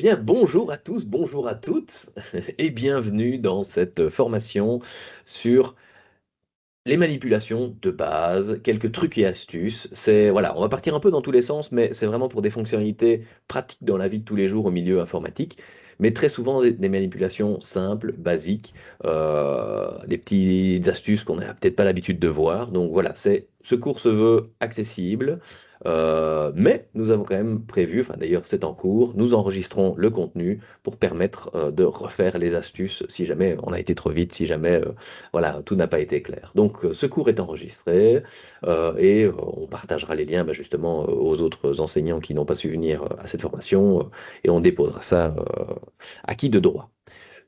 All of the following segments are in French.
bien, bonjour à tous, bonjour à toutes, et bienvenue dans cette formation sur les manipulations de base, quelques trucs et astuces. Voilà, on va partir un peu dans tous les sens, mais c'est vraiment pour des fonctionnalités pratiques dans la vie de tous les jours au milieu informatique. Mais très souvent des manipulations simples, basiques, des petites astuces qu'on n'a peut-être pas l'habitude de voir. Donc voilà, ce cours se veut accessible, mais nous avons quand même prévu, enfin d'ailleurs c'est en cours, nous enregistrons le contenu pour permettre de refaire les astuces si jamais on a été trop vite, si jamais voilà, tout n'a pas été clair. Donc, ce cours est enregistré et on partagera les liens justement aux autres enseignants qui n'ont pas su venir à cette formation et on déposera ça à qui de droit.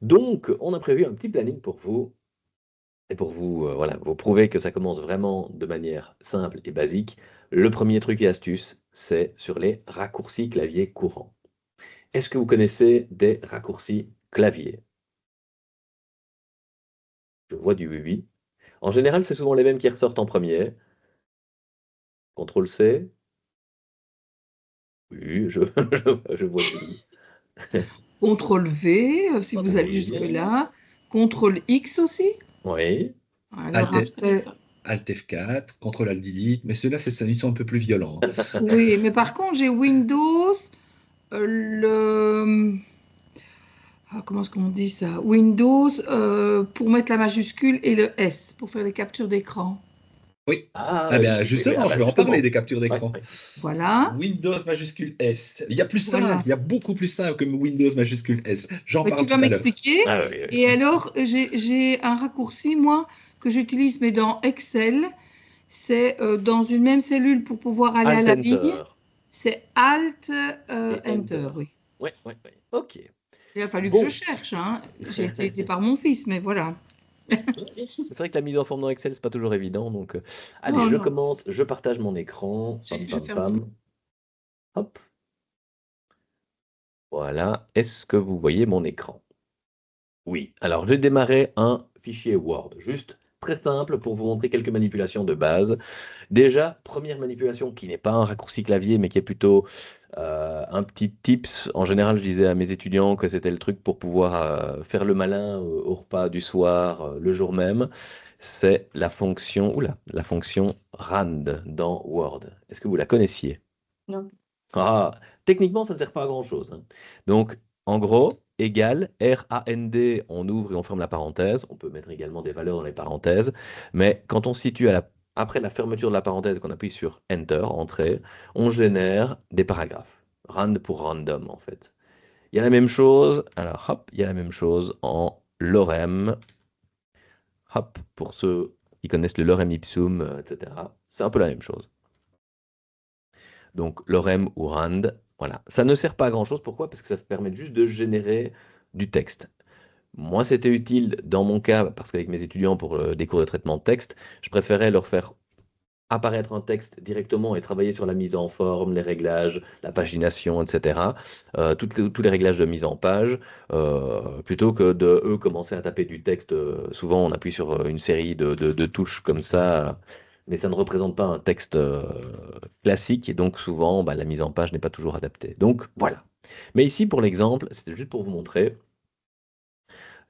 Donc, on a prévu un petit planning pour vous et pour vous, voilà, vous prouver que ça commence vraiment de manière simple et basique. Le premier truc et astuce, c'est sur les raccourcis clavier courants. Est-ce que vous connaissez des raccourcis clavier? Je vois du oui oui. En général, c'est souvent les mêmes qui ressortent en premier. Contrôle C. Oui, je vois du oui. Contrôle V, si vous allez Oui, jusque-là. Contrôle X aussi. oui. Alors Alt, après, Alt F4, Ctrl Alt Delete, mais ceux-là, ils sont un peu plus violents. oui, mais par contre, j'ai Windows, le... comment est-ce qu'on dit ça? Windows pour mettre la majuscule et le S pour faire les captures d'écran. Oui. Ah Ah oui, bien, oui, oui, justement, ah je bah vais en parler justement. des captures Ouais, d'écran. ouais. Voilà, Windows majuscule S. Il y a plus simple, voilà. il y a beaucoup plus simple que Windows majuscule S. J'en Mais tu parle vas tout à l'heure. m'expliquer. Ah oui, Et oui. alors, j'ai un raccourci, moi, que j'utilise, mais dans Excel. C'est dans une même cellule pour pouvoir aller à Alt la ligne. Enter C'est Alt et Enter, Enter. oui. Ouais, ouais, ouais. Ok. Il a fallu que je Bon. cherche, hein. J'ai été aidée par mon fils, mais voilà. C'est vrai que la mise en forme dans Excel, c'est pas toujours évident. Donc, allez, Non, je non. commence, je partage mon écran. Pam, Je pam, ferme tout. pam. Hop. Voilà. Est-ce que vous voyez mon écran? Oui, alors je vais démarrer un fichier Word, juste très simple pour vous montrer quelques manipulations de base. Déjà, première manipulation qui n'est pas un raccourci clavier, mais qui est plutôt un petit tips. En général, je disais à mes étudiants que c'était le truc pour pouvoir faire le malin au repas du soir, le jour même. C'est la fonction, oula, la fonction rand dans Word. Est-ce que vous la connaissiez? Non. Ah, techniquement, ça ne sert pas à grand-chose, hein. Donc, en gros, égal, RAND, on ouvre et on ferme la parenthèse. On peut mettre également des valeurs dans les parenthèses. Mais quand on se situe après la fermeture de la parenthèse et qu'on appuie sur Enter, Entrée, on génère des paragraphes. Rand pour random, en fait. Il y a la même chose, alors hop, il y a la même chose en lorem. Hop, pour ceux qui connaissent le lorem ipsum, etc. C'est un peu la même chose. Donc lorem ou rand, voilà. Ça ne sert pas à grand-chose. Pourquoi? Parce que ça permet juste de générer du texte. Moi, c'était utile dans mon cas, parce qu'avec mes étudiants pour des cours de traitement de texte, je préférais leur faire apparaître un texte directement et travailler sur la mise en forme, les réglages, la pagination, etc. Tous les réglages de mise en page, plutôt que de eux commencer à taper du texte. Souvent, on appuie sur une série de touches comme ça, mais ça ne représente pas un texte classique, et donc souvent, la mise en page n'est pas toujours adaptée. Donc voilà. Mais ici, pour l'exemple, c'était juste pour vous montrer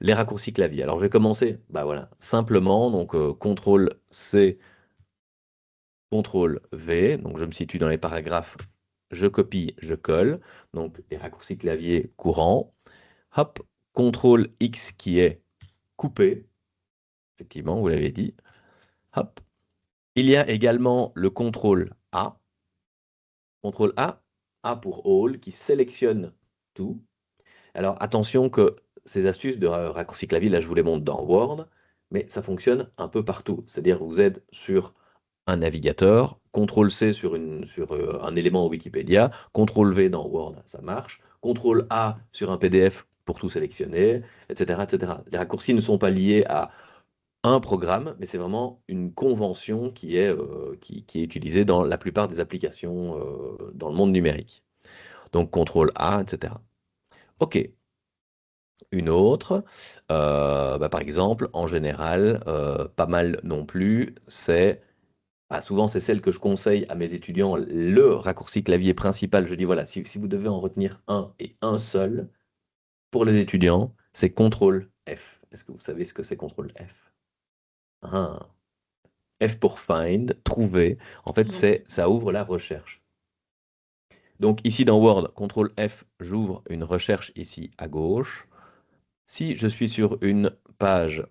les raccourcis clavier. Alors, je vais commencer, voilà, simplement, donc CTRL C, CTRL V, donc je me situe dans les paragraphes, je copie, je colle, donc les raccourcis clavier courants. Hop, CTRL X qui est coupé, effectivement, vous l'avez dit. Hop. Il y a également le CTRL A. CTRL A, A pour All, qui sélectionne tout. Alors attention que ces astuces de raccourci clavier, là je vous les montre dans Word, mais ça fonctionne un peu partout. C'est-à-dire que vous êtes sur un navigateur, CTRL-C sur un élément Wikipédia, CTRL-V dans Word, ça marche, CTRL-A sur un PDF pour tout sélectionner, etc., etc. Les raccourcis ne sont pas liés à un programme, mais c'est vraiment une convention qui est utilisée dans la plupart des applications dans le monde numérique. Donc CTRL-A, etc. OK, une autre, par exemple, en général, pas mal non plus, c'est souvent, c'est celle que je conseille à mes étudiants, le raccourci clavier principal. Je dis, voilà, si vous devez en retenir un et un seul, pour les étudiants, c'est CTRL F. Est-ce que vous savez ce que c'est CTRL F? Ah. F pour find, trouver. En fait, ça ouvre la recherche. Donc ici dans Word, CTRL F, j'ouvre une recherche ici à gauche. Si je suis sur une page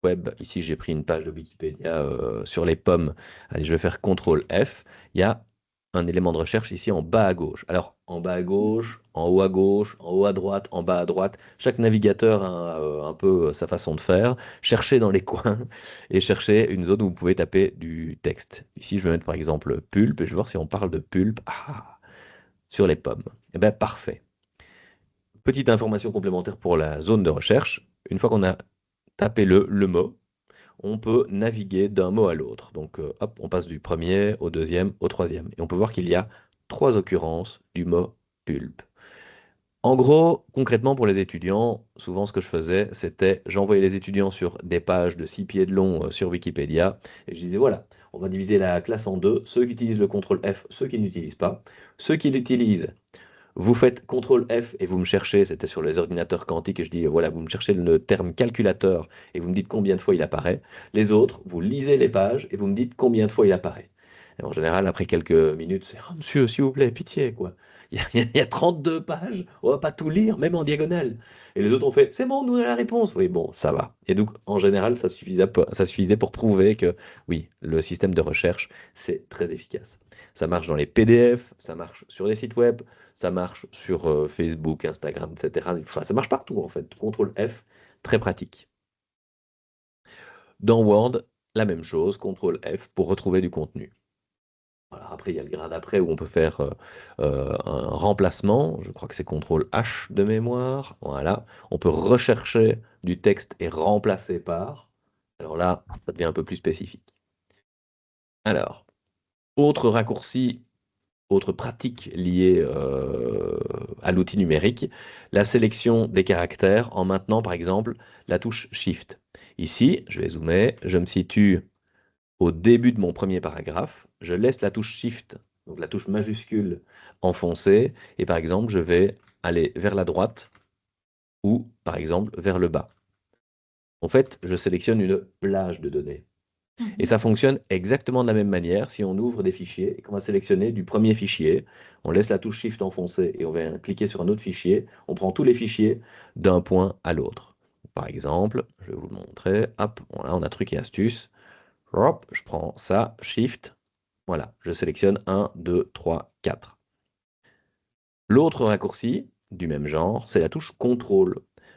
web, ici j'ai pris une page de Wikipédia sur les pommes, allez, je vais faire CTRL F, il y a un élément de recherche ici en bas à gauche. Alors en bas à gauche, en haut à gauche, en haut à droite, en bas à droite, chaque navigateur a un peu sa façon de faire. Cherchez dans les coins et cherchez une zone où vous pouvez taper du texte. Ici je vais mettre par exemple pulpe et je vais voir si on parle de pulpe. Ah, sur les pommes. Eh bien parfait. Petite information complémentaire pour la zone de recherche. Une fois qu'on a tapé le mot, on peut naviguer d'un mot à l'autre. Donc, hop, on passe du premier au deuxième au troisième. Et on peut voir qu'il y a 3 occurrences du mot pulpe. En gros, concrètement pour les étudiants, souvent ce que je faisais, c'était j'envoyais les étudiants sur des pages de 6 pieds de long sur Wikipédia, et je disais voilà, on va diviser la classe en deux, ceux qui utilisent le CTRL F, ceux qui n'utilisent pas. Ceux qui l'utilisent, vous faites CTRL F et vous me cherchez, c'était sur les ordinateurs quantiques, et je dis, voilà, vous me cherchez le terme calculateur et vous me dites combien de fois il apparaît. Les autres, vous lisez les pages et vous me dites combien de fois il apparaît. Et en général, après quelques minutes, c'est, oh, monsieur, s'il vous plaît, pitié, quoi. Il y a 32 pages, on va pas tout lire, même en diagonale. Et les autres ont fait, c'est bon, nous on a la réponse. Oui, bon, ça va. Et donc, en général, ça suffisait pour prouver que, oui, le système de recherche, c'est très efficace. Ça marche dans les PDF, ça marche sur les sites web, ça marche sur Facebook, Instagram, etc. Enfin, ça marche partout en fait. CTRL F, très pratique. Dans Word, la même chose, CTRL F pour retrouver du contenu. Alors après, il y a le grade d'après où on peut faire un remplacement. Je crois que c'est CTRL H de mémoire. Voilà. On peut rechercher du texte et remplacer par. Alors là, ça devient un peu plus spécifique. Alors, autre raccourci. Autre pratique liée à l'outil numérique, la sélection des caractères en maintenant par exemple la touche Shift. Ici, je vais zoomer, je me situe au début de mon premier paragraphe, je laisse la touche Shift, donc la touche majuscule enfoncée, et par exemple je vais aller vers la droite ou par exemple vers le bas. En fait, je sélectionne une plage de données. Et ça fonctionne exactement de la même manière si on ouvre des fichiers et qu'on va sélectionner du premier fichier, on laisse la touche Shift enfoncée et on va cliquer sur un autre fichier, on prend tous les fichiers d'un point à l'autre. Par exemple, je vais vous le montrer, hop, voilà, on a truc et astuce, hop, je prends ça, Shift, voilà, je sélectionne 1, 2, 3, 4. L'autre raccourci du même genre, c'est la touche CTRL.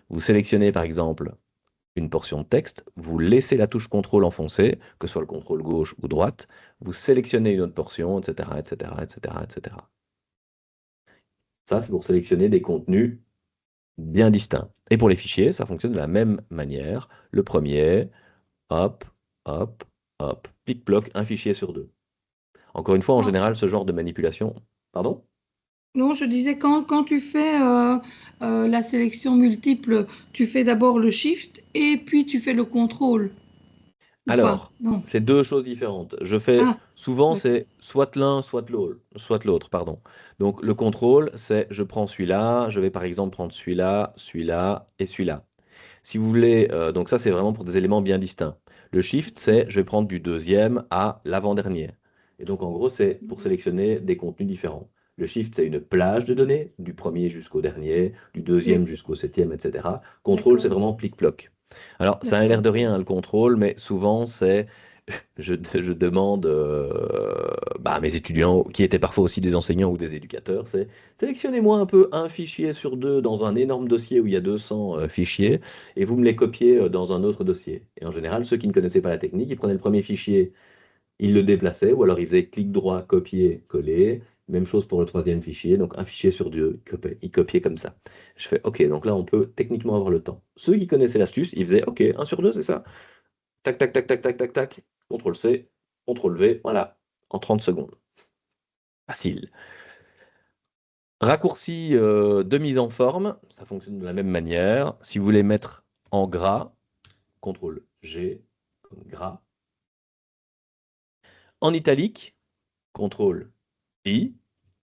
Vous sélectionnez par exemple une portion de texte, vous laissez la touche CTRL enfoncée, que ce soit le CTRL gauche ou droite, vous sélectionnez une autre portion, etc., etc., etc., etc. Ça, c'est pour sélectionner des contenus bien distincts. Et pour les fichiers, ça fonctionne de la même manière. Le premier, hop, hop, hop, pic-bloc, un fichier sur deux. Encore une fois, en général, ce genre de manipulation... Pardon? Non, je disais, quand tu fais la sélection multiple, tu fais d'abord le shift et puis tu fais le contrôle. Ou pas? Alors, Non. c'est deux choses différentes. Je fais Ah, souvent, d'accord. c'est soit l'un, soit l'autre, pardon. Donc le contrôle, c'est je prends celui-là, je vais par exemple prendre celui-là, celui-là et celui-là. Si vous voulez, donc ça c'est vraiment pour des éléments bien distincts. Le shift, c'est je vais prendre du deuxième à l'avant-dernier. Et donc en gros, c'est pour sélectionner des contenus différents. Le shift, c'est une plage de données, du premier jusqu'au dernier, du deuxième Oui, jusqu'au septième, etc. Contrôle, c'est d'accord, vraiment plic-ploc. Alors, ça a l'air d'accord. de rien, le contrôle, mais souvent, c'est je demande à mes étudiants, qui étaient parfois aussi des enseignants ou des éducateurs, c'est sélectionnez-moi un peu un fichier sur deux dans un énorme dossier où il y a 200 fichiers et vous me les copiez dans un autre dossier. Et en général, ceux qui ne connaissaient pas la technique, ils prenaient le premier fichier, ils le déplaçaient ou alors ils faisaient clic droit, copier, coller. Même chose pour le troisième fichier, donc un fichier sur deux, ils copiaient comme ça. Je fais OK, donc là on peut techniquement avoir le temps. Ceux qui connaissaient l'astuce, ils faisaient OK, un sur deux, c'est ça? Tac, tac, tac, tac, tac, tac, tac. CTRL-C, CTRL-V, voilà, en 30 secondes. Facile. Raccourci de mise en forme, ça fonctionne de la même manière. Si vous voulez mettre en gras, CTRL-G, comme gras. En italique, CTRL I,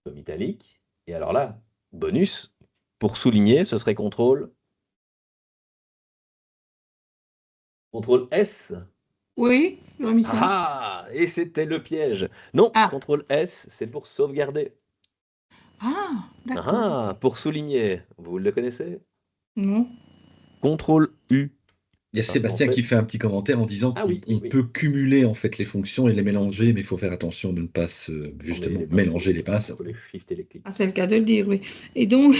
comme italique. Et alors là, bonus, pour souligner, ce serait CTRL S. Oui, j'aurais mis ça. Ah, et c'était le piège. Non, Ah, CTRL S, c'est pour sauvegarder. ah, d'accord, ok. Ah, pour souligner, vous le connaissez? Non. CTRL U, Il y a parce qu'en Sébastien qui fait... fait un petit commentaire en disant Ah qu'on oui, oui, on oui. peut cumuler en fait les fonctions et les mélanger, mais il faut faire attention de ne pas Emmêler justement les mélanger pinceaux, les pinces. contrôler Shift et les Ah, clics. c'est le cas de le dire, oui. Et donc,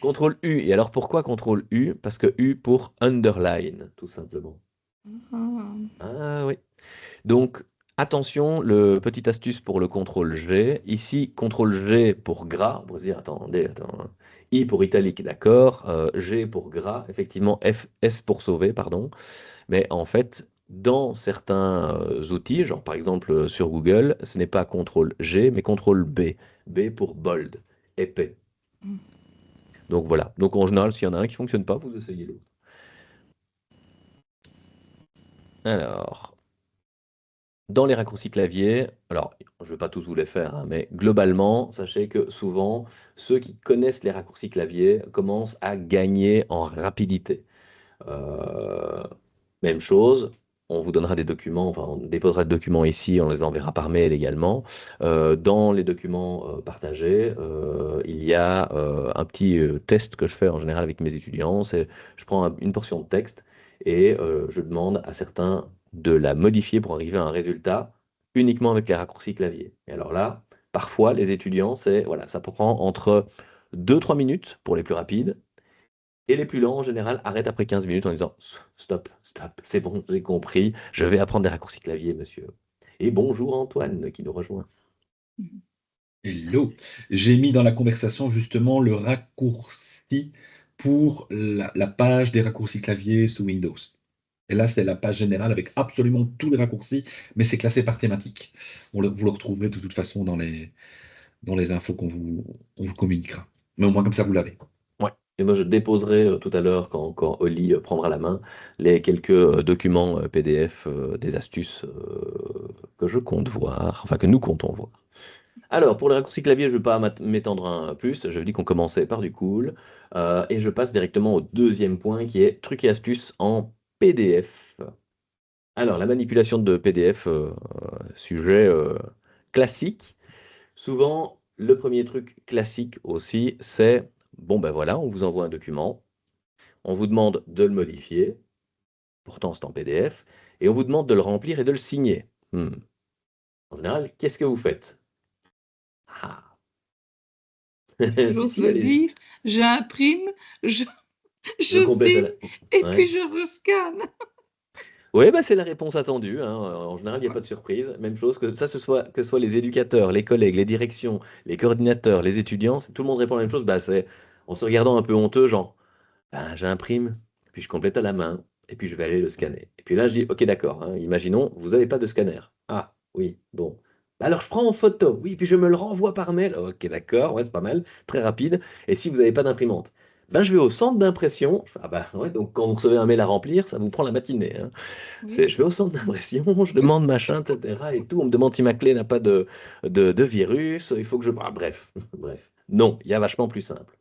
CTRL U, et alors pourquoi CTRL U? Parce que U pour underline, tout simplement. ah, Ah oui. Donc, attention, le petite astuce pour le CTRL G. Ici, CTRL G pour gras. Vous dire, attendez, attends. I pour italique, d'accord. G pour gras. Effectivement, F, S pour sauver, pardon. Mais en fait, dans certains outils, genre par exemple sur Google, ce n'est pas CTRL G, mais CTRL B. B pour bold, épais. Donc voilà. Donc en général, s'il y en a un qui ne fonctionne pas, vous essayez l'autre. Alors, dans les raccourcis clavier, alors je ne vais pas tous vous les faire, hein, mais globalement, sachez que souvent, ceux qui connaissent les raccourcis clavier commencent à gagner en rapidité. Euh, Même chose, on vous donnera des documents, enfin on déposera des documents ici, on les enverra par mail également. Dans les documents partagés, il y a un petit test que je fais en général avec mes étudiants, c'est je prends une portion de texte et je demande à certains de la modifier pour arriver à un résultat uniquement avec les raccourcis clavier. Et alors là, parfois les étudiants, c'est voilà, ça prend entre 2-3 minutes pour les plus rapides et les plus lents, en général, arrêtent après 15 minutes en disant stop, stop, c'est bon, j'ai compris, je vais apprendre des raccourcis clavier, monsieur. Et bonjour Antoine qui nous rejoint. Hello. J'ai mis dans la conversation justement le raccourci pour la page des raccourcis clavier sous Windows. Et là, c'est la page générale avec absolument tous les raccourcis, mais c'est classé par thématique. Vous le retrouverez de toute façon dans les infos on vous communiquera. Mais au moins comme ça, vous l'avez. Ouais. Et moi, je déposerai tout à l'heure, quand Oli prendra la main, les quelques documents PDF, des astuces que je compte voir, enfin que nous comptons voir. Alors, pour les raccourcis clavier, je ne vais pas m'étendre un plus. Je dis qu'on commençait par du cool. Et je passe directement au deuxième point qui est trucs et astuces en PDF. Alors, la manipulation de PDF, sujet classique. Souvent, le premier truc classique aussi, c'est, bon ben voilà, on vous envoie un document, on vous demande de le modifier, pourtant c'est en PDF, et on vous demande de le remplir et de le signer. En général, qu'est-ce que vous faites? Ah, si, j'ose si, le allez, dire, j'imprime, je, je je complète signe et puis Ouais. je rescanne. Oui, bah, c'est la réponse attendue, hein. En général, il n'y a pas de surprise. Même chose, que ce soit les éducateurs, les collègues, les directions, les coordinateurs, les étudiants, tout le monde répond la même chose. Bah, c'est en se regardant un peu honteux, genre, ben, j'imprime, puis je complète à la main, et puis je vais aller le scanner. Et puis là, je dis, ok, d'accord, hein, imaginons, vous n'avez pas de scanner. Ah, oui, bon. Bah, alors, je prends en photo, oui, puis je me le renvoie par mail. Ok, d'accord, ouais, c'est pas mal, très rapide. Et si vous n'avez pas d'imprimante? Ben, je vais au centre d'impression. Ah bah ouais, donc quand vous recevez un mail à remplir, ça vous prend la matinée, hein. Oui, Je vais au centre d'impression, je demande machin, etc. Et tout, on me demande si ma clé n'a pas de virus, il faut que je... Ah, bref, bref. Non, il y a vachement plus simple.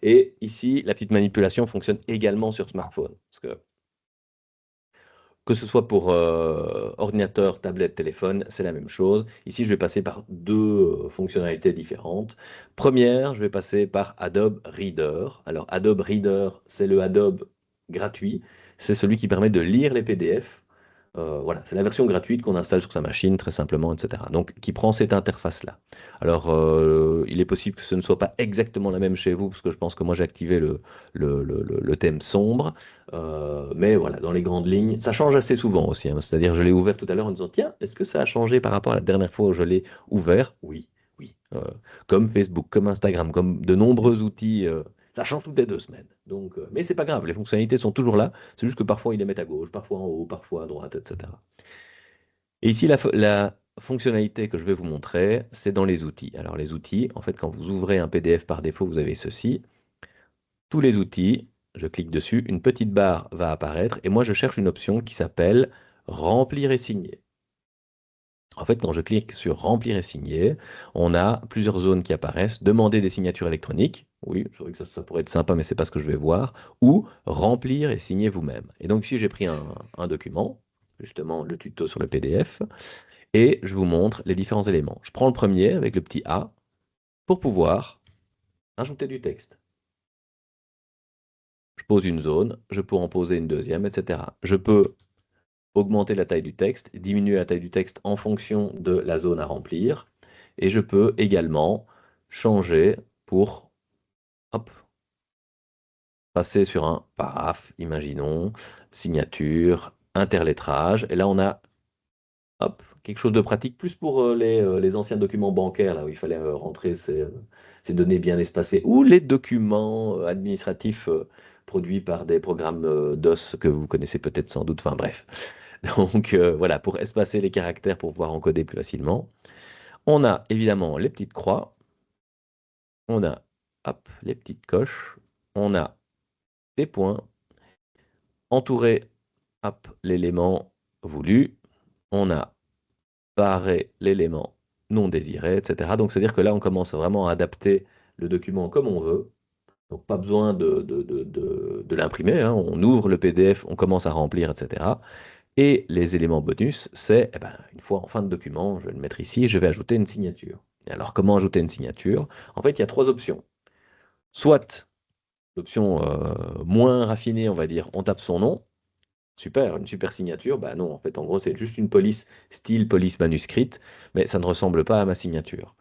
Et ici, la petite manipulation fonctionne également sur smartphone. Parce que ce soit pour ordinateur, tablette, téléphone, c'est la même chose. Ici, je vais passer par deux fonctionnalités différentes. Première, je vais passer par Adobe Reader. Alors, Adobe Reader, c'est le Adobe gratuit. C'est celui qui permet de lire les PDF. Voilà, c'est la version gratuite qu'on installe sur sa machine, très simplement, etc. Donc, qui prend cette interface-là. Alors, il est possible que ce ne soit pas exactement la même chez vous, parce que je pense que moi, j'ai activé le thème sombre. Mais voilà, dans les grandes lignes, ça change assez souvent aussi, hein. C'est-à-dire, je l'ai ouvert tout à l'heure en disant, tiens, est-ce que ça a changé par rapport à la dernière fois où je l'ai ouvert? Oui, oui. Comme Facebook, comme Instagram, comme de nombreux outils, ça change toutes les 2 semaines. Donc, mais c'est pas grave, les fonctionnalités sont toujours là. C'est juste que parfois ils les mettent à gauche, parfois en haut, parfois à droite, etc. Et ici, la fonctionnalité que je vais vous montrer, c'est dans les outils. Alors les outils, en fait, quand vous ouvrez un PDF par défaut, vous avez ceci. Tous les outils, je clique dessus, une petite barre va apparaître et moi je cherche une option qui s'appelle Remplir et signer. En fait, quand je clique sur remplir et signer, on a plusieurs zones qui apparaissent. Demander des signatures électroniques. Oui, c'est vrai que ça pourrait être sympa, mais c'est pas ce que je vais voir. Ou remplir et signer vous-même. Et donc ici, j'ai pris un document, justement le tuto sur le PDF, et je vous montre les différents éléments. Je prends le premier avec le petit A pour pouvoir ajouter du texte. Je pose une zone, je peux en poser une deuxième, etc. Je peux augmenter la taille du texte, diminuer la taille du texte en fonction de la zone à remplir. Et je peux également changer pour hop, passer sur un paragraphe, imaginons, signature, interlettrage. Et là, on a hop, quelque chose de pratique, plus pour les anciens documents bancaires, là où il fallait rentrer ces données bien espacées, ou les documents administratifs produits par des programmes DOS que vous connaissez peut-être sans doute. Enfin bref. Donc voilà, pour espacer les caractères, pour pouvoir encoder plus facilement. On a évidemment les petites croix, on a hop, les petites coches, on a des points, entourer hop, l'élément voulu, on a barré l'élément non désiré, etc. Donc c'est-à-dire que là, on commence vraiment à adapter le document comme on veut. Donc pas besoin de l'imprimer, hein. On ouvre le PDF, on commence à remplir, etc. Et les éléments bonus, c'est, eh ben, une fois en fin de document, je vais le mettre ici, je vais ajouter une signature. Et alors, comment ajouter une signature? En fait, il y a trois options. Soit l'option moins raffinée, on va dire, on tape son nom. Super, une super signature. Bah non, en fait, en gros, c'est juste une police, style police manuscrite, mais ça ne ressemble pas à ma signature.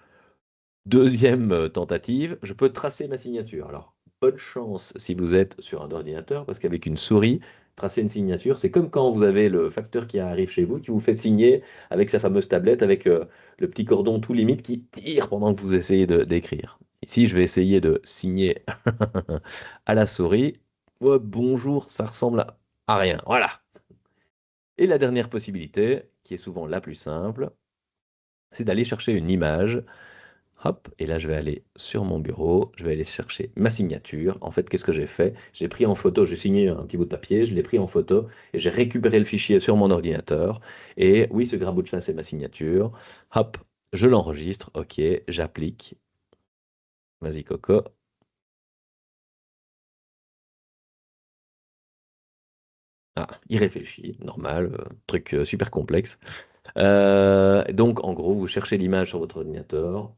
Deuxième tentative, je peux tracer ma signature. Alors, bonne chance si vous êtes sur un ordinateur, parce qu'avec une souris, tracer une signature, c'est comme quand vous avez le facteur qui arrive chez vous, qui vous fait signer avec sa fameuse tablette, avec le petit cordon tout limite qui tire pendant que vous essayez d'écrire. Ici, je vais essayer de signer à la souris. Oh, bonjour, ça ressemble à rien. Voilà. Et la dernière possibilité, qui est souvent la plus simple, c'est d'aller chercher une image. Hop, et là je vais aller sur mon bureau, je vais aller chercher ma signature. En fait, qu'est-ce que j'ai fait? J'ai pris en photo, j'ai signé un petit bout de papier, je l'ai pris en photo et j'ai récupéré le fichier sur mon ordinateur. Et oui, ce gras bout de chat, c'est ma signature. Hop, je l'enregistre, ok, j'applique. Vas-y, Coco. Ah, il réfléchit, normal, truc super complexe. Donc, en gros, vous cherchez l'image sur votre ordinateur,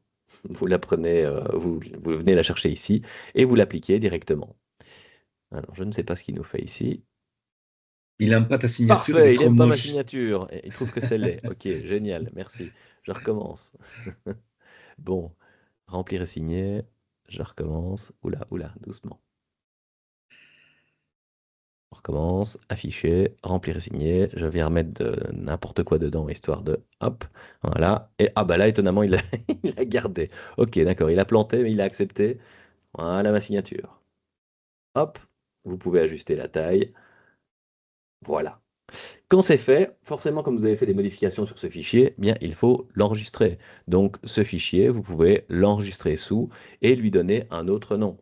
vous la prenez, vous venez la chercher ici et vous l'appliquez directement. Alors, je ne sais pas ce qu'il nous fait ici. Il n'aime pas ta signature, elle est Parfait, il trop n'aime pas ma moche. signature. Il trouve que c'est laid. Ok, génial, merci. Je recommence. Bon, remplir et signer. Je recommence. Oula, oula, doucement. On recommence, afficher, remplir et signer. Je viens remettre n'importe quoi dedans, histoire de... Hop, voilà. Et ah bah là, étonnamment, il a, il a gardé. Ok, d'accord, il a planté, mais il a accepté. Voilà ma signature. Hop, vous pouvez ajuster la taille. Voilà. Quand c'est fait, forcément, comme vous avez fait des modifications sur ce fichier, eh bien, il faut l'enregistrer. Donc, ce fichier, vous pouvez l'enregistrer sous et lui donner un autre nom.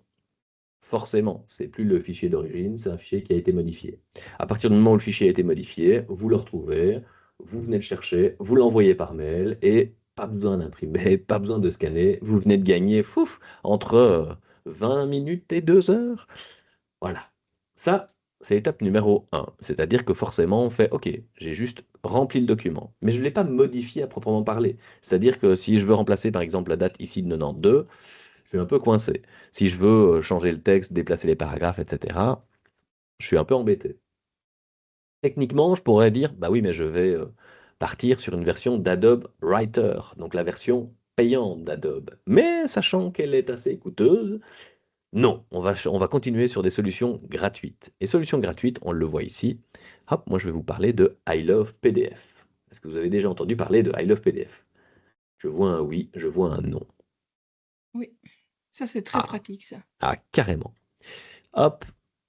Forcément, c'est plus le fichier d'origine, c'est un fichier qui a été modifié. À partir du moment où le fichier a été modifié, vous le retrouvez, vous venez le chercher, vous l'envoyez par mail et pas besoin d'imprimer, pas besoin de scanner, vous venez de gagner entre 20 minutes et 2 heures. Voilà. Ça, c'est l'étape numéro 1. C'est-à-dire que forcément, on fait, OK, j'ai juste rempli le document, mais je ne l'ai pas modifié à proprement parler. C'est-à-dire que si je veux remplacer, par exemple, la date ici de 92, je suis un peu coincé. Si je veux changer le texte, déplacer les paragraphes, etc., je suis un peu embêté. Techniquement, je pourrais dire, bah oui, mais je vais partir sur une version d'Adobe Writer, donc la version payante d'Adobe. Mais sachant qu'elle est assez coûteuse, non, on va continuer sur des solutions gratuites. Et solutions gratuites, on le voit ici. Hop, moi je vais vous parler de I Love PDF. Est-ce que vous avez déjà entendu parler de I Love PDF? Je vois un oui, je vois un non. Oui, ça c'est très Ah, pratique ça. ah, carrément. Hop,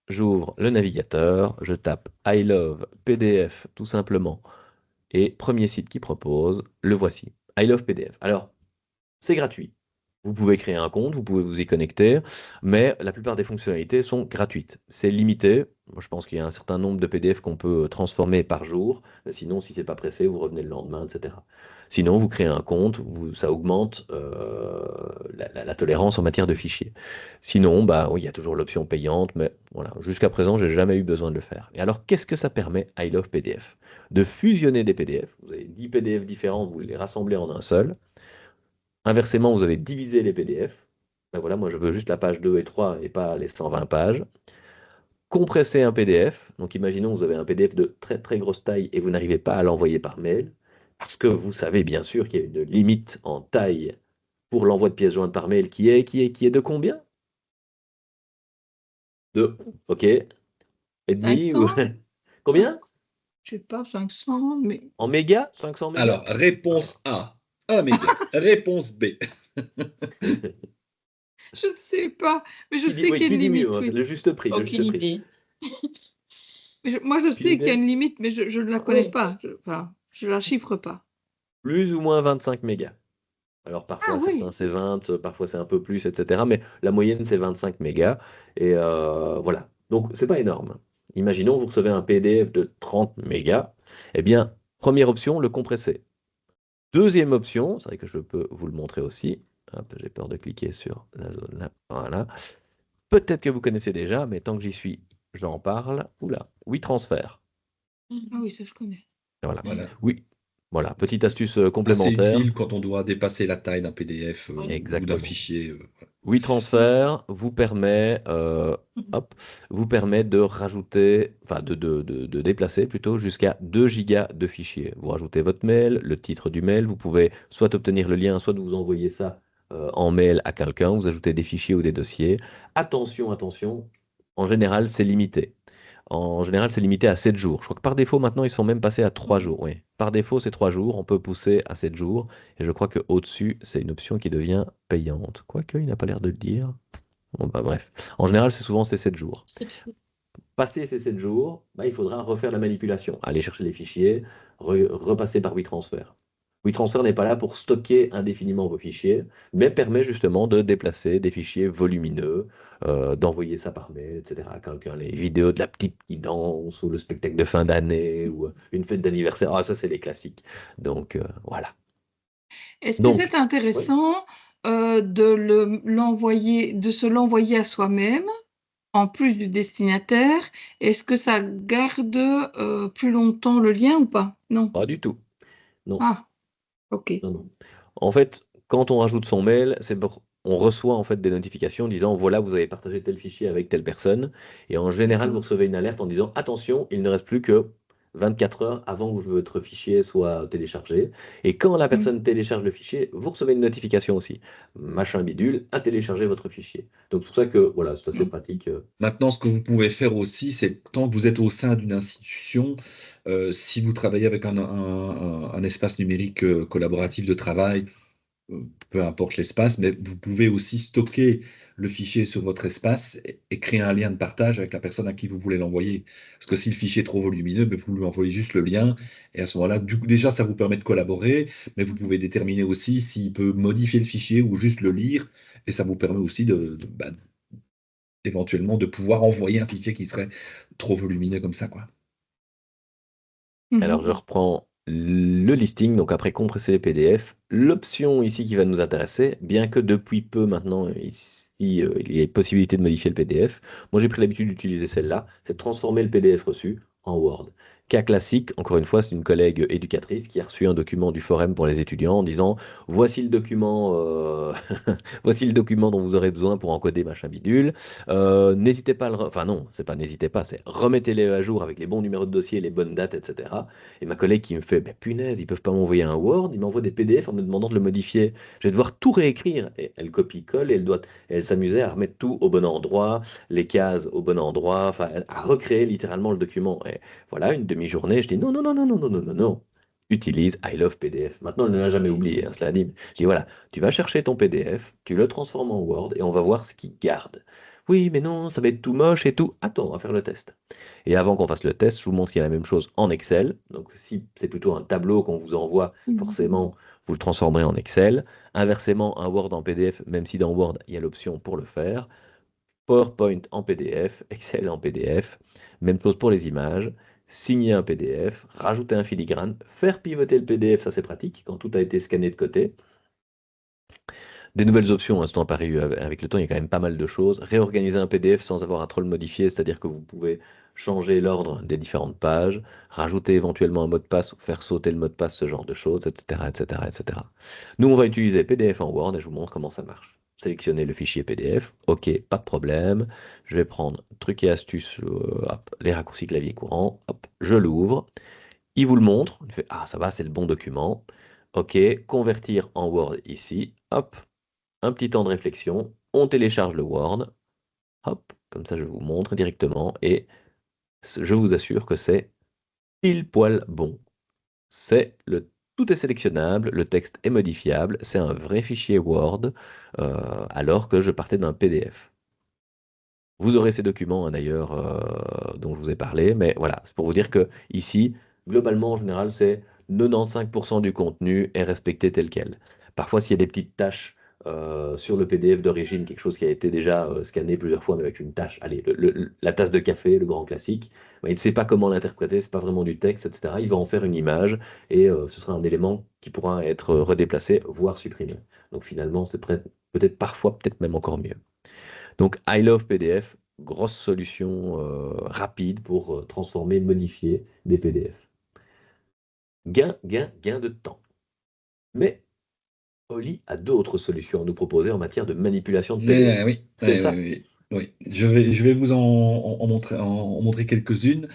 j'ouvre le navigateur, je tape I Love PDF tout simplement. Et premier site qui propose, le voici. I Love PDF. Alors, c'est gratuit. Vous pouvez créer un compte, vous pouvez vous y connecter, mais la plupart des fonctionnalités sont gratuites. C'est limité. Moi, je pense qu'il y a un certain nombre de PDF qu'on peut transformer par jour. Sinon, si c'est pas pressé, vous revenez le lendemain, etc. Sinon, vous créez un compte, ça augmente la tolérance en matière de fichiers. Sinon, bah, oui, il y a toujours l'option payante, mais voilà, jusqu'à présent, j'ai jamais eu besoin de le faire. Et alors, qu'est-ce que ça permet, I Love PDF? De fusionner des PDF. Vous avez 10 PDF différents, vous les rassemblez en un seul. Inversement, vous avez divisé les PDF. Ben voilà, moi je veux juste la page 2 et 3 et pas les 120 pages. Compresser un PDF. Donc imaginons vous avez un PDF de très très grosse taille et vous n'arrivez pas à l'envoyer par mail. Parce que vous savez bien sûr qu'il y a une limite en taille pour l'envoi de pièces jointes par mail qui est de combien? De, ok, et demi ou 500? combien? Je sais pas, 500, mais En mégas? 500 mégas? Alors, réponse A, 1 méga. Réponse B. je ne sais pas. Mais je sais Oui, qu'il y a qui une dit mieux, limite, hein, oui. le juste prix, le Aucune juste prix. idée. Moi, je Aucune sais qu'il y a idée? une limite, mais je ne la connais Oui. pas. Enfin, je la chiffre pas. Plus ou moins 25 mégas. Alors Ah parfois certains oui. c'est 20, parfois c'est un peu plus, etc. Mais la moyenne c'est 25 mégas. Et voilà. Donc c'est pas énorme. Imaginons vous recevez un PDF de 30 mégas. Eh bien, première option, le compresser. Deuxième option, c'est vrai que je peux vous le montrer aussi. Hop, j'ai peur de cliquer sur la zone là. Voilà. Peut-être que vous connaissez déjà, mais tant que j'y suis, j'en parle. Oula, WeTransfer. Ah oui, ça je connais. Voilà. Voilà. Oui. Voilà, petite astuce Assez complémentaire. utile quand on doit dépasser la taille d'un PDF ou d'un Exactement. fichier. Voilà. WeTransfer vous permet de rajouter, enfin de déplacer plutôt jusqu'à 2 gigas de fichiers. Vous rajoutez votre mail, le titre du mail, vous pouvez soit obtenir le lien, soit vous envoyer ça en mail à quelqu'un, vous ajoutez des fichiers ou des dossiers. Attention, attention, en général c'est limité. En général, c'est limité à 7 jours. Je crois que par défaut, maintenant, ils sont même passés à 3 jours. Oui. Par défaut, c'est 3 jours. On peut pousser à 7 jours. Et je crois qu'au-dessus, c'est une option qui devient payante. Quoique, il n'a pas l'air de le dire. Bon, bah, bref. En général, c'est souvent ces 7 jours. Passer ces 7 jours, bah, il faudra refaire la manipulation. Aller chercher les fichiers, repasser par WeTransfer. WeTransfer n'est pas là pour stocker indéfiniment vos fichiers, mais permet justement de déplacer des fichiers volumineux, d'envoyer ça par mail, etc. à quelqu'un. Les vidéos de la petite qui danse, ou le spectacle de fin d'année, ou une fête d'anniversaire. Ah, ça, c'est les classiques. Donc, voilà. Est-ce que Donc, c'est oui. intéressant l'envoyer, de se l'envoyer à soi-même, en plus du destinataire? Est-ce que ça garde plus longtemps le lien ou pas? Non. Pas du tout. Non. Ah, ok. Non, non. En fait, quand on rajoute son mail, on reçoit en fait des notifications disant voilà, vous avez partagé tel fichier avec telle personne. Et en général, vous D'accord. recevez une alerte en disant attention, il ne reste plus que 24 heures avant que votre fichier soit téléchargé. Et quand la Mm. personne télécharge le fichier, vous recevez une notification aussi. Machin bidule a téléchargé votre fichier. Donc c'est pour ça que voilà, c'est assez Mm. pratique. Maintenant, ce que vous pouvez faire aussi, c'est tant que vous êtes au sein d'une institution, si vous travaillez avec un espace numérique collaboratif de travail, peu importe l'espace, mais vous pouvez aussi stocker le fichier sur votre espace et créer un lien de partage avec la personne à qui vous voulez l'envoyer. Parce que si le fichier est trop volumineux, ben, vous lui envoyez juste le lien et à ce moment-là, du coup, déjà, ça vous permet de collaborer, mais vous pouvez déterminer aussi s'il peut modifier le fichier ou juste le lire et ça vous permet aussi éventuellement de pouvoir envoyer un fichier qui serait trop volumineux comme ça, quoi. Alors, je Mhm. reprends le listing, donc après compresser les PDF. L'option ici qui va nous intéresser, bien que depuis peu maintenant, ici, il y ait possibilité de modifier le PDF, moi j'ai pris l'habitude d'utiliser celle-là, c'est de transformer le PDF reçu en Word. Cas classique, encore une fois, c'est une collègue éducatrice qui a reçu un document du forum pour les étudiants en disant voici le document, voici le document dont vous aurez besoin pour encoder machin bidule. N'hésitez pas à enfin non, c'est pas n'hésitez pas, c'est remettez-les à jour avec les bons numéros de dossier, les bonnes dates, etc. Et ma collègue qui me fait, bah, punaise, ils peuvent pas m'envoyer un Word, ils m'envoient des PDF en me demandant de le modifier. Je vais devoir tout réécrire. Et elle copie-colle et elle s'amusait à remettre tout au bon endroit, les cases au bon endroit, enfin, à recréer littéralement le document. Et voilà, une demi-journée, je dis non, non, non, non, non, non, non, non, non. Utilise I Love PDF. Maintenant, elle ne l'a jamais oublié, hein, cela dit. Je dis voilà, tu vas chercher ton PDF, tu le transformes en Word et on va voir ce qu'il garde. Oui, mais non, ça va être tout moche et tout. Attends, on va faire le test. Et avant qu'on fasse le test, je vous montre qu'il y a la même chose en Excel. Donc si c'est plutôt un tableau qu'on vous envoie, Mhm. forcément, vous le transformerez en Excel. Inversement, un Word en PDF, même si dans Word, il y a l'option pour le faire. PowerPoint en PDF, Excel en PDF. Même chose pour les images. Signer un PDF, rajouter un filigrane, faire pivoter le PDF, ça c'est pratique quand tout a été scanné de côté. Des nouvelles options sont apparues avec le temps, il y a quand même pas mal de choses. Réorganiser un PDF sans avoir à trop le modifier, c'est-à-dire que vous pouvez changer l'ordre des différentes pages, rajouter éventuellement un mot de passe ou faire sauter le mot de passe, ce genre de choses, etc., etc., etc. Nous, on va utiliser PDF en Word et je vous montre comment ça marche. Sélectionnez le fichier PDF, ok, pas de problème. Je vais prendre trucs et astuces, hop, les raccourcis clavier courant, hop, je l'ouvre. Il vous le montre, il fait, ah ça va, c'est le bon document. Ok, convertir en Word ici, hop, un petit temps de réflexion, on télécharge le Word, hop, comme ça je vous montre directement, et je vous assure que c'est pile poil bon. Tout est sélectionnable, le texte est modifiable, c'est un vrai fichier Word, alors que je partais d'un PDF. Vous aurez ces documents hein, d'ailleurs dont je vous ai parlé, mais voilà, c'est pour vous dire que ici, globalement en général, c'est 95% du contenu est respecté tel quel. Parfois, s'il y a des petites tâches sur le PDF d'origine, quelque chose qui a été déjà scanné plusieurs fois, mais avec une tâche, allez, la tasse de café, le grand classique, il ne sait pas comment l'interpréter, c'est pas vraiment du texte, etc. Il va en faire une image et ce sera un élément qui pourra être redéplacé, voire supprimé. Donc finalement, c'est peut-être parfois, peut-être même encore mieux. Donc, I Love PDF, grosse solution rapide pour transformer, modifier des PDF. Gain de temps. Mais Oli a d'autres solutions à nous proposer en matière de manipulation de PDF. Oui, C'est ça? oui. Je vais vous en montrer quelques-unes.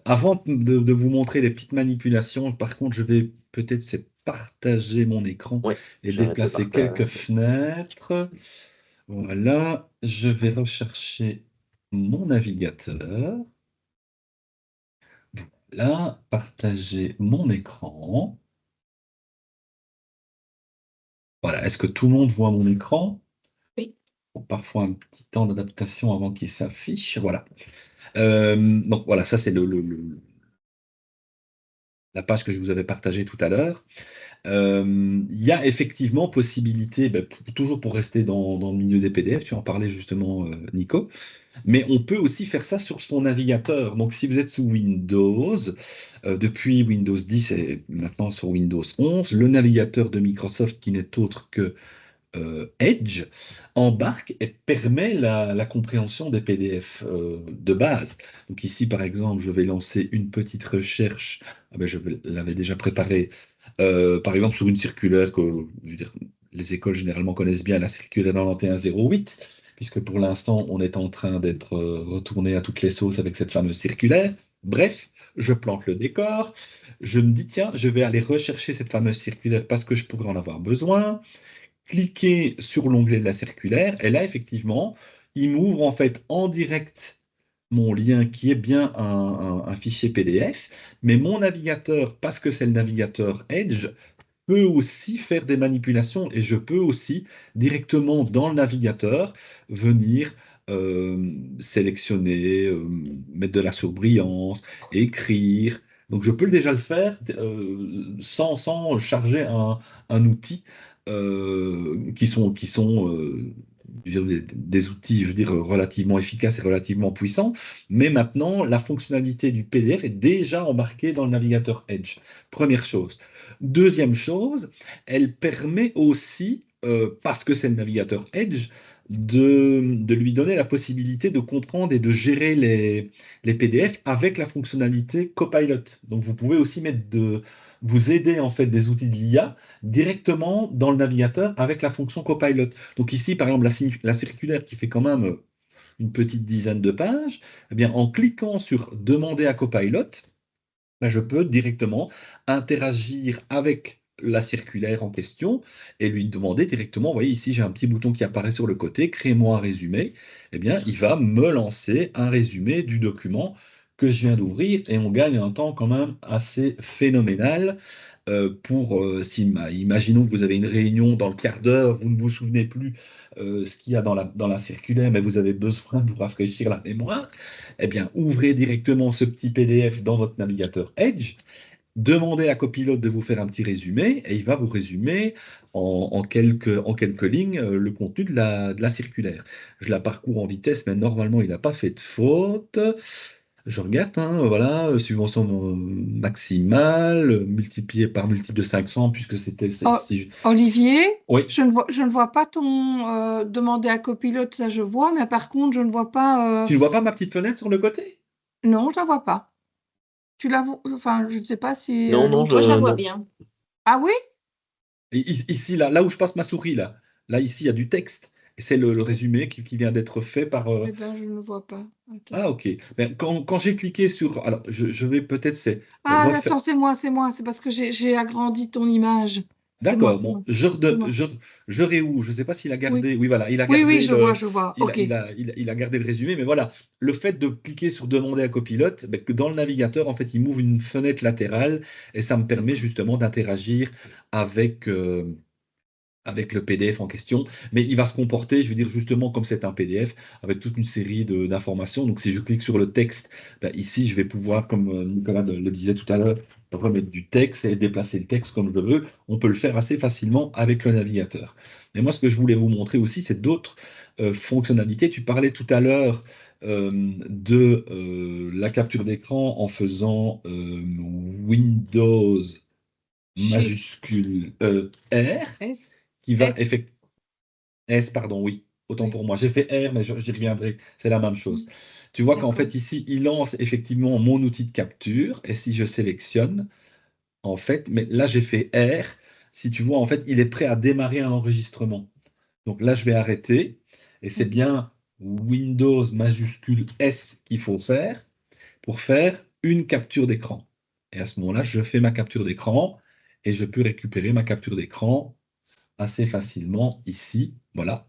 Avant de vous montrer les petites manipulations, par contre, je vais peut-être partager mon écran Oui, et j'arrête le déplacer quelques partage. fenêtres. Voilà, je vais rechercher mon navigateur. Là, partager mon écran. Voilà, est-ce que tout le monde voit mon écran? Oui. Bon, parfois un petit temps d'adaptation avant qu'il s'affiche. Voilà. Donc voilà, ça c'est la page que je vous avais partagée tout à l'heure. Il y a effectivement possibilité, toujours pour rester dans le milieu des PDF, tu en parlais justement, Nico, mais on peut aussi faire ça sur son navigateur. Donc si vous êtes sous Windows, depuis Windows 10 et maintenant sur Windows 11, le navigateur de Microsoft, qui n'est autre que Edge, embarque et permet la compréhension des PDF de base. Donc ici, par exemple, je vais lancer une petite recherche. Je l'avais déjà préparée, par exemple, sur une circulaire que, je veux dire, les écoles généralement connaissent bien, la circulaire 9108, puisque pour l'instant, on est en train d'être retourné à toutes les sauces avec cette fameuse circulaire. Bref, je plante le décor. Je me dis, tiens, je vais aller rechercher cette fameuse circulaire parce que je pourrais en avoir besoin. Cliquez sur l'onglet de la circulaire et là, effectivement, il m'ouvre en fait en direct mon lien qui est bien un fichier PDF, mais mon navigateur, parce que c'est le navigateur Edge, peut aussi faire des manipulations et je peux aussi directement dans le navigateur venir sélectionner, mettre de la surbrillance, écrire. Donc je peux déjà le faire sans charger un outil qui sont je veux dire, des outils, je veux dire, relativement efficaces et relativement puissants. Mais maintenant, la fonctionnalité du PDF est déjà embarquée dans le navigateur Edge. Première chose. Deuxième chose, elle permet aussi, parce que c'est le navigateur Edge, de lui donner la possibilité de comprendre et de gérer les PDF avec la fonctionnalité Copilot. Donc vous pouvez aussi vous aider en fait des outils de l'IA directement dans le navigateur avec la fonction Copilot. Donc ici, par exemple, la circulaire qui fait quand même une petite dizaine de pages, eh bien, en cliquant sur Demander à Copilot, je peux directement interagir avec la circulaire en question et lui demander directement, vous voyez ici j'ai un petit bouton qui apparaît sur le côté, créez-moi un résumé, eh bien il va me lancer un résumé du document que je viens d'ouvrir et on gagne un temps quand même assez phénoménal imaginons que vous avez une réunion dans le quart d'heure, vous ne vous souvenez plus ce qu'il y a dans la circulaire, mais vous avez besoin de vous rafraîchir la mémoire, eh bien, ouvrez directement ce petit PDF dans votre navigateur Edge demandez à Copilote de vous faire un petit résumé et il va vous résumer en quelques lignes le contenu de la circulaire. Je la parcours en vitesse, mais normalement, il n'a pas fait de faute. Je regarde, hein, voilà, subvention maximale, multiplié par multiple de 500, puisque c'était... Oh, Olivier, Oui, je ne vois pas ton demander à copilote, ça je vois, mais par contre, je ne vois pas. tu ne vois pas ma petite fenêtre sur le côté? Non, je la vois pas. Tu la vois, enfin, je ne sais pas si Non, non, l'autre. Moi, je la vois non. bien. Ah oui? Et ici, là où je passe ma souris, là, ici, il y a du texte. Et c'est le Oui. résumé qui vient d'être fait par... Eh bien, je ne vois pas. Attends. Ah, ok. Ben, quand j'ai cliqué sur... Alors, je vais peut-être c'est Ah, refaire... attends, c'est moi, c'est moi. C'est parce que j'ai agrandi ton image. C'est moi, D'accord, c'est bon, moi. C'est moi. je réouvre. Je ne sais pas s'il a Oui. gardé... Oui, voilà, il a Oui, oui, gardé je vois. Il a, OK. il a, il a, il a gardé le résumé, mais voilà, le fait de cliquer sur demander à copilote, ben, que dans le navigateur, en fait, il m'ouvre une fenêtre latérale et ça me permet D'accord. justement d'interagir avec, avec le PDF en question, mais il va se comporter, je veux dire, justement comme c'est un PDF, avec toute une série d'informations. Donc si je clique sur le texte, ben, ici, je vais pouvoir, comme Nicolas le disait tout à l'heure, remettre du texte et déplacer le texte comme je le veux. On peut le faire assez facilement avec le navigateur. Et moi, ce que je voulais vous montrer aussi, c'est d'autres fonctionnalités. Tu parlais tout à l'heure de la capture d'écran en faisant Windows Shift majuscule R S. qui va S. effectivement... S, pardon, oui, autant Oui. pour moi. J'ai fait R, mais j'y reviendrai, c'est la même chose. Mm. Tu vois qu'en D'accord. fait, ici, il lance effectivement mon outil de capture, et si je sélectionne, en fait, mais là, j'ai fait R, si tu vois, en fait, il est prêt à démarrer un enregistrement. Donc là, je vais arrêter, et c'est Oui. bien Windows majuscule S qu'il faut faire pour faire une capture d'écran. Et à ce moment-là, je fais ma capture d'écran, et je peux récupérer ma capture d'écran assez facilement ici. Voilà.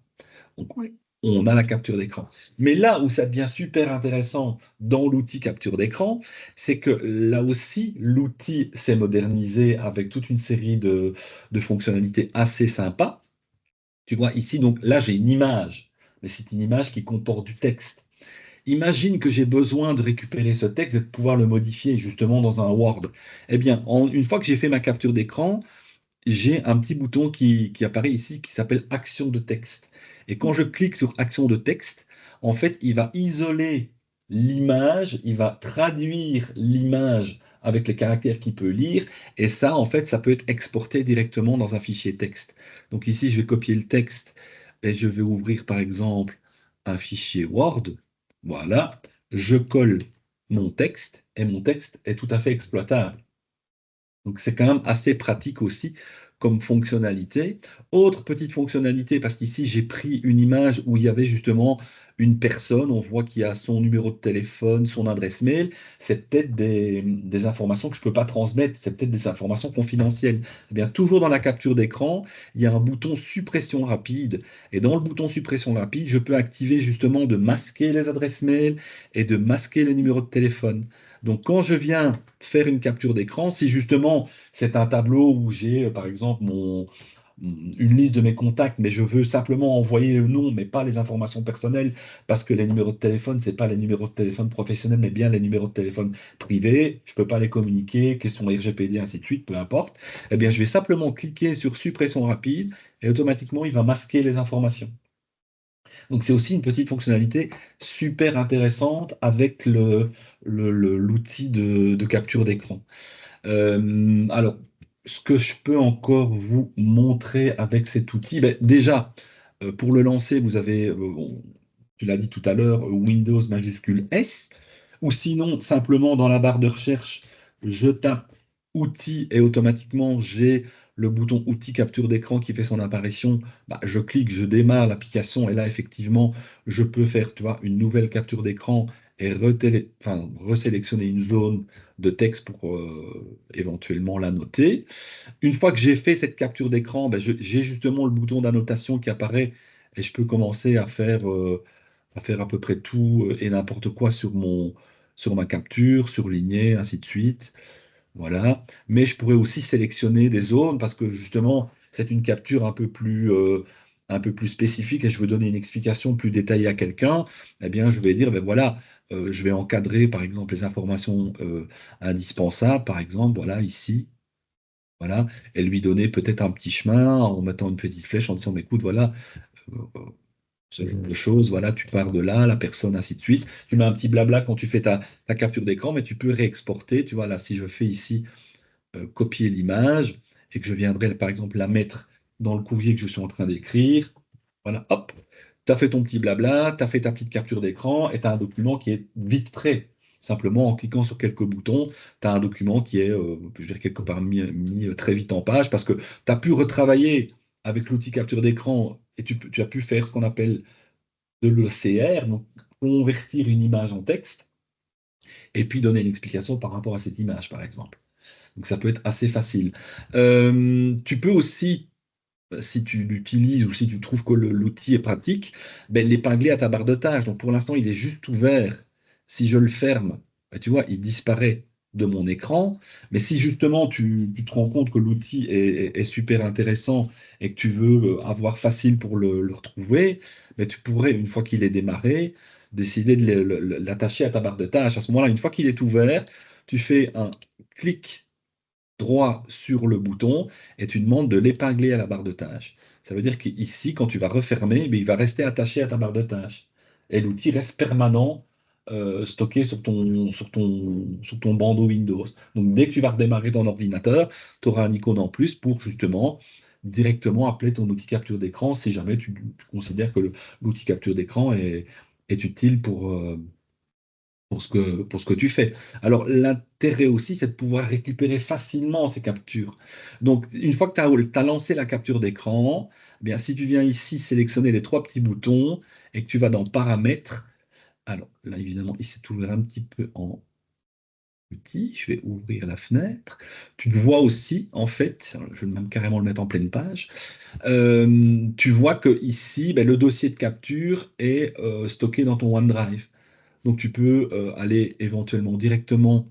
Donc, Oui. on a la capture d'écran. Mais là où ça devient super intéressant dans l'outil capture d'écran, c'est que là aussi, l'outil s'est modernisé avec toute une série de fonctionnalités assez sympas. Tu vois, ici, donc là, j'ai une image, mais c'est une image qui comporte du texte. Imagine que j'ai besoin de récupérer ce texte et de pouvoir le modifier justement dans un Word. Eh bien, une fois que j'ai fait ma capture d'écran, j'ai un petit bouton qui apparaît ici qui s'appelle Action de texte. Et quand je clique sur Action de texte, en fait, il va isoler l'image, il va traduire l'image avec les caractères qu'il peut lire, et ça, en fait, ça peut être exporté directement dans un fichier texte. Donc ici, je vais copier le texte et je vais ouvrir, par exemple, un fichier Word. Voilà, je colle mon texte et mon texte est tout à fait exploitable. Donc c'est quand même assez pratique aussi comme fonctionnalité. Autre petite fonctionnalité, parce qu'ici j'ai pris une image où il y avait justement une personne, on voit qu'il y a son numéro de téléphone, son adresse mail, c'est peut-être des informations que je ne peux pas transmettre, c'est peut-être des informations confidentielles. Eh bien, toujours dans la capture d'écran, il y a un bouton suppression rapide. Et dans le bouton suppression rapide, je peux activer justement de masquer les adresses mail et de masquer les numéros de téléphone. Donc quand je viens faire une capture d'écran, si justement c'est un tableau où j'ai par exemple une liste de mes contacts, mais je veux simplement envoyer le nom, mais pas les informations personnelles, parce que les numéros de téléphone, ce n'est pas les numéros de téléphone professionnels, mais bien les numéros de téléphone privés, je ne peux pas les communiquer, question RGPD, ainsi de suite, peu importe, eh bien je vais simplement cliquer sur suppression rapide et automatiquement il va masquer les informations. Donc c'est aussi une petite fonctionnalité super intéressante avec l'outil de capture d'écran. Alors, ce que je peux encore vous montrer avec cet outil, ben, déjà, pour le lancer, vous avez, bon, tu l'as dit tout à l'heure, Windows majuscule S, ou sinon, simplement dans la barre de recherche, je tape outils et automatiquement, j'ai le bouton outil capture d'écran qui fait son apparition. Bah, je clique, je démarre l'application et là, effectivement, je peux faire, tu vois, une nouvelle capture d'écran et resélectionner une zone de texte pour éventuellement la noter. Une fois que j'ai fait cette capture d'écran, ben, j'ai justement le bouton d'annotation qui apparaît et je peux commencer à faire à peu près tout et n'importe quoi sur ma capture, surligner, ainsi de suite. Voilà. Mais je pourrais aussi sélectionner des zones parce que justement, c'est une capture un peu plus spécifique et je veux donner une explication plus détaillée à quelqu'un, eh bien, je vais dire, ben voilà, je vais encadrer, par exemple, les informations indispensables, par exemple, voilà, ici, voilà, et lui donner peut-être un petit chemin en mettant une petite flèche en disant, mais écoute, voilà, euh, ce genre de choses, voilà, tu pars de là, la personne, ainsi de suite. Tu mets un petit blabla quand tu fais ta capture d'écran, mais tu peux réexporter, tu vois, là, si je fais ici copier l'image et que je viendrai, par exemple, la mettre dans le courrier que je suis en train d'écrire, voilà, hop, tu as fait ton petit blabla, tu as fait ta petite capture d'écran et tu as un document qui est vite prêt. Simplement, en cliquant sur quelques boutons, tu as un document qui est, je veux dire, quelque part mis très vite en page parce que tu as pu retravailler avec l'outil capture d'écran et tu as pu faire ce qu'on appelle de l'OCR, donc convertir une image en texte et puis donner une explication par rapport à cette image, par exemple. Donc ça peut être assez facile. Tu peux aussi, si tu l'utilises ou si tu trouves que l'outil est pratique, ben, l'épingler à ta barre de tâches. Donc pour l'instant, il est juste ouvert. Si je le ferme, ben, tu vois, il disparaît de mon écran. Mais si justement tu te rends compte que l'outil est super intéressant et que tu veux avoir facile pour le retrouver, ben, tu pourrais, une fois qu'il est démarré, décider de l'attacher à ta barre de tâches. À ce moment-là, une fois qu'il est ouvert, tu fais un clic droit sur le bouton et tu demandes de l'épingler à la barre de tâches. Ça veut dire qu'ici, quand tu vas refermer, il va rester attaché à ta barre de tâches. Et l'outil reste permanent stocké sur ton bandeau Windows. Donc dès que tu vas redémarrer ton ordinateur, tu auras un icône en plus pour justement directement appeler ton outil capture d'écran si jamais tu considères que l'outil capture d'écran est utile pour ce que tu fais. Alors, l'intérêt aussi, c'est de pouvoir récupérer facilement ces captures. Donc, une fois que tu as lancé la capture d'écran, eh bien, si tu viens ici sélectionner les trois petits boutons et que tu vas dans Paramètres, alors là, évidemment, il s'est ouvert un petit peu en petit. Je vais ouvrir la fenêtre. Tu le vois aussi, en fait, je vais même carrément le mettre en pleine page. Tu vois que ici, ben, le dossier de capture est stocké dans ton OneDrive. Donc tu peux aller éventuellement directement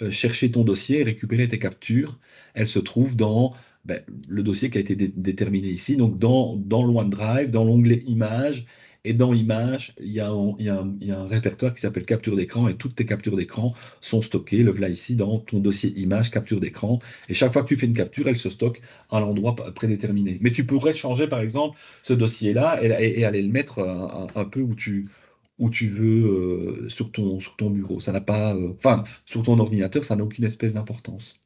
chercher ton dossier et récupérer tes captures. Elles se trouvent dans ben, le dossier qui a été déterminé ici, donc dans le OneDrive, dans l'onglet Images. Et dans Images, il y a un répertoire qui s'appelle capture d'écran et toutes tes captures d'écran sont stockées, le voilà ici, dans ton dossier Images, capture d'écran. Et chaque fois que tu fais une capture, elle se stocke à l'endroit prédéterminé. Mais tu pourrais changer, par exemple, ce dossier-là et aller le mettre un peu où tu veux sur ton bureau. Ça n'a pas, enfin, sur ton ordinateur, ça n'a aucune espèce d'importance.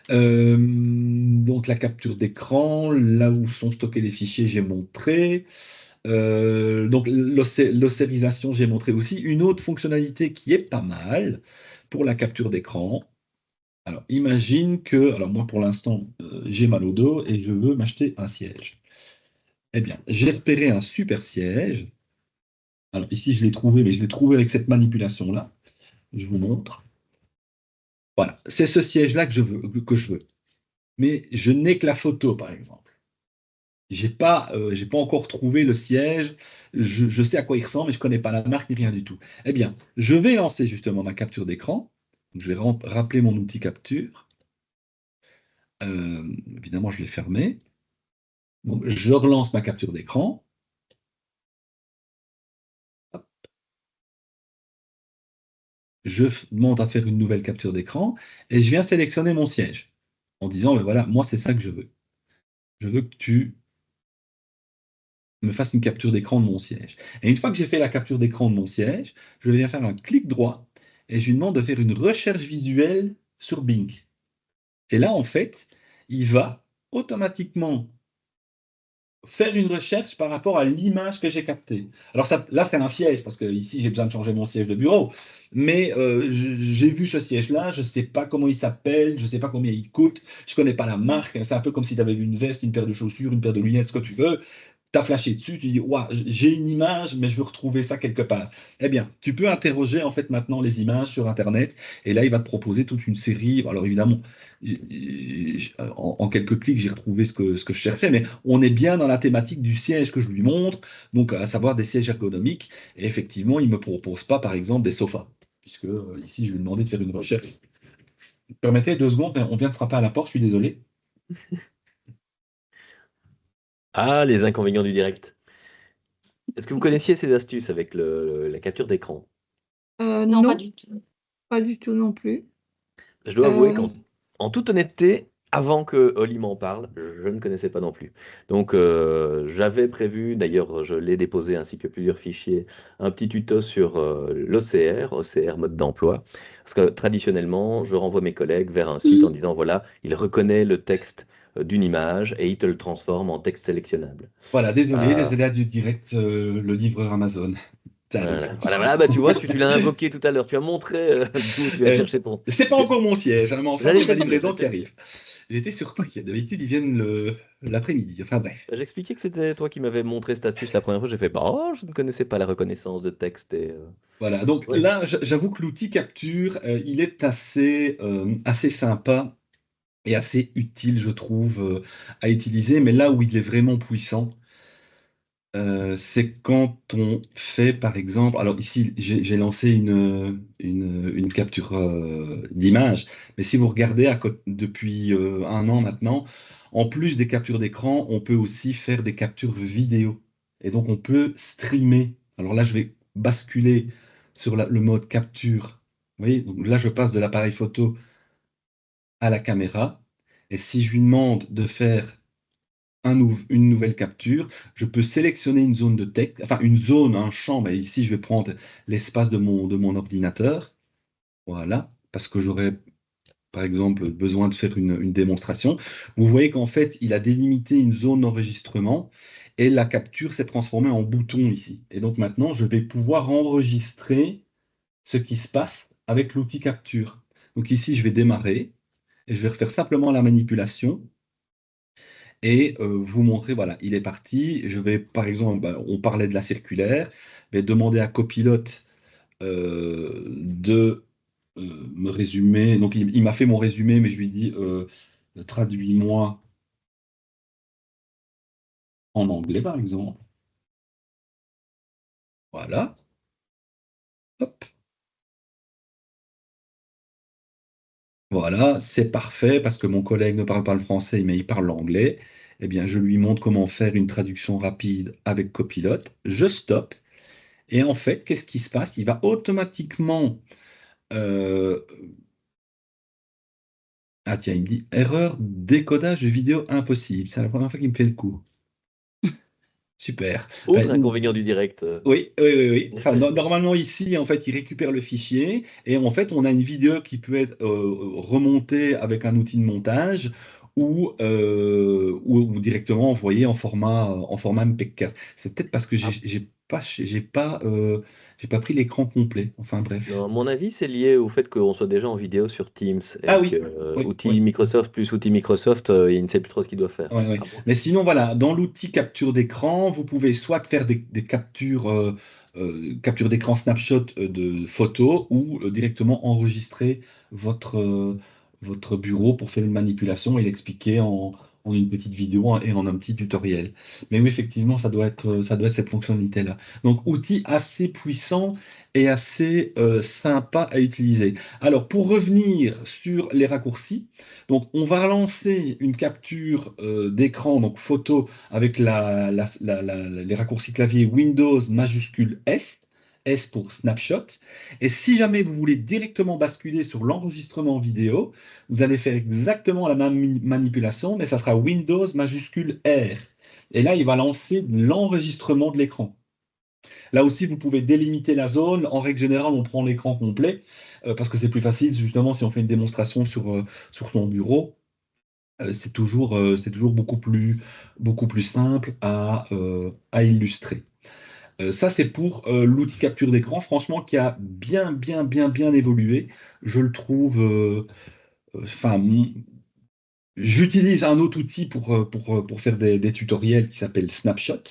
Donc la capture d'écran, là où sont stockés les fichiers, j'ai montré. Donc l'ossérisation, j'ai montré aussi. Une autre fonctionnalité qui est pas mal pour la capture d'écran. Alors imagine que, alors moi pour l'instant, j'ai mal au dos et je veux m'acheter un siège. Eh bien, j'ai repéré un super siège. Alors ici, je l'ai trouvé, mais je l'ai trouvé avec cette manipulation-là. Je vous montre. Voilà, c'est ce siège-là que je veux. Mais je n'ai que la photo, par exemple. J'ai pas encore trouvé le siège. Je sais à quoi il ressemble, mais je ne connais pas la marque ni rien du tout. Eh bien, je vais lancer justement ma capture d'écran. Je vais rappeler mon outil capture. Évidemment, je l'ai fermé. Donc, je relance ma capture d'écran. Je demande à faire une nouvelle capture d'écran et je viens sélectionner mon siège en disant, ben voilà, moi, c'est ça que je veux. Je veux que tu me fasse une capture d'écran de mon siège. Et une fois que j'ai fait la capture d'écran de mon siège, je viens faire un clic droit et je lui demande de faire une recherche visuelle sur Bing. Et là, en fait, il va automatiquement faire une recherche par rapport à l'image que j'ai captée. Alors ça, là, c'est un siège, parce que ici, j'ai besoin de changer mon siège de bureau. Mais j'ai vu ce siège-là, je ne sais pas comment il s'appelle, je ne sais pas combien il coûte, je ne connais pas la marque. C'est un peu comme si tu avais vu une veste, une paire de chaussures, une paire de lunettes, ce que tu veux. Tu as flashé dessus, tu dis, ouah, j'ai une image, mais je veux retrouver ça quelque part. Eh bien, tu peux interroger en fait maintenant les images sur Internet, et là, il va te proposer toute une série. Alors évidemment, en quelques clics, j'ai retrouvé ce que je cherchais, mais on est bien dans la thématique du siège que je lui montre, donc à savoir des sièges ergonomiques. Et effectivement, il ne me propose pas, par exemple, des sofas, puisque ici, je lui ai demandé de faire une recherche. Permettez 2 secondes, on vient de frapper à la porte, je suis désolé. Ah, les inconvénients du direct. Est-ce que vous connaissiez ces astuces avec la capture d'écran? Non, pas Non, du tout. pas du tout non plus. Je dois avouer Euh, qu'en toute honnêteté, avant que Oli m'en parle, je ne connaissais pas non plus. Donc j'avais prévu, d'ailleurs je l'ai déposé ainsi que plusieurs fichiers, un petit tuto sur l'OCR, OCR mode d'emploi. Parce que traditionnellement, je renvoie mes collègues vers un site en disant, voilà, il reconnaît le texte d'une image et il te le transforme en texte sélectionnable. Voilà, désolé, Euh, les aléas du direct, le livreur Amazon. Ça arrive. voilà, bah, tu vois, tu l'as invoqué tout à l'heure, tu as montré d'où tu as Euh, cherché ton... c'est pas encore mon siège, hein, mais enfin, J'allais c'est te ma le dire, livraison j'allais te qui le dire. arrive. J'ai été surpris. D'habitude, ils viennent l'après-midi. Enfin, bref. J'expliquais que c'était toi qui m'avais montré cette astuce la première fois. J'ai fait, bah, oh, je ne connaissais pas la reconnaissance de texte. Et, Voilà, donc ouais. là, j'avoue que l'outil capture, il est assez sympa et assez utile, je trouve, à utiliser. Mais là où il est vraiment puissant, c'est quand on fait, par exemple, alors ici, j'ai lancé une capture d'image, mais si vous regardez depuis un an maintenant, en plus des captures d'écran, on peut aussi faire des captures vidéo. Et donc, on peut streamer. Alors là, je vais basculer sur le mode capture. Vous voyez, donc là, je passe de l'appareil photo à la caméra. Et si je lui demande de faire une nouvelle capture, je peux sélectionner une zone de texte, enfin une zone, un champ. Ben ici, je vais prendre l'espace de mon ordinateur. Voilà, parce que j'aurais, par exemple, besoin de faire une démonstration. Vous voyez qu'en fait, il a délimité une zone d'enregistrement et la capture s'est transformée en bouton ici. Et donc maintenant, je vais pouvoir enregistrer ce qui se passe avec l'outil capture. Donc ici, je vais démarrer et je vais refaire simplement la manipulation et vous montrer, voilà, il est parti. Je vais, par exemple, bah, on parlait de la circulaire, mais demander à Copilote de me résumer. Donc, il m'a fait mon résumé, mais je lui dis traduis-moi en anglais, par exemple. Voilà. Hop. Voilà, c'est parfait parce que mon collègue ne parle pas le français, mais il parle l'anglais. Eh bien, je lui montre comment faire une traduction rapide avec Copilote. Je stoppe. Et en fait, qu'est-ce qui se passe? Il va automatiquement euh, ah tiens, il me dit erreur décodage de vidéo impossible. C'est la première fois qu'il me fait le coup. Super. Autre inconvénient du direct. Oui, oui, oui, oui. Enfin, normalement ici, en fait, il récupère le fichier et en fait, on a une vidéo qui peut être remontée avec un outil de montage ou directement envoyée en format MP4. C'est peut-être parce que Ah, j'ai pas pris l'écran complet. Enfin bref. non, à mon avis, c'est lié au fait qu'on soit déjà en vidéo sur Teams Ah et que oui, oui, outil oui. Microsoft plus outil Microsoft, il ne sait plus trop ce qu'il doit faire. Ouais, ouais. Ah bon? Mais sinon, voilà, dans l'outil capture d'écran, vous pouvez soit faire des captures, capture d'écran snapshot de photos ou directement enregistrer votre bureau pour faire une manipulation et l'expliquer en une petite vidéo et en un petit tutoriel. Mais oui, effectivement, ça doit être cette fonctionnalité-là. Donc, outil assez puissant et assez sympa à utiliser. Alors, pour revenir sur les raccourcis, donc, on va relancer une capture d'écran, donc photo, avec les raccourcis clavier Windows majuscule S, S pour snapshot. Et si jamais vous voulez directement basculer sur l'enregistrement vidéo, vous allez faire exactement la même manipulation, mais ça sera Windows majuscule R. Et là, il va lancer l'enregistrement de l'écran. Là aussi, vous pouvez délimiter la zone. En règle générale, on prend l'écran complet parce que c'est plus facile, justement, si on fait une démonstration sur son bureau. C'est toujours beaucoup plus simple à illustrer. Ça, c'est pour l'outil capture d'écran, franchement, qui a bien, bien, bien, bien évolué. Je le trouve, enfin, j'utilise un autre outil pour faire des tutoriels qui s'appelle Snapshot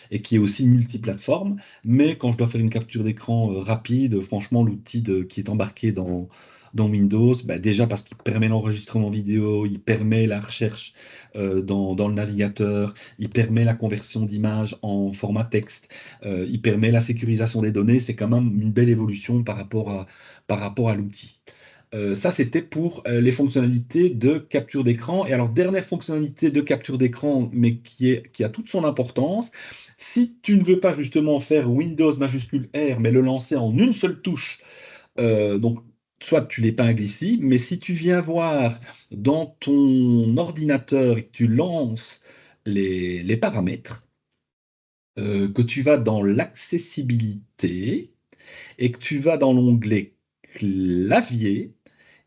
et qui est aussi multiplateforme. Mais quand je dois faire une capture d'écran rapide, franchement, l'outil qui est embarqué dans Windows, bah, déjà parce qu'il permet l'enregistrement vidéo, il permet la recherche dans le navigateur, il permet la conversion d'image en format texte, il permet la sécurisation des données. C'est quand même une belle évolution par rapport à l'outil. Ça, c'était pour les fonctionnalités de capture d'écran. Et alors, dernière fonctionnalité de capture d'écran, mais qui a toute son importance, si tu ne veux pas justement faire Windows majuscule R, mais le lancer en une seule touche, donc soit tu l'épingles ici, mais si tu viens voir dans ton ordinateur et que tu lances les paramètres, que tu vas dans l'accessibilité et que tu vas dans l'onglet clavier,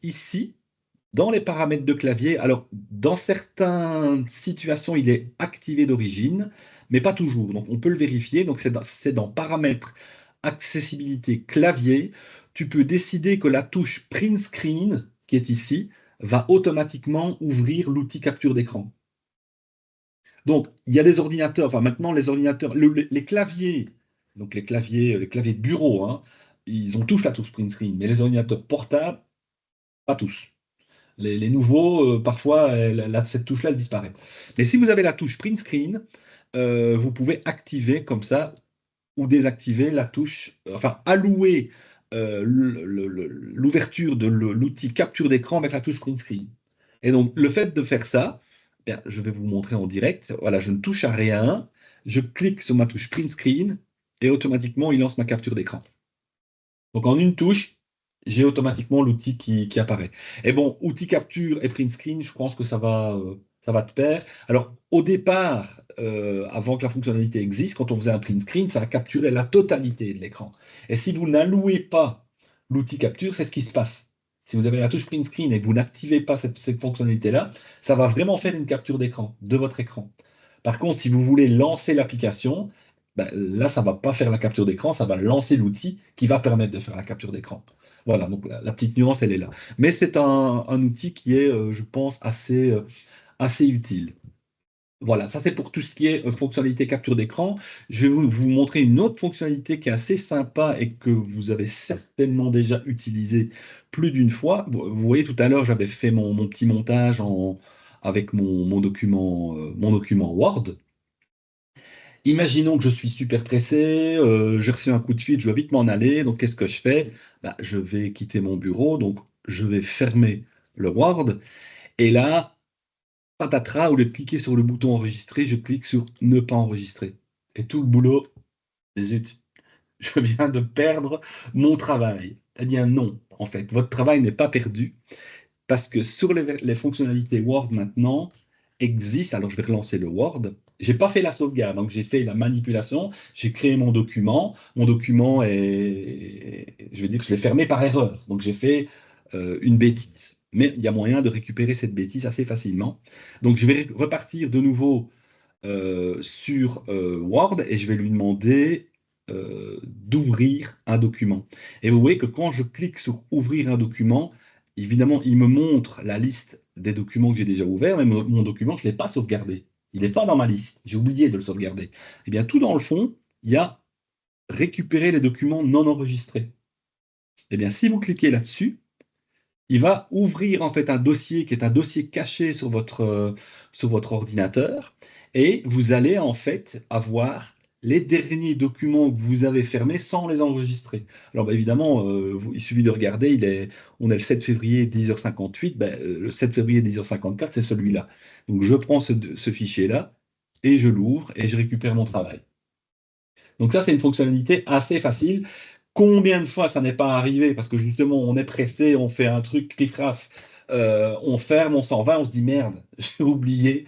ici, dans les paramètres de clavier, alors dans certaines situations, il est activé d'origine, mais pas toujours. Donc on peut le vérifier. Donc c'est dans paramètres accessibilité clavier. Tu peux décider que la touche print screen, qui est ici, va automatiquement ouvrir l'outil capture d'écran. Donc il y a des ordinateurs, enfin maintenant les ordinateurs, les claviers, donc les claviers de bureau, hein, ils ont tous la touche print screen, mais les ordinateurs portables, pas tous. Les nouveaux, parfois, cette touche-là, elle disparaît. Mais si vous avez la touche print screen, vous pouvez activer comme ça ou désactiver la touche, enfin allouer l'ouverture de l'outil capture d'écran avec la touche print screen. Et donc, le fait de faire ça, bien, je vais vous montrer en direct. Voilà, je ne touche à rien, je clique sur ma touche print screen et automatiquement, il lance ma capture d'écran. Donc en une touche, j'ai automatiquement l'outil qui apparaît. Et bon, outil capture et print screen, je pense que ça va de pair. Alors au départ, avant que la fonctionnalité existe, quand on faisait un print screen, ça a capturé la totalité de l'écran. Et si vous n'allouez pas l'outil capture, c'est ce qui se passe. Si vous avez la touche print screen et que vous n'activez pas cette fonctionnalité-là, ça va vraiment faire une capture d'écran, de votre écran. Par contre, si vous voulez lancer l'application, ben, là, ça ne va pas faire la capture d'écran, ça va lancer l'outil qui va permettre de faire la capture d'écran. Voilà, donc la petite nuance, elle est là. Mais c'est un outil qui est, je pense, assez utile. Voilà, ça c'est pour tout ce qui est fonctionnalité capture d'écran. Je vais vous montrer une autre fonctionnalité qui est assez sympa et que vous avez certainement déjà utilisé plus d'une fois. Vous voyez, tout à l'heure, j'avais fait mon petit montage avec mon document Word. Imaginons que je suis super pressé, j'ai reçu un coup de fil, je dois vite m'en aller, donc qu'est-ce que je fais? Bah, je vais quitter mon bureau, donc je vais fermer le Word, et là, patatras, au lieu de cliquer sur le bouton enregistrer, je clique sur ne pas enregistrer. Et tout le boulot, zut, je viens de perdre mon travail. Eh bien non, en fait, votre travail n'est pas perdu, parce que sur les fonctionnalités Word maintenant existent. Alors je vais relancer le Word. J'ai pas fait la sauvegarde, donc j'ai fait la manipulation. J'ai créé mon document. Mon document est, je vais dire que je l'ai fermé par erreur. Donc j'ai fait une bêtise. Mais il y a moyen de récupérer cette bêtise assez facilement. Donc je vais repartir de nouveau sur Word et je vais lui demander d'ouvrir un document. Et vous voyez que quand je clique sur ouvrir un document, évidemment, il me montre la liste des documents que j'ai déjà ouverts, mais mon document, je ne l'ai pas sauvegardé. Il n'est pas dans ma liste. J'ai oublié de le sauvegarder. Eh bien, tout dans le fond, il y a récupérer les documents non enregistrés. Eh bien, si vous cliquez là-dessus, il va ouvrir en fait un dossier qui est un dossier caché sur votre ordinateur et vous allez en fait avoir les derniers documents que vous avez fermés sans les enregistrer. Alors bah, évidemment, il suffit de regarder, on est le 7 février 10h58, le 7 février 10h54, c'est celui-là. Donc je prends ce fichier-là et je l'ouvre et je récupère mon travail. Donc ça, c'est une fonctionnalité assez facile. Combien de fois ça n'est pas arrivé parce que justement on est pressé, on fait un truc riff-raff, on ferme, on s'en va, on se dit merde, j'ai oublié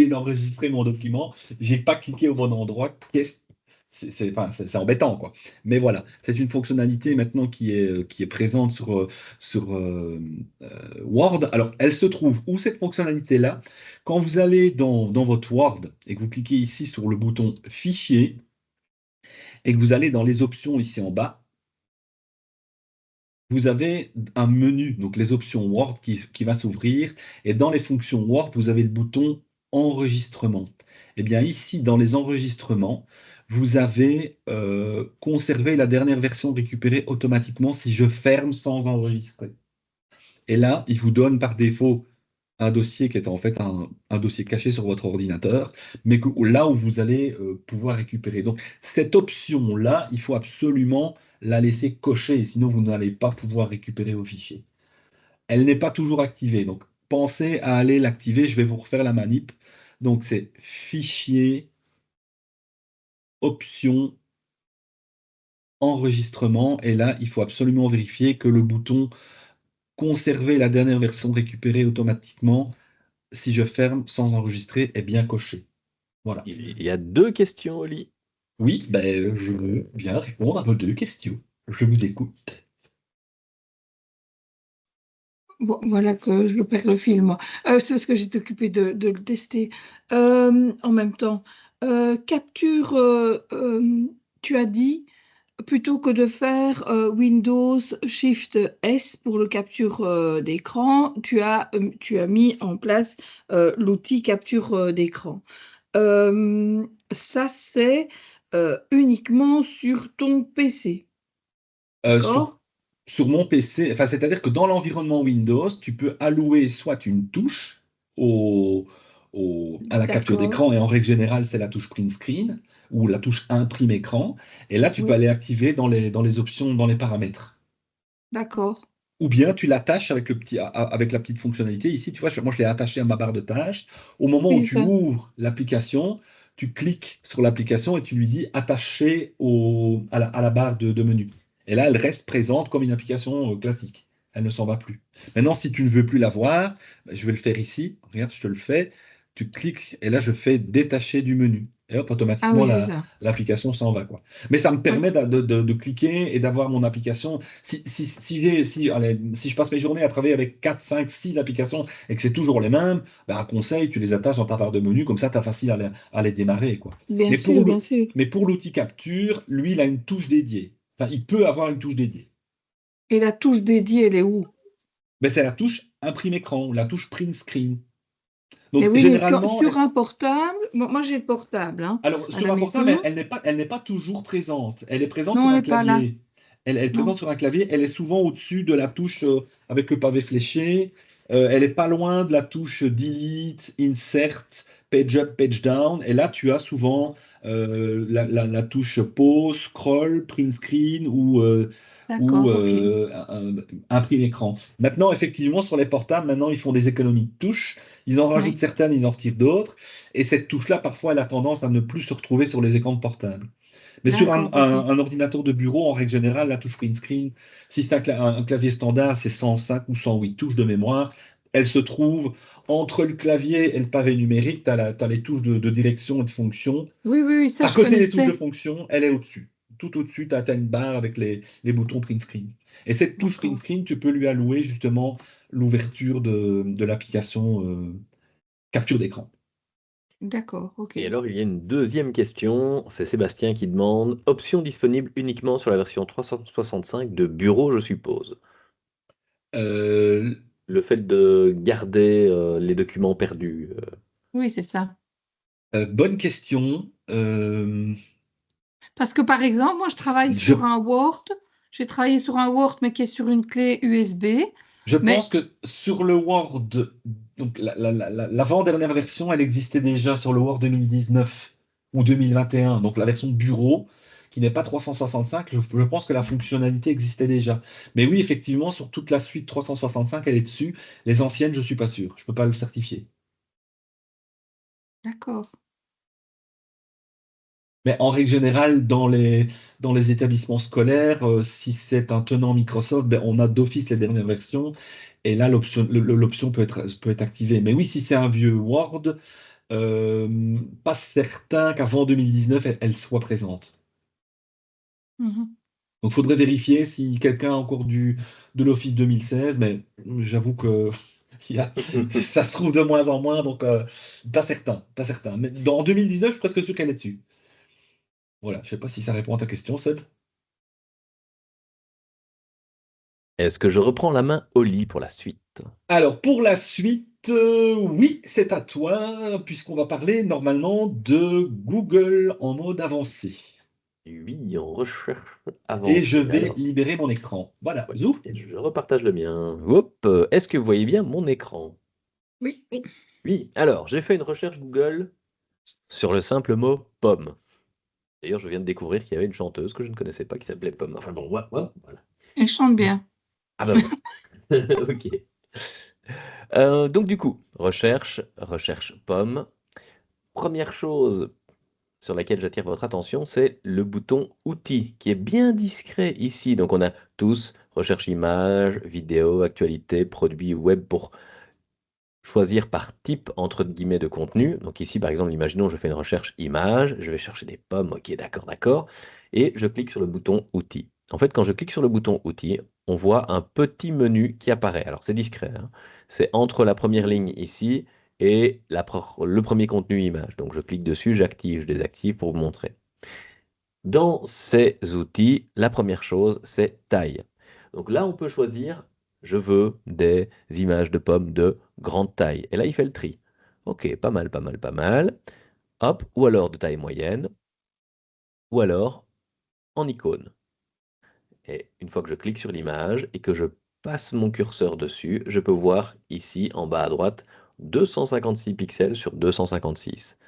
d'enregistrer mon document, j'ai pas cliqué au bon endroit. Enfin, c'est embêtant quoi. Mais voilà, c'est une fonctionnalité maintenant qui est présente sur Word. Alors elle se trouve où cette fonctionnalité-là? Quand vous allez dans votre Word et que vous cliquez ici sur le bouton Fichier et que vous allez dans les options ici en bas, vous avez un menu, donc les options Word qui va s'ouvrir. Et dans les fonctions Word, vous avez le bouton Enregistrement. Et bien ici, dans les enregistrements, vous avez conservé la dernière version récupérée automatiquement si je ferme sans enregistrer. Et là, il vous donne par défaut un dossier qui est en fait un dossier caché sur votre ordinateur, mais là où vous allez pouvoir récupérer. Donc cette option-là, il faut absolument la laisser cocher, sinon vous n'allez pas pouvoir récupérer vos fichiers. elle n'est pas toujours activée. Donc, pensez à aller l'activer. Je vais vous refaire la manip. Donc, c'est fichier, option, enregistrement. Et là, il faut absolument vérifier que le bouton conserver la dernière version récupérée automatiquement, si je ferme sans enregistrer, est bien coché. Voilà. Il y a 2 questions, Oli. Oui, ben, je veux bien répondre à vos 2 questions. Je vous écoute. Bon, voilà que je perds le fil, moi. C'est parce que j'étais occupée de le tester. En même temps, capture, tu as dit, plutôt que de faire Windows Shift S pour le capture d'écran, tu as mis en place l'outil capture d'écran. Ça, c'est uniquement sur ton PC, Euh, sur, d'accord? sur mon PC, enfin, c'est-à-dire que dans l'environnement Windows, tu peux allouer soit une touche au, à la capture D'accord, d'écran, et en règle générale, c'est la touche print screen ou la touche imprime écran, et là, tu peux oui, aller activer dans les options, dans les paramètres. d'accord, Ou bien tu l'attaches avec avec la petite fonctionnalité. Ici, tu vois, moi, je l'ai attaché à ma barre de tâches. Au moment oui, où c'est tu ça. ouvres l'application, tu cliques sur l'application et tu lui dis attacher à la barre de menu. Et là, elle reste présente comme une application classique. Elle ne s'en va plus. Maintenant, si tu ne veux plus la voir, ben, je vais le faire ici. Regarde, je te le fais. Tu cliques et là, je fais détacher du menu. Et hop, Ah automatiquement, oui, c'est ça. l'application s'en va, quoi. Mais ça me Oui, permet de cliquer et d'avoir mon application. Si je passe mes journées à travailler avec 4, 5, 6 applications et que c'est toujours les mêmes, ben, un conseil, tu les attaches dans ta barre de menu, comme ça, tu as facile à les démarrer, quoi. bien Mais sûr, bien sûr. pour l'outil capture, lui, il a une touche dédiée. Enfin, il peut avoir une touche dédiée. Et la touche dédiée, elle est où? Mais c'est la touche imprime écran, la touche print screen. Mais Donc, oui, mais généralement, sur un portable, moi j'ai le portable hein, alors, à sur la un portable, maison. elle n'est pas toujours présente. Elle est présente Non, sur elle un n'est pas là. clavier. Elle est présente Non, sur un clavier. Elle est souvent au-dessus de la touche avec le pavé fléché. Elle est pas loin de la touche delete, insert, page up, page down. Et là, tu as souvent la touche pause, scroll, print screen ou d'accord, ok. imprime écran. Maintenant, effectivement, sur les portables, maintenant, ils font des économies de touches. Ils en rajoutent Oui, certaines, ils en retirent d'autres. Et cette touche-là, parfois, elle a tendance à ne plus se retrouver sur les écrans de portable. Mais sur d'accord, ok. un ordinateur de bureau, en règle générale, la touche print screen, si c'est un clavier standard, c'est 105 ou 108 touches de mémoire. Elle se trouve entre le clavier et le pavé numérique. Tu as les touches de direction et de fonction. Oui, oui, oui, ça À je côté des touches de connaissais. fonction, elle est au-dessus. Tout au-dessus, tu as une barre avec les boutons print screen. Et cette touche print D'accord, screen, tu peux lui allouer justement l'ouverture de l'application capture d'écran. d'accord, ok. Et alors, il y a une deuxième question. C'est Sébastien qui demande, option disponible uniquement sur la version 365 de bureau, je suppose. Euh, Le fait de garder les documents perdus. Oui, c'est ça. Bonne question. Parce que par exemple, moi je travaille Je, sur un Word. J'ai travaillé sur un Word, mais qui est sur une clé USB. je pense Mais que sur le Word, donc l'avant-dernière version, elle existait déjà sur le Word 2019 ou 2021, donc la version bureau, qui n'est pas 365, je pense que la fonctionnalité existait déjà. Mais oui, effectivement, sur toute la suite 365, elle est dessus. Les anciennes, je suis pas sûr. Je peux pas le certifier. d'accord. Mais en règle générale, dans les établissements scolaires, si c'est un tenant Microsoft, ben, on a d'office les dernières versions. Et là, l'option peut être activée. Mais oui, si c'est un vieux Word, pas certain qu'avant 2019, elle soit présente. Mhm. Donc, il faudrait vérifier si quelqu'un a encore de l'Office 2016, mais j'avoue que ça se trouve de moins en moins, donc pas certain, pas certain. Mais dans 2019, je suis presque sûr qu'elle est dessus. Voilà, je sais pas si ça répond à ta question, Seb. Est-ce que je reprends la main au lit pour la suite? Alors, pour la suite, oui, c'est à toi, puisqu'on va parler normalement de Google en mode avancé. Oui, en recherche Et je avancée. vais Alors, libérer mon écran. Voilà, ouais, zou. et je repartage le mien. Hop, est-ce que vous voyez bien mon écran? Oui, oui. Oui, alors, j'ai fait une recherche Google sur le simple mot pomme. D'ailleurs, je viens de découvrir qu'il y avait une chanteuse que je ne connaissais pas qui s'appelait Pomme. Enfin bon, voilà. Elle chante bien. Ah bah voilà. Ok. Donc du coup, recherche, recherche pomme. Première chose sur laquelle j'attire votre attention, c'est le bouton outils qui est bien discret ici. Donc on a tous recherche images, vidéos, actualités, produits web pour choisir par type entre guillemets de contenu. Donc ici par exemple, imaginons je fais une recherche image, je vais chercher des pommes, ok d'accord, d'accord, et je clique sur le bouton outils. En fait, quand je clique sur le bouton outils, on voit un petit menu qui apparaît. Alors c'est discret, hein. C'est entre la première ligne ici et le premier contenu image. Donc je clique dessus, j'active, je désactive pour vous montrer. Dans ces outils, la première chose, c'est taille. Donc là, on peut choisir, je veux des images de pommes de grande taille. Et là, il fait le tri. Ok, pas mal, pas mal, pas mal. Hop, ou alors de taille moyenne, ou alors en icône. Et une fois que je clique sur l'image et que je passe mon curseur dessus, je peux voir ici, en bas à droite, 256 pixels sur 256.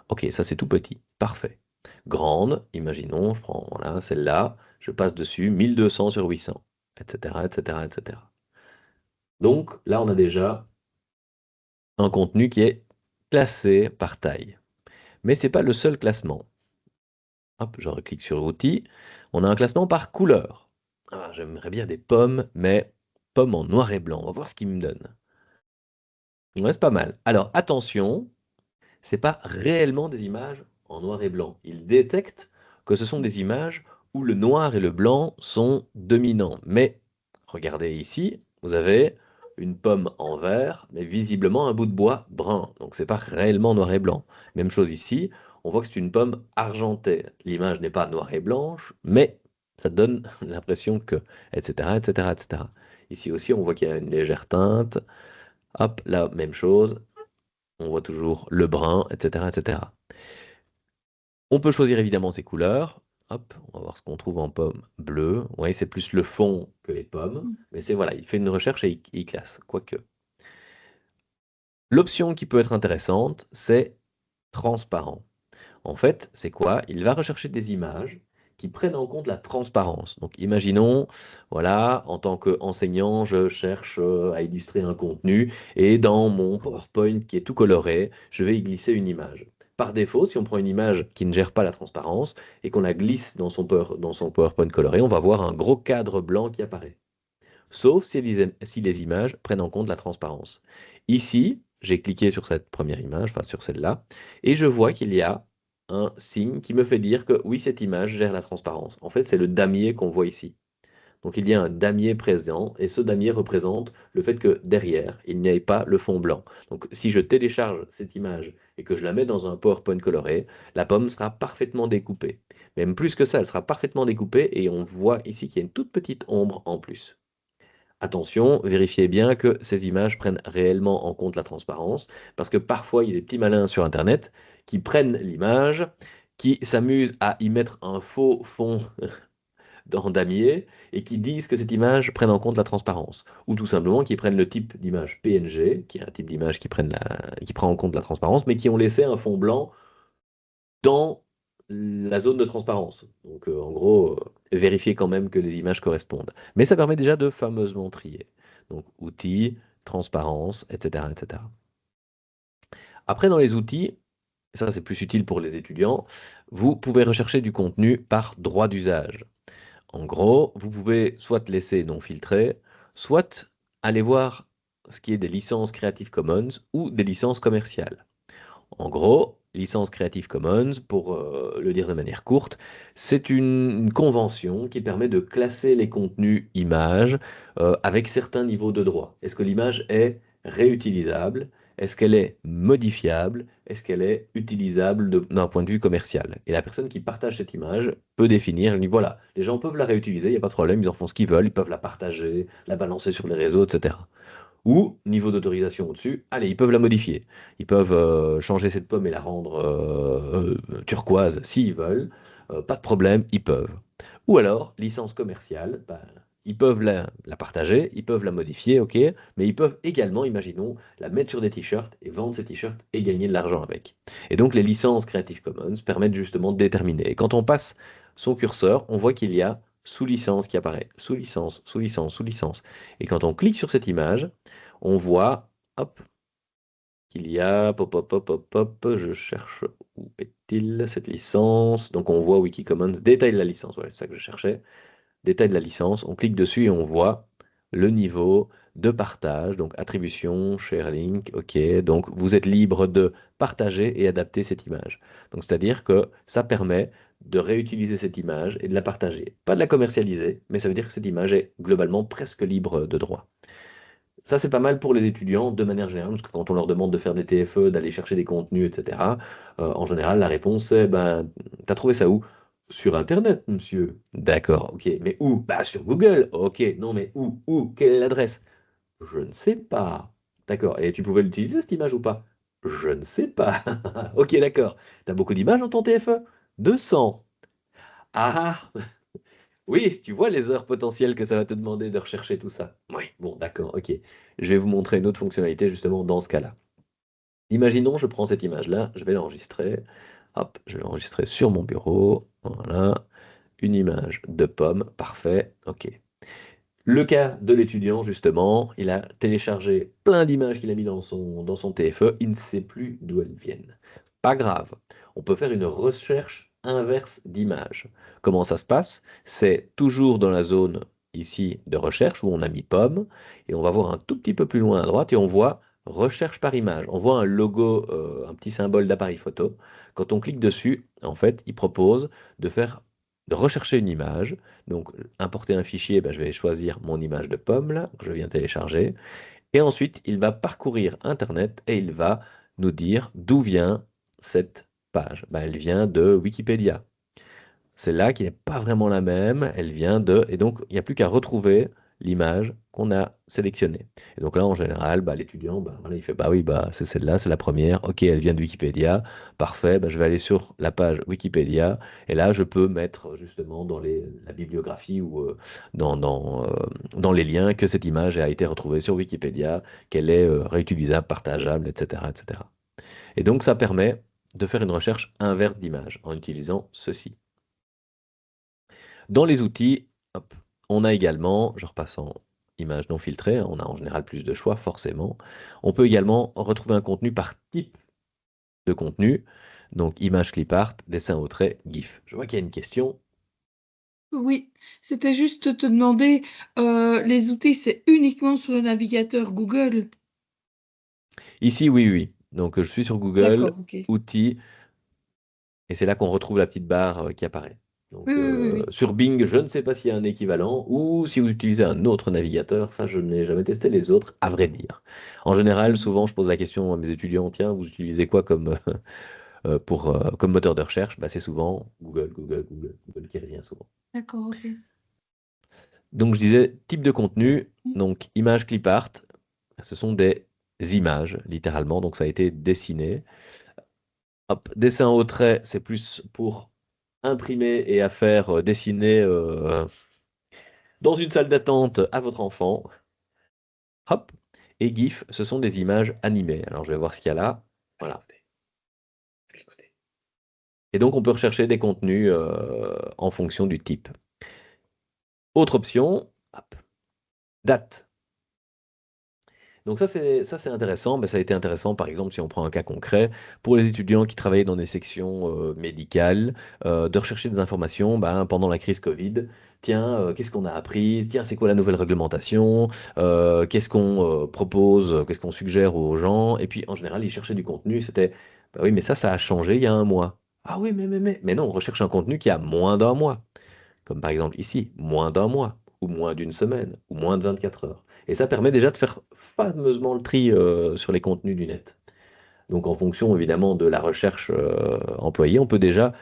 Ok, ça c'est tout petit. Parfait. Grande, imaginons, je prends voilà, celle-là, je passe dessus, 1200 sur 800, etc., etc., etc. Donc là, on a déjà un contenu qui est classé par taille. Mais ce n'est pas le seul classement. Hop, je reclique sur outils. On a un classement par couleur. Ah, j'aimerais bien des pommes, mais pommes en noir et blanc. On va voir ce qu'il me donne. Ouais, c'est pas mal. Alors attention, c'est pas réellement des images en noir et blanc. Il détecte que ce sont des images où le noir et le blanc sont dominants. Mais regardez ici, vous avez une pomme en vert, mais visiblement un bout de bois brun. Donc c'est pas réellement noir et blanc. Même chose ici, on voit que c'est une pomme argentée. L'image n'est pas noire et blanche, mais ça donne l'impression que, etc., etc., etc. Ici aussi, on voit qu'il y a une légère teinte. Hop, là, même chose. On voit toujours le brun, etc., etc. On peut choisir évidemment ses couleurs. Hop, on va voir ce qu'on trouve en pomme bleue. Oui, c'est plus le fond que les pommes. Mais c'est voilà, il fait une recherche et il classe. Quoique. L'option qui peut être intéressante, c'est transparent. En fait, c'est quoi? Il va rechercher des images qui prennent en compte la transparence. Donc, imaginons, voilà, en tant qu'enseignant, je cherche à illustrer un contenu et dans mon PowerPoint qui est tout coloré, je vais y glisser une image. Par défaut, si on prend une image qui ne gère pas la transparence et qu'on la glisse dans son PowerPoint coloré, on va voir un gros cadre blanc qui apparaît. Sauf si les images prennent en compte la transparence. Ici, j'ai cliqué sur cette première image, enfin sur celle-là, et je vois qu'il y a un signe qui me fait dire que oui, cette image gère la transparence. En fait, c'est le damier qu'on voit ici. Donc il y a un damier présent, et ce damier représente le fait que derrière, il n'y ait pas le fond blanc. Donc si je télécharge cette image et que je la mets dans un PowerPoint coloré, la pomme sera parfaitement découpée. Même plus que ça, elle sera parfaitement découpée, et on voit ici qu'il y a une toute petite ombre en plus. Attention, vérifiez bien que ces images prennent réellement en compte la transparence, parce que parfois il y a des petits malins sur Internet qui prennent l'image, qui s'amusent à y mettre un faux fond dans damier et qui disent que cette image prenne en compte la transparence, ou tout simplement qui prennent le type d'image PNG, qui est un type d'image qui prend en compte la transparence, mais qui ont laissé un fond blanc dans la zone de transparence. Donc en gros, vérifiez quand même que les images correspondent. Mais ça permet déjà de fameusement trier. Donc outils, transparence, etc., etc. Après, dans les outils, ça c'est plus utile pour les étudiants, vous pouvez rechercher du contenu par droit d'usage. En gros, vous pouvez soit laisser non filtré, soit aller voir ce qui est des licences Creative Commons ou des licences commerciales. En gros, licence Creative Commons, pour le dire de manière courte, c'est une convention qui permet de classer les contenus images avec certains niveaux de droit. Est-ce que l'image est réutilisable? Est-ce qu'elle est modifiable? Est-ce qu'elle est utilisable d'un point de vue commercial? Et la personne qui partage cette image peut définir, elle dit voilà, les gens peuvent la réutiliser, il n'y a pas de problème, ils en font ce qu'ils veulent, ils peuvent la partager, la balancer sur les réseaux, etc. Ou, niveau d'autorisation au-dessus, allez, ils peuvent la modifier. Ils peuvent changer cette pomme et la rendre turquoise s'ils veulent. Pas de problème, ils peuvent. Ou alors, licence commerciale, ben, ils peuvent la partager, ils peuvent la modifier, ok, mais ils peuvent également, imaginons, la mettre sur des t-shirts et vendre ces t-shirts et gagner de l'argent avec. Et donc, les licences Creative Commons permettent justement de déterminer. Et quand on passe son curseur, on voit qu'il y a sous licence qui apparaît, sous licence, sous licence, sous licence. Et quand on clique sur cette image, on voit, hop, qu'il y a, pop, pop, pop, pop, pop, je cherche, où est-il, cette licence? Donc on voit Wikicommons, détail de la licence, voilà, c'est ça que je cherchais. Détail de la licence, on clique dessus et on voit le niveau de partage, donc attribution, share link, ok, donc vous êtes libre de partager et adapter cette image. Donc c'est-à-dire que ça permet de réutiliser cette image et de la partager. Pas de la commercialiser, mais ça veut dire que cette image est globalement presque libre de droit. Ça, c'est pas mal pour les étudiants de manière générale, parce que quand on leur demande de faire des TFE, d'aller chercher des contenus, etc., en général, la réponse est, ben, t'as trouvé ça où? Sur Internet, monsieur. D'accord, ok. Mais où? Bah, sur Google. Ok, non, mais où? Où? Quelle est l'adresse? Je ne sais pas. D'accord. Et tu pouvais l'utiliser, cette image ou pas? Je ne sais pas. Ok, d'accord. T'as beaucoup d'images dans ton TFE? 200. Ah, oui, tu vois les heures potentielles que ça va te demander de rechercher tout ça. Oui, bon, d'accord, ok. Je vais vous montrer une autre fonctionnalité justement dans ce cas-là. Imaginons, je prends cette image-là, je vais l'enregistrer. Hop, je vais l'enregistrer sur mon bureau. Voilà, une image de pomme, parfait, ok. Le cas de l'étudiant, justement, il a téléchargé plein d'images qu'il a mis dans son TFE, il ne sait plus d'où elles viennent. Pas grave, on peut faire une recherche inverse d'images. Comment ça se passe? C'est toujours dans la zone ici de recherche où on a mis pomme, et on va voir un tout petit peu plus loin à droite et on voit recherche par image. On voit un logo, un petit symbole d'appareil photo. Quand on clique dessus, en fait, il propose de faire, de rechercher une image. Donc, importer un fichier, ben, je vais choisir mon image de pomme là, que je viens télécharger. Et ensuite, il va parcourir Internet et il va nous dire d'où vient cette page. Ben, elle vient de Wikipédia. Celle-là qui n'est pas vraiment la même, elle vient de... Et donc, il n'y a plus qu'à retrouver l'image qu'on a sélectionnée. Et donc là, en général, bah, l'étudiant, bah, voilà, il fait, bah oui, bah, c'est celle-là, c'est la première. Ok, elle vient de Wikipédia. Parfait, bah, je vais aller sur la page Wikipédia. Et là, je peux mettre justement dans la bibliographie ou dans les liens que cette image a été retrouvée sur Wikipédia, qu'elle est réutilisable, partageable, etc., etc. Et donc, ça permet de faire une recherche inverse d'image en utilisant ceci. Dans les outils, hop, on a également, je repasse en image non filtrée, hein, on a en général plus de choix forcément. On peut également retrouver un contenu par type de contenu, donc image clip art, dessin au trait, GIF. Je vois qu'il y a une question. Oui, c'était juste te demander, les outils, c'est uniquement sur le navigateur Google. Ici, oui, oui. Donc je suis sur Google, D'accord, ok. Oui, outils, et c'est là qu'on retrouve la petite barre qui apparaît. oui, Donc oui, oui. sur Bing, je ne sais pas s'il y a un équivalent, ou si vous utilisez un autre navigateur, ça je n'ai jamais testé les autres, à vrai dire. En général, Mhm. souvent je pose la question à mes étudiants, tiens, vous utilisez quoi comme, comme moteur de recherche? Bah, c'est souvent Google, Google, Google, Google qui revient souvent. D'accord, ok. Donc je disais, type de contenu, Mhm. donc image clip art, ce sont des images, littéralement, donc ça a été dessiné. Hop, dessin au trait, c'est plus pour imprimer et à faire dessiner dans une salle d'attente à votre enfant. Hop. Et GIF, ce sont des images animées. Alors je vais voir ce qu'il y a là. Voilà. Et donc on peut rechercher des contenus en fonction du type. Autre option, hop, date. Donc ça c'est intéressant, mais ça a été intéressant par exemple si on prend un cas concret pour les étudiants qui travaillaient dans des sections médicales, de rechercher des informations ben, pendant la crise Covid. Tiens, qu'est-ce qu'on a appris? Tiens, c'est quoi la nouvelle réglementation? Qu'est-ce qu'on propose? Qu'est-ce qu'on suggère aux gens? Et puis en général, ils cherchaient du contenu. C'était, bah oui, mais ça a changé il y a un mois. Ah oui, mais non, on recherche un contenu qui a moins d'un mois. Comme par exemple ici, moins d'un mois, ou moins d'une semaine, ou moins de 24 heures. Et ça permet déjà de faire fameusement le tri sur les contenus du net. Donc en fonction évidemment de la recherche employée, on peut déjà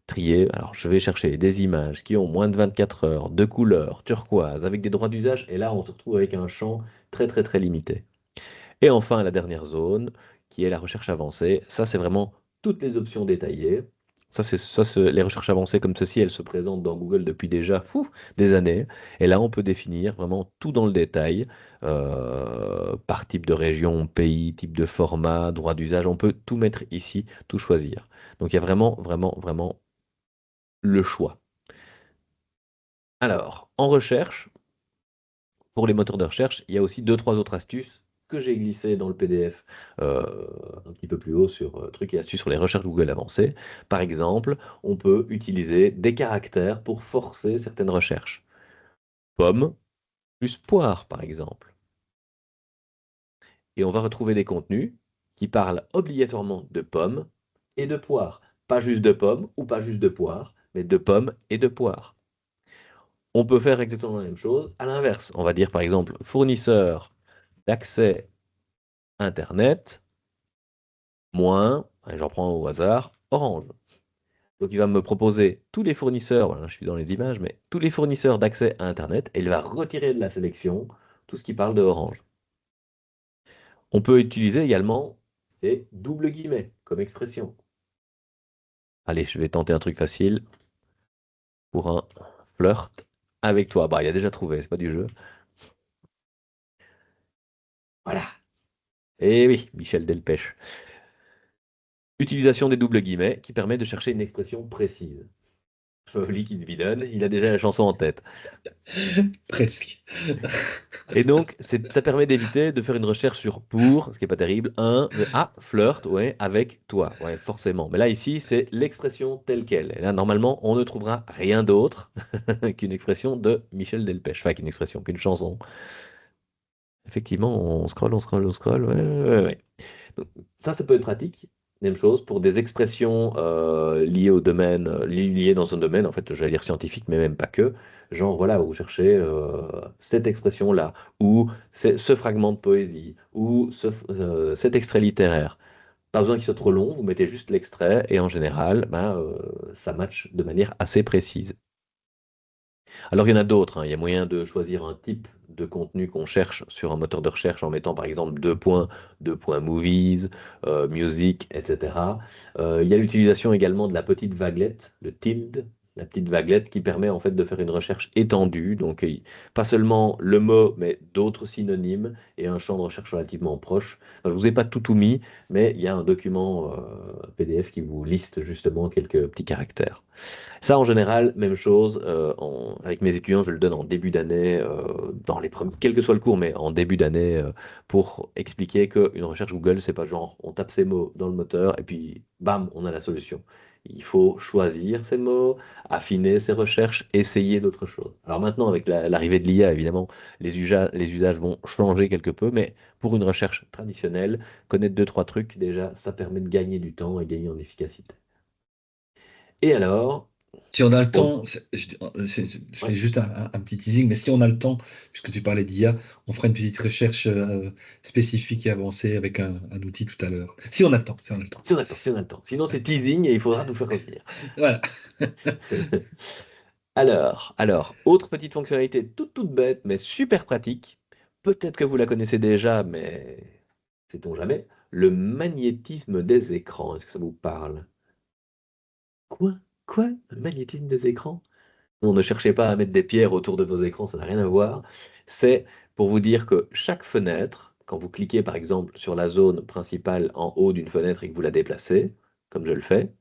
trier. Alors je vais chercher des images qui ont moins de 24 heures, de couleur, turquoise, avec des droits d'usage, et là on se retrouve avec un champ très très très limité. Et enfin la dernière zone, qui est la recherche avancée. Ça c'est vraiment toutes les options détaillées. Les recherches avancées comme ceci, elles se présentent dans Google depuis déjà des années. Et là, on peut définir vraiment tout dans le détail, par type de région, pays, type de format, droit d'usage. On peut tout mettre ici, tout choisir. Donc, il y a vraiment, vraiment, vraiment le choix. Alors, en recherche, pour les moteurs de recherche, il y a aussi deux, trois autres astuces que j'ai glissé dans le PDF un petit peu plus haut sur trucs et astuces sur les recherches Google avancées. Par exemple, on peut utiliser des caractères pour forcer certaines recherches. Pomme plus poire, par exemple. Et on va retrouver des contenus qui parlent obligatoirement de pommes et de poires. Pas juste de pommes ou pas juste de poires, mais de pommes et de poires. On peut faire exactement la même chose à l'inverse. On va dire par exemple fournisseur d'accès Internet moins, allez, j'en prends au hasard, Orange. Donc il va me proposer tous les fournisseurs, voilà, je suis dans les images, mais tous les fournisseurs d'accès à Internet et il va retirer de la sélection tout ce qui parle de Orange. On peut utiliser également les doubles guillemets comme expression. Allez, je vais tenter un truc facile pour un flirt avec toi. Bah, il a déjà trouvé, c'est pas du jeu. Voilà. Eh oui, Michel Delpech. Utilisation des doubles guillemets qui permet de chercher une expression précise. Joli qui se bidonne, il a déjà la chanson en tête. Presque. Et donc, ça permet d'éviter de faire une recherche sur pour, ce qui n'est pas terrible, flirt, ouais, avec toi, ouais, forcément. Mais là, ici, c'est l'expression telle qu'elle. Et là, normalement, on ne trouvera rien d'autre qu'une expression de Michel Delpech. Enfin, qu'une expression, qu'une chanson. Effectivement, on scrolle, on scrolle, on scrolle. Ouais, ouais, ouais. Donc, ça peut être pratique. Même chose pour des expressions liées au domaine, liées dans un domaine, en fait, j'allais dire scientifique, mais même pas que. Genre, voilà, vous cherchez cette expression-là, ou ce fragment de poésie, ou cet extrait littéraire. Pas besoin qu'il soit trop long, vous mettez juste l'extrait, et en général, ben, ça match de manière assez précise. Alors, il y en a d'autres, hein. Il y a moyen de choisir un type de contenu qu'on cherche sur un moteur de recherche en mettant par exemple deux points movies, music, etc. Il y a l'utilisation également de la petite vaguelette, le tilde, la petite vaguelette qui permet en fait de faire une recherche étendue, donc pas seulement le mot, mais d'autres synonymes et un champ de recherche relativement proche. Enfin, je vous ai pas tout mis, mais il y a un document PDF qui vous liste justement quelques petits caractères. Ça, en général, même chose. Avec mes étudiants, je le donne en début d'année, dans les premiers, quel que soit le cours, mais en début d'année, pour expliquer qu'une recherche Google, c'est pas genre on tape ces mots dans le moteur et puis bam, on a la solution. Il faut choisir ces mots, affiner ses recherches, essayer d'autres choses. Alors maintenant, avec l'arrivée de l'IA, évidemment, les usages vont changer quelque peu, mais pour une recherche traditionnelle, connaître deux, trois trucs, déjà, ça permet de gagner du temps et gagner en efficacité. Et alors, Si on a le pour... temps, je fais ouais. juste un petit teasing, mais si on a le temps, puisque tu parlais d'IA, on fera une petite recherche spécifique et avancée avec un outil tout à l'heure. Si on a le temps, si on a le temps. Si on a le temps, si on a le temps. Sinon, c'est teasing et il faudra nous faire revenir. Voilà. Autre petite fonctionnalité toute bête, mais super pratique. Peut-être que vous la connaissez déjà, mais sait-on jamais. Le magnétisme des écrans. Est-ce que ça vous parle? Quoi? Quoi? Le magnétisme des écrans? Non, ne cherchez pas à mettre des pierres autour de vos écrans, ça n'a rien à voir. C'est pour vous dire que chaque fenêtre, quand vous cliquez par exemple sur la zone principale en haut d'une fenêtre et que vous la déplacez, comme je le fais,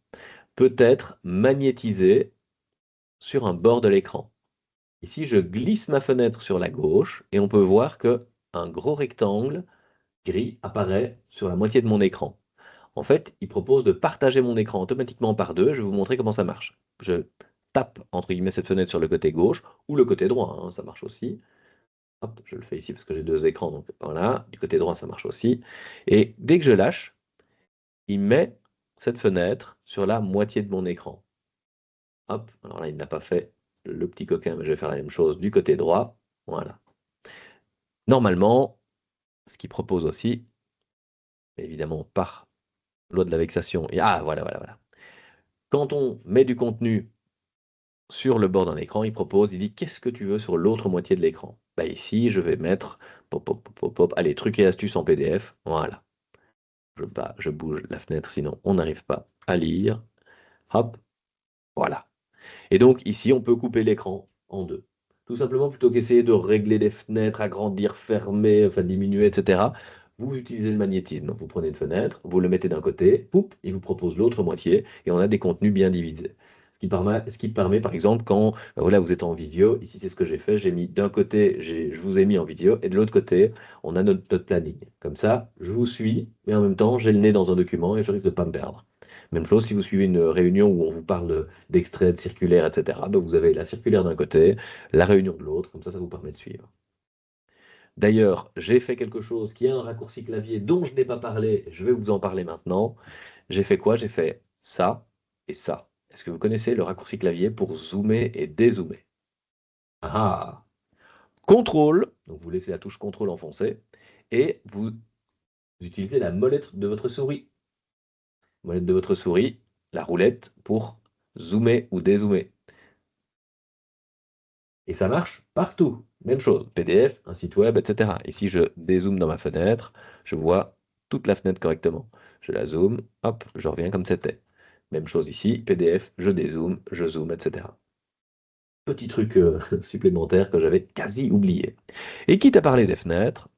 peut être magnétisée sur un bord de l'écran. Ici, je glisse ma fenêtre sur la gauche et on peut voir que un gros rectangle gris apparaît sur la moitié de mon écran. En fait, il propose de partager mon écran automatiquement par deux. Je vais vous montrer comment ça marche. Je tape entre guillemets cette fenêtre sur le côté gauche ou le côté droit, hein, ça marche aussi. Hop, je le fais ici parce que j'ai deux écrans, donc voilà, du côté droit ça marche aussi. Et dès que je lâche, il met cette fenêtre sur la moitié de mon écran. Hop, alors là il n'a pas fait le petit coquin, mais je vais faire la même chose du côté droit. Voilà. Normalement, ce qu'il propose aussi, évidemment par loi de la vexation, et ah voilà, voilà, voilà. Quand on met du contenu sur le bord d'un écran, il propose, il dit qu'est-ce que tu veux sur l'autre moitié de l'écran? Bah ici, je vais mettre pop, pop, pop, pop, pop, allez, trucs et astuces en PDF. Voilà. Je bouge la fenêtre, sinon on n'arrive pas à lire. Hop, voilà. Et donc ici, on peut couper l'écran en deux. Tout simplement, plutôt qu'essayer de régler les fenêtres, agrandir, fermer, enfin diminuer, etc. Vous utilisez le magnétisme. Vous prenez une fenêtre, vous le mettez d'un côté, poup, il vous propose l'autre moitié, et on a des contenus bien divisés. Ce qui permet, par exemple, quand voilà, vous êtes en visio, ici c'est ce que j'ai fait, j'ai mis d'un côté, je vous ai mis en visio, et de l'autre côté, on a notre planning. Comme ça, je vous suis, mais en même temps, j'ai le nez dans un document et je risque de ne pas me perdre. Même chose si vous suivez une réunion où on vous parle d'extraits, de circulaires, etc. Donc vous avez la circulaire d'un côté, la réunion de l'autre, comme ça vous permet de suivre. D'ailleurs, j'ai fait quelque chose qui a un raccourci clavier dont je n'ai pas parlé, je vais vous en parler maintenant. J'ai fait quoi? J'ai fait ça et ça. Est-ce que vous connaissez le raccourci clavier pour zoomer et dézoomer? Ah! Contrôle, donc vous laissez la touche contrôle enfoncée, et vous utilisez la molette de votre souris. Molette de votre souris, la roulette pour zoomer ou dézoomer. Et ça marche partout. Même chose, PDF, un site web, etc. Ici, je dézoome dans ma fenêtre, je vois toute la fenêtre correctement. Je la zoome, hop, je reviens comme c'était. Même chose ici, PDF, je dézoome, je zoome, etc. Petit truc supplémentaire que j'avais quasi oublié. Et quitte à parler des fenêtres,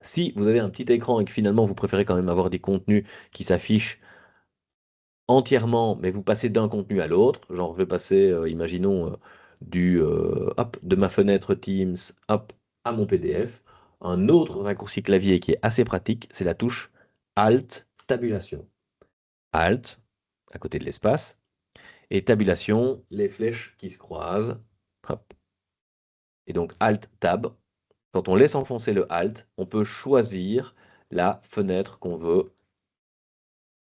si vous avez un petit écran et que finalement vous préférez quand même avoir des contenus qui s'affichent entièrement, mais vous passez d'un contenu à l'autre, genre je vais passer, imaginons, hop, de ma fenêtre Teams, hop, à mon PDF. Un autre raccourci clavier qui est assez pratique, c'est la touche Alt Tabulation. Alt, à côté de l'espace, et tabulation, les flèches qui se croisent. Hop. Et donc Alt Tab, quand on laisse enfoncer le Alt, on peut choisir la fenêtre qu'on veut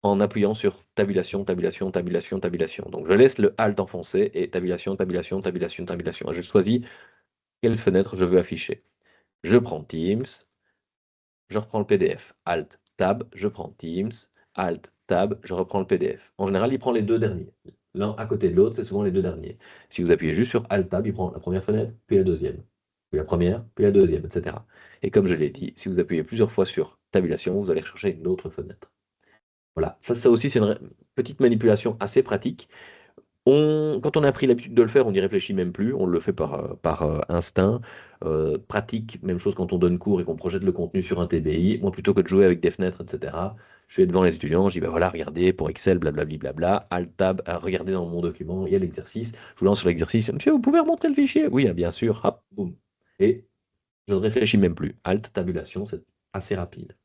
en appuyant sur tabulation, tabulation, tabulation, tabulation. Donc je laisse le Alt enfoncé et tabulation, tabulation, tabulation, tabulation. Je choisis quelle fenêtre je veux afficher. Je prends Teams, je reprends le PDF. Alt, Tab, je prends Teams. Alt, Tab, je reprends le PDF. En général, il prend les deux derniers. L'un à côté de l'autre, c'est souvent les deux derniers. Si vous appuyez juste sur Alt, Tab, il prend la première fenêtre, puis la deuxième. Puis la première, puis la deuxième, etc. Et comme je l'ai dit, si vous appuyez plusieurs fois sur tabulation, vous allez rechercher une autre fenêtre. Voilà, ça aussi, c'est une petite manipulation assez pratique. Quand on a pris l'habitude de le faire, on n'y réfléchit même plus, on le fait par instinct. Pratique, même chose quand on donne cours et qu'on projette le contenu sur un TBI. Moi, plutôt que de jouer avec des fenêtres, etc., je suis devant les étudiants, je dis, ben voilà, regardez, pour Excel, blablabla, blabla, Alt Tab, regardez dans mon document, il y a l'exercice. Je vous lance sur l'exercice. Monsieur, vous pouvez remontrer le fichier? Oui, bien sûr, hop, boum. Et je ne réfléchis même plus. Alt, tabulation, c'est assez rapide.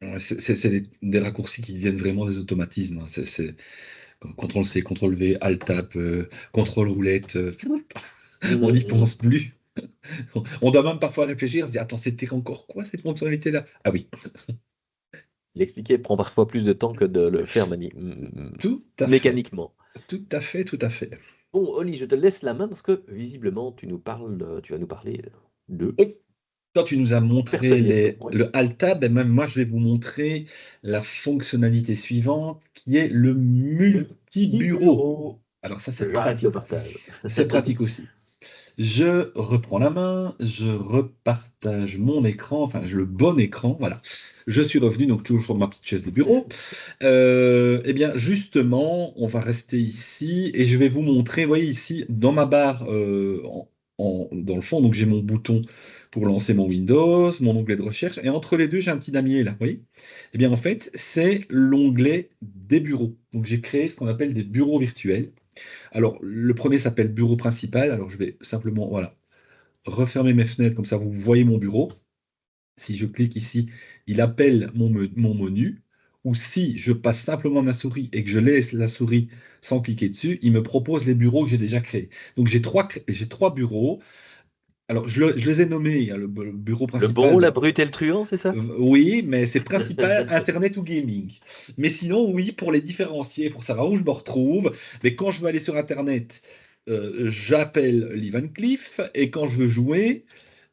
Ouais, c'est des raccourcis qui deviennent vraiment des automatismes, hein. C'est CTRL-C, CTRL-V, Alt-Tab, contrôle roulette, on n'y pense plus. On doit même parfois réfléchir, se dire: «Attends, c'était encore quoi cette fonctionnalité-là?» Ah oui, L'expliquer prend parfois plus de temps que de le faire tout à fait, mécaniquement. tout à fait, tout à fait. Bon, Oli, je te laisse la main parce que visiblement, tu vas nous parler de Oui, toi, tu nous as montré personnalisation. Ouais. le Alt-Tab et même moi, je vais vous montrer la fonctionnalité suivante qui est le multibureau. Bureau. Alors ça, c'est J'arrête le pratique. partage. C'est pratique aussi. Je reprends la main, je repartage mon écran, enfin le bon écran, voilà. Je suis revenu, donc toujours sur ma petite chaise de bureau. Eh bien, justement, on va rester ici et je vais vous montrer, vous voyez ici, dans ma barre, dans le fond, donc j'ai mon bouton pour lancer mon Windows, mon onglet de recherche, et entre les deux, j'ai un petit damier là, vous voyez? Eh bien, en fait, c'est l'onglet des bureaux. Donc, j'ai créé ce qu'on appelle des bureaux virtuels. Alors, le premier s'appelle bureau principal. Alors, je vais simplement, voilà, refermer mes fenêtres, comme ça vous voyez mon bureau. Si je clique ici, il appelle mon menu. Ou si je passe simplement ma souris et que je laisse la souris sans cliquer dessus, il me propose les bureaux que j'ai déjà créés. Donc j'ai trois bureaux. Alors je les ai nommés. Il y a le bureau Le bon, principal. la brute et le truand, c'est ça? Oui, mais c'est principal internet ou gaming. Mais sinon, oui, pour les différencier, pour savoir où je me retrouve, mais quand je veux aller sur internet, j'appelle Lee Van Cleef, et quand je veux jouer,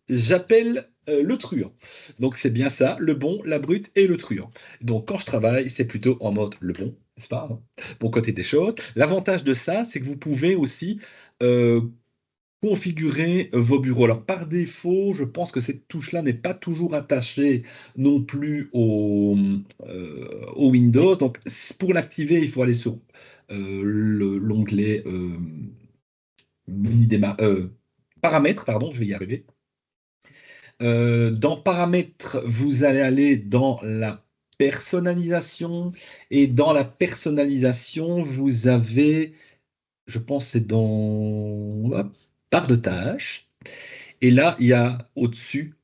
j'appelle le truand. Donc c'est bien ça, le bon, la brute et le truand. Donc quand je travaille, c'est plutôt en mode le bon, n'est-ce pas, hein, bon côté des choses. L'avantage de ça, c'est que vous pouvez aussi euh, configurer vos bureaux. Alors par défaut, je pense que cette touche-là n'est pas toujours attachée non plus au Windows. Oui. Donc pour l'activer, il faut aller sur l'onglet paramètres, pardon, je vais y arriver. Dans paramètres, vous allez aller dans la personnalisation. Et dans la personnalisation, vous avez, je pense, c'est dans la barre de tâches. Et là, il y a au-dessus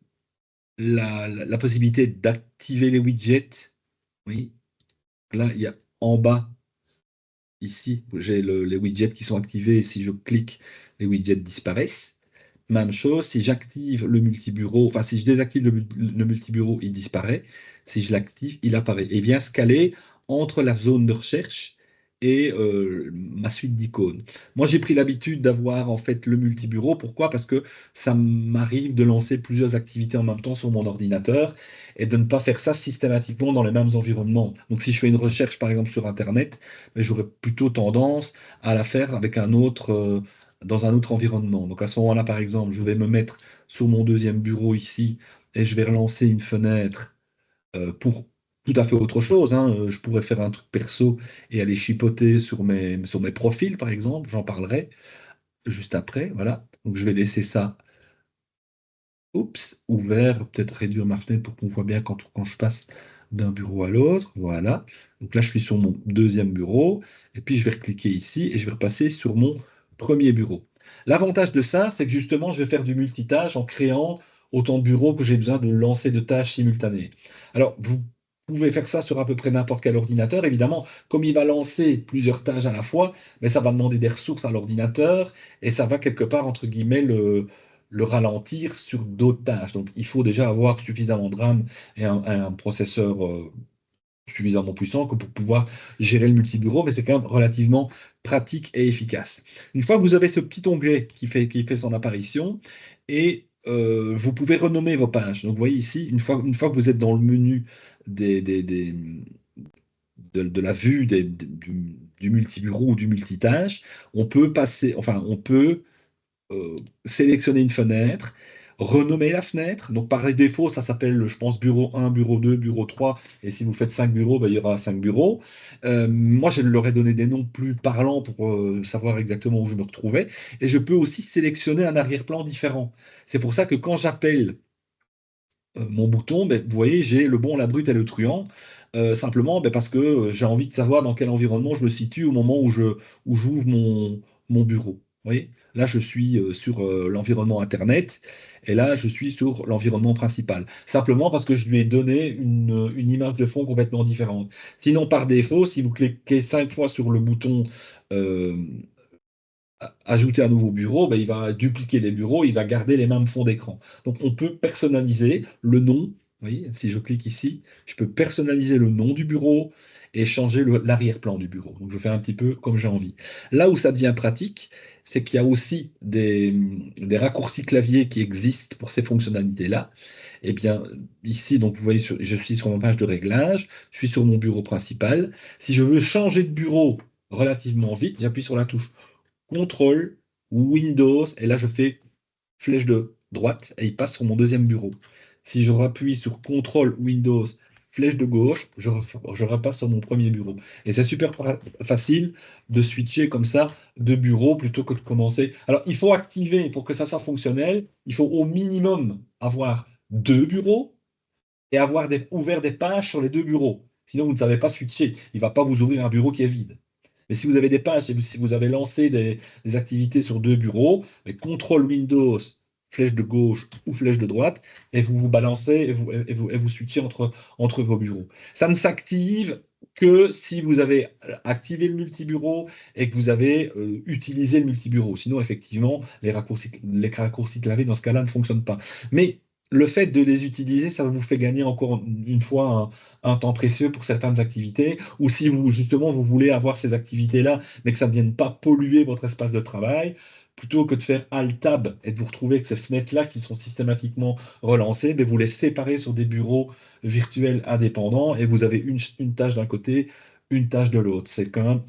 la possibilité d'activer les widgets. Oui, là, il y a en bas, ici, j'ai les widgets qui sont activés. Et si je clique, les widgets disparaissent. Même chose, si j'active le multibureau, enfin si je désactive le multibureau, il disparaît. Si je l'active, il apparaît. Et vient se caler entre la zone de recherche et ma suite d'icônes. Moi, j'ai pris l'habitude d'avoir en fait le multibureau. Pourquoi? Parce que ça m'arrive de lancer plusieurs activités en même temps sur mon ordinateur et de ne pas faire ça systématiquement dans les mêmes environnements. Donc, si je fais une recherche, par exemple, sur Internet, mais j'aurais plutôt tendance à la faire avec un autre, dans un autre environnement. Donc à ce moment-là, par exemple, je vais me mettre sur mon deuxième bureau ici et je vais relancer une fenêtre pour tout à fait autre chose, hein. Je pourrais faire un truc perso et aller chipoter sur mes profils, par exemple. J'en parlerai juste après. Voilà. Donc je vais laisser ça, oups, ouvert, peut-être réduire ma fenêtre pour qu'on voit bien quand je passe d'un bureau à l'autre. Voilà. Donc là, je suis sur mon deuxième bureau. Et puis, je vais recliquer ici et je vais repasser sur mon premier bureau. L'avantage de ça, c'est que justement, je vais faire du multitâche en créant autant de bureaux que j'ai besoin de lancer de tâches simultanées. Alors, vous pouvez faire ça sur à peu près n'importe quel ordinateur. Évidemment, comme il va lancer plusieurs tâches à la fois, mais ça va demander des ressources à l'ordinateur et ça va quelque part, entre guillemets, le ralentir sur d'autres tâches. Donc, il faut déjà avoir suffisamment de RAM et un processeur suffisamment puissant que pour pouvoir gérer le multibureau, mais c'est quand même relativement pratique et efficace. Une fois que vous avez ce petit onglet qui fait son apparition, et vous pouvez renommer vos pages. Donc, vous voyez ici, une fois que vous êtes dans le menu de la vue du multibureau ou du multitâche, on peut passer, enfin, on peut sélectionner une fenêtre, renommer la fenêtre. Donc par défaut, ça s'appelle, je pense, bureau 1, bureau 2, bureau 3. Et si vous faites 5 bureaux, ben, il y aura 5 bureaux. Moi, je leur ai donné des noms plus parlants pour savoir exactement où je me retrouvais. Et je peux aussi sélectionner un arrière-plan différent. C'est pour ça que quand j'appelle mon bouton, ben, vous voyez, j'ai le bon, la brute et le truand. Simplement ben, parce que j'ai envie de savoir dans quel environnement je me situe au moment où j'ouvre mon bureau. Vous voyez, là, je suis sur l'environnement Internet et là, je suis sur l'environnement principal. Simplement parce que je lui ai donné une image de fond complètement différente. Sinon, par défaut, si vous cliquez 5 fois sur le bouton euh, ajouter un nouveau bureau, ben, il va dupliquer les bureaux, il va garder les mêmes fonds d'écran. Donc on peut personnaliser le nom. Vous voyez, si je clique ici, je peux personnaliser le nom du bureau et changer l'arrière-plan du bureau. Donc je fais un petit peu comme j'ai envie. Là où ça devient pratique, c'est qu'il y a aussi des raccourcis clavier qui existent pour ces fonctionnalités-là. Eh bien, ici, donc vous voyez, je suis sur ma page de réglage, je suis sur mon bureau principal. Si je veux changer de bureau relativement vite, j'appuie sur la touche Contrôle, Windows, et là je fais flèche de droite et il passe sur mon deuxième bureau. Si je rappuie sur Contrôle, Windows, flèche de gauche, je repasse sur mon premier bureau. Et c'est super facile de switcher comme ça de bureau plutôt que de commencer. Alors il faut activer, pour que ça soit fonctionnel, il faut au minimum avoir 2 bureaux et avoir ouvert des pages sur les 2 bureaux. Sinon, vous ne savez pas switcher. Il ne va pas vous ouvrir un bureau qui est vide. Mais si vous avez des pages, si vous avez lancé des activités sur 2 bureaux, mais CTRL Windows, flèche de gauche ou flèche de droite, et vous vous balancez et vous switchez entre vos bureaux. Ça ne s'active que si vous avez activé le multibureau et que vous avez utilisé le multibureau. Sinon, effectivement, les raccourcis clavier dans ce cas-là ne fonctionnent pas. Mais le fait de les utiliser, ça vous fait gagner encore une fois un temps précieux pour certaines activités, ou si vous, justement, vous voulez avoir ces activités-là, mais que ça ne vienne pas polluer votre espace de travail, plutôt que de faire Alt-Tab et de vous retrouver avec ces fenêtres-là qui sont systématiquement relancées, mais vous les séparez sur des bureaux virtuels indépendants et vous avez une tâche d'un côté, une tâche de l'autre. C'est quand même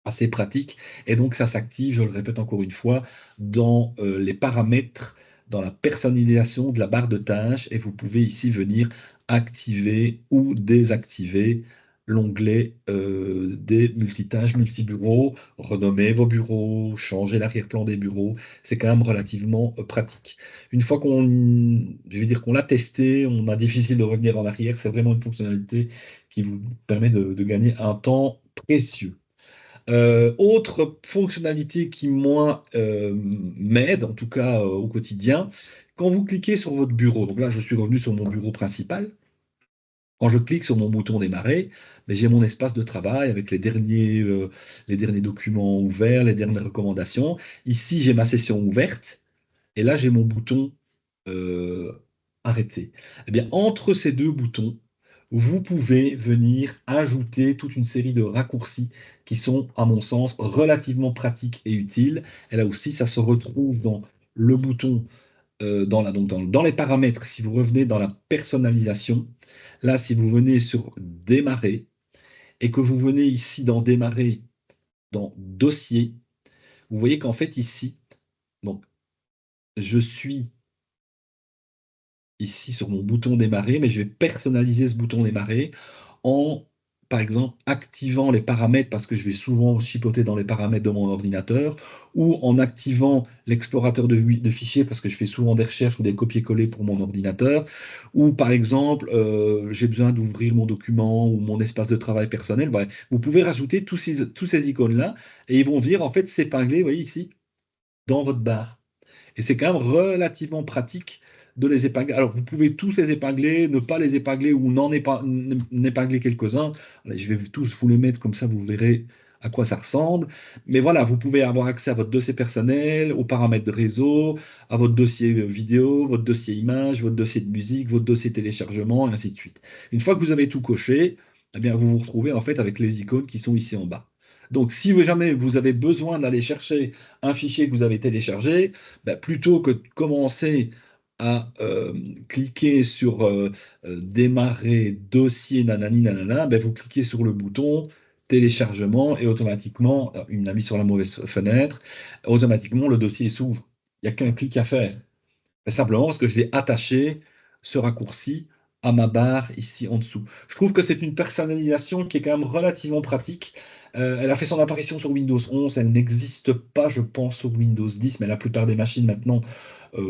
assez pratique. Et donc, ça s'active, je le répète encore une fois, dans les paramètres, dans la personnalisation de la barre de tâches. Et vous pouvez ici venir activer ou désactiver l'onglet des multitâches, multibureaux, renommer vos bureaux, changer l'arrière-plan des bureaux. C'est quand même relativement pratique. Une fois je vais dire qu'on l'a testé, on a difficile de revenir en arrière. C'est vraiment une fonctionnalité qui vous permet de gagner un temps précieux. Autre fonctionnalité qui, moi, m'aide, en tout cas au quotidien, quand vous cliquez sur votre bureau, donc là, je suis revenu sur mon bureau principal. Quand je clique sur mon bouton démarrer, ben, j'ai mon espace de travail avec les derniers documents ouverts, les dernières recommandations. Ici, j'ai ma session ouverte et là, j'ai mon bouton euh, arrêter. Eh bien, entre ces deux boutons, vous pouvez venir ajouter toute une série de raccourcis qui sont, à mon sens, relativement pratiques et utiles. Et là aussi, ça se retrouve dans le bouton, dans les paramètres. Si vous revenez dans la personnalisation, là, si vous venez sur Démarrer et que vous venez ici dans Démarrer, dans Dossier, vous voyez qu'en fait, ici, donc, je suis ici sur mon bouton démarrer, mais je vais personnaliser ce bouton démarrer en, par exemple, activant les paramètres, parce que je vais souvent chipoter dans les paramètres de mon ordinateur, ou en activant l'explorateur de fichiers, parce que je fais souvent des recherches ou des copier-coller pour mon ordinateur, ou par exemple, j'ai besoin d'ouvrir mon document ou mon espace de travail personnel. Bref, vous pouvez rajouter tous ces icônes-là, et ils vont venir en fait s'épingler, vous voyez ici, dans votre barre. Et c'est quand même relativement pratique de les épingler. Alors, vous pouvez tous les épingler, ne pas les épingler ou n'épingler quelques-uns. Allez, je vais tous vous les mettre comme ça, vous verrez à quoi ça ressemble. Mais voilà, vous pouvez avoir accès à votre dossier personnel, aux paramètres de réseau, à votre dossier vidéo, votre dossier image, votre dossier de musique, votre dossier téléchargement, et ainsi de suite. Une fois que vous avez tout coché, eh bien, vous vous retrouvez en fait avec les icônes qui sont ici en bas. Donc, si jamais vous avez besoin d'aller chercher un fichier que vous avez téléchargé, ben, plutôt que de commencer à cliquer sur démarrer dossier nanani nanana, ben, vous cliquez sur le bouton téléchargement et automatiquement, il m'a mis sur la mauvaise fenêtre, automatiquement le dossier s'ouvre. Il n'y a qu'un clic à faire. Simplement parce que je vais attacher ce raccourci à ma barre ici en dessous. Je trouve que c'est une personnalisation qui est quand même relativement pratique. Elle a fait son apparition sur Windows 11, elle n'existe pas, je pense, sur Windows 10, mais la plupart des machines maintenant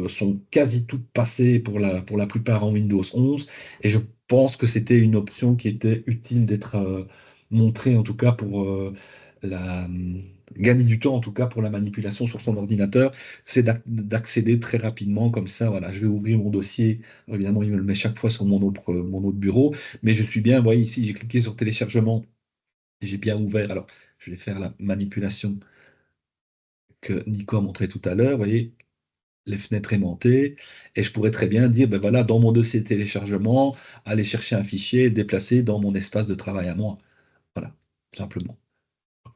sont quasi toutes passées pour la plupart en Windows 11, et je pense que c'était une option qui était utile d'être montrée, en tout cas pour la, gagner du temps, en tout cas pour la manipulation sur son ordinateur, c'est d'accéder très rapidement comme ça. Voilà, je vais ouvrir mon dossier. Évidemment, il me le met chaque fois sur mon autre bureau, mais je suis bien, vous voyez ici, j'ai cliqué sur téléchargement, j'ai bien ouvert. Alors, je vais faire la manipulation que Nico a montré tout à l'heure. Vous voyez, les fenêtres aimantées, et je pourrais très bien dire, ben voilà, dans mon dossier de téléchargement, aller chercher un fichier et le déplacer dans mon espace de travail à moi. Voilà, simplement.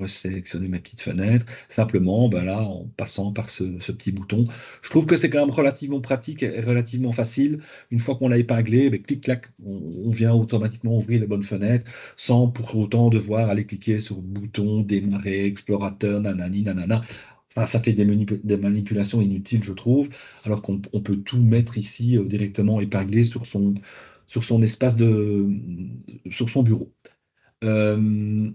Sélectionner mes petites fenêtres, simplement ben là, en passant par ce petit bouton. Je trouve que c'est quand même relativement pratique et relativement facile. Une fois qu'on l'a épinglé, ben, clic-clac, on vient automatiquement ouvrir les bonnes fenêtres sans pour autant devoir aller cliquer sur bouton, démarrer, explorateur, nanani, nanana. Enfin, ça fait des manipulations inutiles, je trouve, alors qu'on peut tout mettre ici directement épinglé sur son espace sur son bureau. Euh,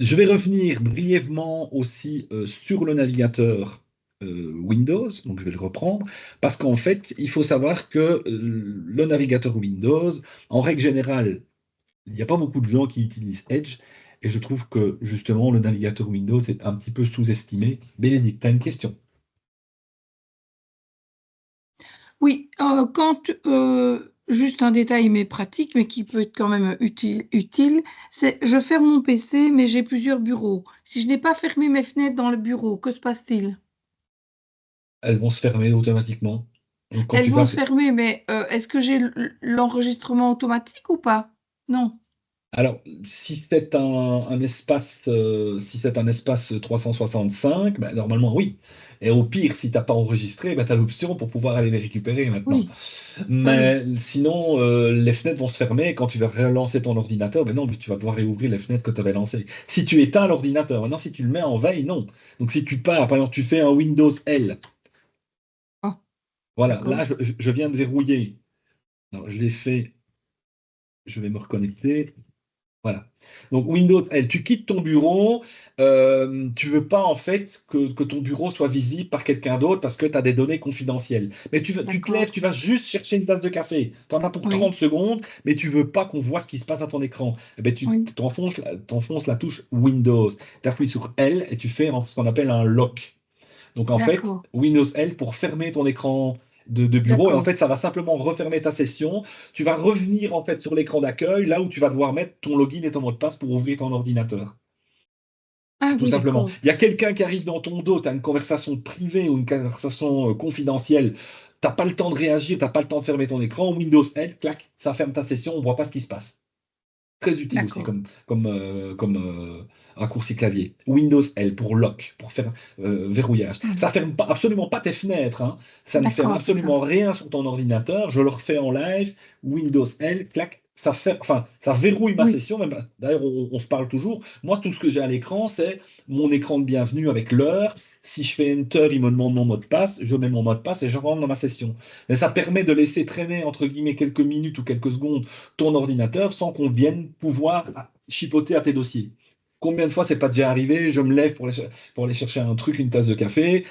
je vais revenir brièvement aussi sur le navigateur Windows, donc je vais le reprendre, parce qu'en fait, il faut savoir que le navigateur Windows, en règle générale, il n'y a pas beaucoup de gens qui utilisent Edge, et je trouve que justement le navigateur Windows est un petit peu sous-estimé. Bénédicte, tu as une question? Oui, juste un détail mais pratique, mais qui peut être quand même utile, c'est je ferme mon PC, mais j'ai plusieurs bureaux. Si je n'ai pas fermé mes fenêtres dans le bureau, que se passe-t-il? Elles vont se fermer automatiquement. Donc, quand Elles tu vont vas se fermer, mais est-ce que j'ai l'enregistrement automatique ou pas? Non. Alors, si c'est un espace 365, ben, normalement oui. Et au pire, si tu n'as pas enregistré, ben, tu as l'option pour pouvoir aller les récupérer maintenant. Oui, ça oui. Mais sinon, les fenêtres vont se fermer et quand tu vas relancer ton ordinateur, ben non, tu vas devoir réouvrir les fenêtres que tu avais lancées. Si tu éteins l'ordinateur, maintenant si tu le mets en veille, non. Donc si tu pars, par exemple, tu fais un Windows L, Ah, voilà, d'accord. là je viens de verrouiller. Alors, je l'ai fait, je vais me reconnecter. Voilà. Donc Windows L, tu quittes ton bureau, tu veux pas en fait que ton bureau soit visible par quelqu'un d'autre parce que tu as des données confidentielles. Mais tu te lèves, D'accord. tu vas juste chercher une tasse de café. Tu en as pour 30 Oui, secondes, mais tu veux pas qu'on voit ce qui se passe à ton écran. Eh ben, tu oui. t'enfonces la touche Windows. Tu appuies sur L et tu fais ce qu'on appelle un lock. Donc en fait, D'accord. Windows L pour fermer ton écran de bureau, et en D'accord. fait, ça va simplement refermer ta session. Tu vas revenir en fait sur l'écran d'accueil, là où tu vas devoir mettre ton login et ton mot de passe pour ouvrir ton ordinateur. Ah Tout oui, simplement. d'accord. Il y a quelqu'un qui arrive dans ton dos, tu as une conversation privée ou une conversation confidentielle, tu n'as pas le temps de réagir, tu n'as pas le temps de fermer ton écran, Windows L, clac, ça ferme ta session, on ne voit pas ce qui se passe. Très utile aussi D'accord. comme raccourci clavier. Windows L pour lock, pour faire verrouillage. Ça Mhm. ferme pas, absolument pas tes fenêtres, hein. Ça ne ferme D'accord, c'est ça. absolument rien sur ton ordinateur. Je le refais en live. Windows L, clac, enfin, ça verrouille ma Oui. session. D'ailleurs, on se parle toujours. Moi, tout ce que j'ai à l'écran, c'est mon écran de bienvenue avec l'heure. Si je fais Enter, il me demande mon mot de passe. Je mets mon mot de passe et je rentre dans ma session. Mais ça permet de laisser traîner, entre guillemets, quelques minutes ou quelques secondes ton ordinateur sans qu'on vienne pouvoir chipoter à tes dossiers. Combien de fois c'est pas déjà arrivé? Je me lève pour aller chercher un truc, une tasse de café.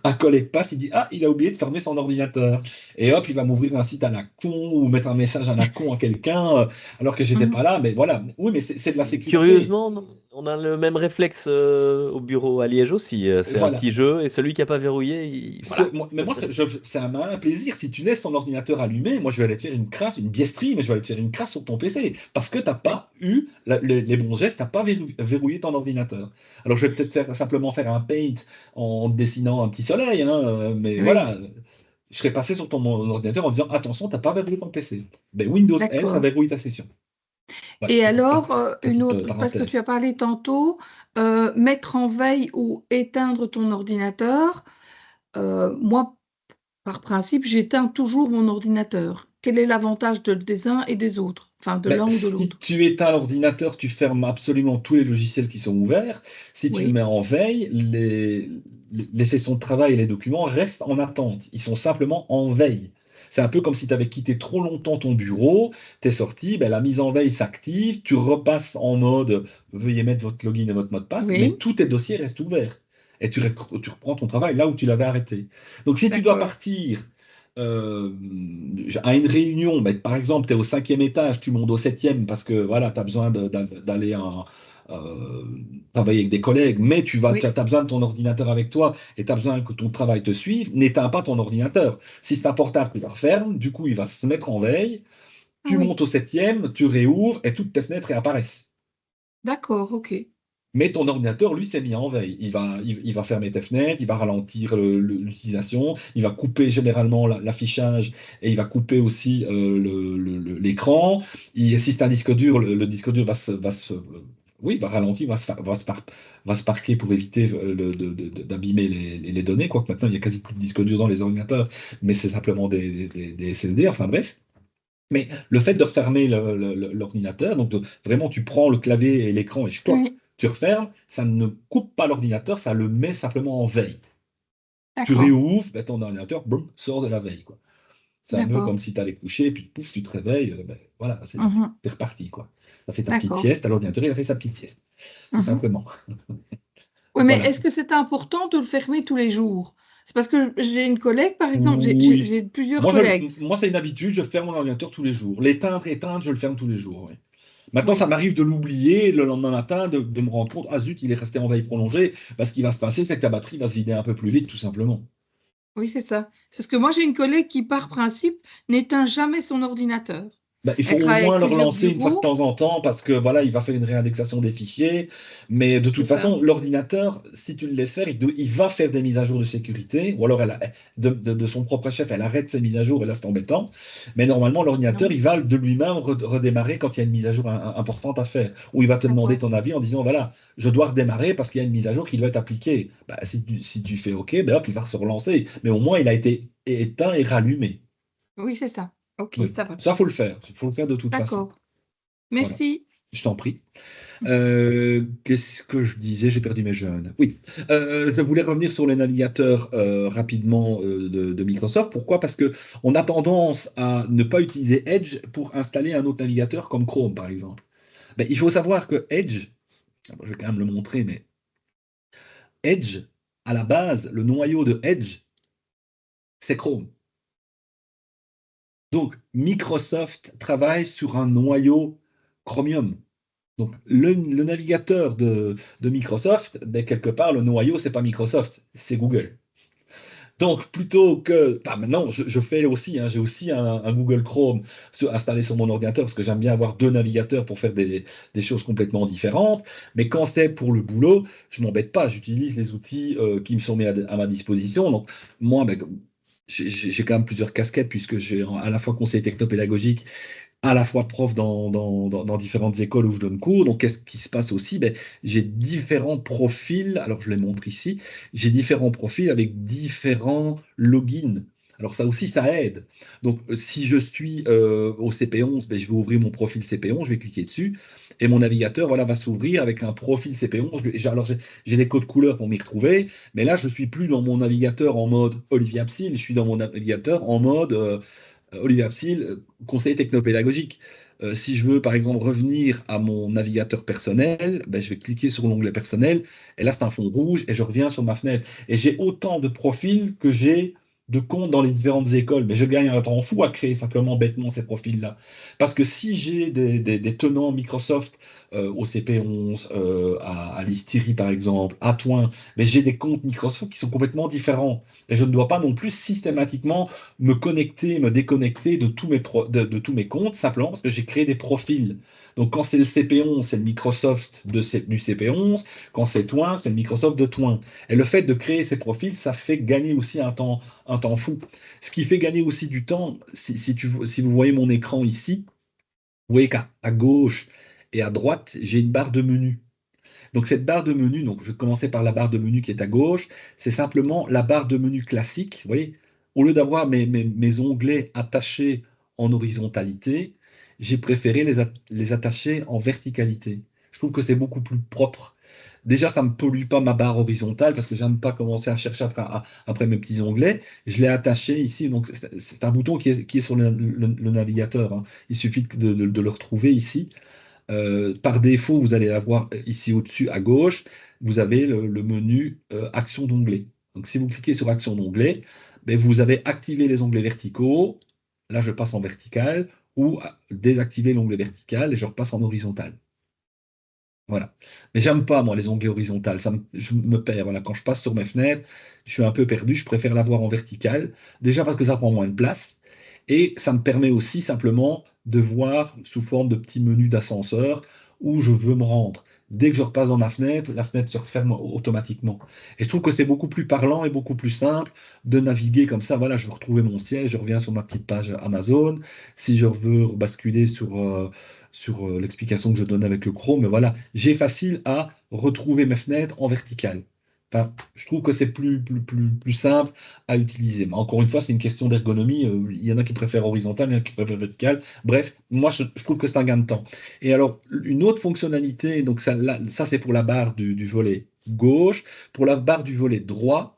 Un collègue passe, il dit ah, il a oublié de fermer son ordinateur. Et hop, il va m'ouvrir un site à la con ou mettre un message à la con à quelqu'un alors que j'étais pas Mhm. là. Mais voilà, oui, mais c'est de la sécurité. Curieusement, on a le même réflexe au bureau à Liège aussi. C'est un Voilà. petit jeu et celui qui n'a pas verrouillé, voilà. Mais moi, c'est un malin plaisir. Si tu laisses ton ordinateur allumé, moi, je vais aller te faire une crasse, une biestrie, mais je vais aller te faire une crasse sur ton PC. Parce que tu n'as Oui. pas eu les bons gestes, tu n'as pas verrouillé ton ordinateur. Alors, je vais peut-être simplement faire un paint en dessinant un petit soleil, hein, mais Oui. voilà. Je serais passé sur ton ordinateur en disant attention, tu n'as pas verrouillé ton PC. Ben, Windows L, ça D'accord. verrouille ta session. Voilà, Et alors, une petite autre, parce que tu parenthèse. as parlé tantôt, mettre en veille ou éteindre ton ordinateur. Moi, par principe, j'éteins toujours mon ordinateur. Quel est l'avantage des uns et des autres? Enfin, de Ben, l'un ou de si l'autre. tu éteins l'ordinateur, tu fermes absolument tous les logiciels qui sont ouverts. Si tu le Oui. mets en veille, les sessions de travail et les documents restent en attente. Ils sont simplement en veille. C'est un peu comme si tu avais quitté trop longtemps ton bureau, tu es sorti, ben, la mise en veille s'active, tu repasses en mode veuillez mettre votre login et votre mot de passe, mais Oui. tous tes dossiers restent ouverts. Et tu reprends ton travail là où tu l'avais arrêté. Donc si tu dois D'accord. partir euh, à une réunion, mais par exemple, tu es au 5e étage, tu montes au 7e parce que voilà, tu as besoin d'aller euh, travailler avec des collègues, mais tu Oui. as besoin de ton ordinateur avec toi et tu as besoin que ton travail te suive, n'éteins pas ton ordinateur. Si c'est un portable, tu le refermes, du coup, il va se mettre en veille, Ah tu oui. montes au 7e, tu réouvres et toutes tes fenêtres réapparaissent. D'accord, ok. Mais ton ordinateur, lui, s'est mis en veille. Il va fermer tes fenêtres, il va ralentir l'utilisation, il va couper généralement l'affichage et il va couper aussi l'écran. Si c'est un disque dur, le disque dur oui, va ralentir, va se parquer pour éviter d'abîmer les données. Quoique maintenant, il n'y a quasi plus de disque dur dans les ordinateurs, mais c'est simplement des SSD, enfin bref. Mais le fait de refermer l'ordinateur, donc vraiment tu prends le clavier et l'écran et Oui. tu refermes, ça ne coupe pas l'ordinateur, ça le met simplement en veille. Tu D'accord. réouvres, ben, ton ordinateur boum, sort de la veille, quoi. C'est un peu D'accord. comme si tu allais coucher, et puis pouf, tu te réveilles, ben, voilà, Mhm. t'es reparti, quoi. Tu as fait ta petite D'accord. sieste, l'ordinateur, il a fait sa petite sieste, tout Mhm. simplement. Oui, mais Voilà. est-ce que c'est important de le fermer tous les jours? C'est parce que j'ai une collègue, par exemple, Oui. j'ai plusieurs collègues. Moi, c'est une habitude, je ferme mon ordinateur tous les jours. Éteindre, je le ferme tous les jours, oui. Maintenant, ça Oui. m'arrive de l'oublier le lendemain matin, de me rendre compte, ah zut, il est resté en veille prolongée. Parce qu'il va se passer, c'est que ta batterie va se vider un peu plus vite, tout simplement. Oui, c'est ça. C'est parce que moi, j'ai une collègue qui, par principe, n'éteint jamais son ordinateur. Ben, il faut Elle au travaille moins avec le plusieurs relancer une fois de bureaux. temps en temps parce que voilà, il va faire une réindexation des fichiers. Mais de C'est toute ça. façon, l'ordinateur, si tu le laisses faire, il va faire des mises à jour de sécurité. Ou alors, de son propre chef, elle arrête ses mises à jour et là, c'est embêtant. Mais normalement, l'ordinateur, Non. il va de lui-même redémarrer quand il y a une mise à jour importante à faire. Ou il va te demander D'accord. ton avis en disant, voilà, je dois redémarrer parce qu'il y a une mise à jour qui doit être appliquée. Ben, si tu fais OK, ben hop, il va se relancer. Mais au moins, il a été éteint et rallumé. Oui, c'est ça. Ok, Oui, ça va. ça, faut le faire. Il faut le faire de toute façon. D'accord. Voilà. Merci. Je t'en prie. Qu'est-ce que je disais? J'ai perdu mes jeunes. Oui. Je voulais revenir sur les navigateurs rapidement de Microsoft. Pourquoi? Parce que on a tendance à ne pas utiliser Edge pour installer un autre navigateur comme Chrome, par exemple. Ben, il faut savoir que Edge, je vais quand même le montrer, mais Edge, à la base, le noyau de Edge, c'est Chrome. Donc, Microsoft travaille sur un noyau Chromium. Donc, le navigateur de Microsoft, ben, quelque part, le noyau, c'est pas Microsoft, c'est Google. Donc, plutôt que... Enfin, maintenant, je fais aussi, hein, j'ai aussi un Google Chrome installé sur mon ordinateur parce que j'aime bien avoir deux navigateurs pour faire des choses complètement différentes. Mais quand c'est pour le boulot, je m'embête pas. J'utilise les outils qui me sont mis à ma disposition. Donc, moi, ben, j'ai quand même plusieurs casquettes puisque j'ai à la fois conseiller technopédagogique, à la fois prof dans différentes écoles où je donne cours. Donc, qu'est-ce qui se passe aussi? Ben, j'ai différents profils. Alors, je les montre ici. J'ai différents profils avec différents logins. Alors, ça aussi, ça aide. Donc, si je suis au CP11, ben, je vais ouvrir mon profil CP11, je vais cliquer dessus. Et mon navigateur voilà, va s'ouvrir avec un profil CP11. Alors, j'ai des codes couleurs pour m'y retrouver. Mais là, je ne suis plus dans mon navigateur en mode Olivier Absil. Je suis dans mon navigateur en mode Olivier Absil, conseiller technopédagogique. Si je veux, par exemple, revenir à mon navigateur personnel, ben, je vais cliquer sur l'onglet personnel, et là, c'est un fond rouge, et je reviens sur ma fenêtre. Et j'ai autant de profils que j'ai de comptes dans les différentes écoles, mais je gagne un temps fou à créer simplement bêtement ces profils-là. Parce que si j'ai des tenants Microsoft au CP11, à l'Istiri par exemple, à Toin, mais j'ai des comptes Microsoft qui sont complètement différents. Et je ne dois pas non plus systématiquement me connecter, me déconnecter de de tous mes comptes, simplement parce que j'ai créé des profils. Donc quand c'est le CP11, c'est le Microsoft du CP11, quand c'est Toin, c'est le Microsoft de Toin. Et le fait de créer ces profils, ça fait gagner aussi un temps fou. Ce qui fait gagner aussi du temps, si vous voyez mon écran ici, vous voyez qu'à gauche et à droite, j'ai une barre de menu. Donc cette barre de menu, donc je vais commencer par la barre de menu qui est à gauche, c'est simplement la barre de menu classique. Vous voyez, au lieu d'avoir mes onglets attachés en horizontalité, j'ai préféré les attacher en verticalité. Je trouve que c'est beaucoup plus propre. Déjà, ça ne me pollue pas ma barre horizontale parce que j'aime pas commencer à chercher après mes petits onglets. Je l'ai attaché ici, donc c'est un bouton qui est sur le navigateur, hein. Il suffit de le retrouver ici. Par défaut, vous allez avoir ici au-dessus à gauche, vous avez le menu Action d'onglet. Donc si vous cliquez sur Action d'onglet, ben, vous avez activé les onglets verticaux. Là, je passe en vertical ou désactiver l'onglet vertical et je repasse en horizontal. Voilà. Mais j'aime pas, moi, les onglets horizontales. Je me perds. Voilà. Quand je passe sur mes fenêtres, je suis un peu perdu. Je préfère l'avoir en vertical. Déjà parce que ça prend moins de place. Et ça me permet aussi simplement de voir sous forme de petits menus d'ascenseur où je veux me rendre. Dès que je repasse dans ma fenêtre, la fenêtre se referme automatiquement. Et je trouve que c'est beaucoup plus parlant et beaucoup plus simple de naviguer comme ça. Voilà, je veux retrouver mon siège, je reviens sur ma petite page Amazon. Si je veux basculer sur l'explication que je donne avec le Chrome, mais voilà, j'ai facile à retrouver mes fenêtres en vertical. Enfin, je trouve que c'est plus simple à utiliser. Mais encore une fois, c'est une question d'ergonomie. Il y en a qui préfèrent horizontal, il y en a qui préfèrent vertical. Bref, moi, je trouve que c'est un gain de temps. Et alors, une autre fonctionnalité, donc ça c'est pour la barre du volet gauche. Pour la barre du volet droit,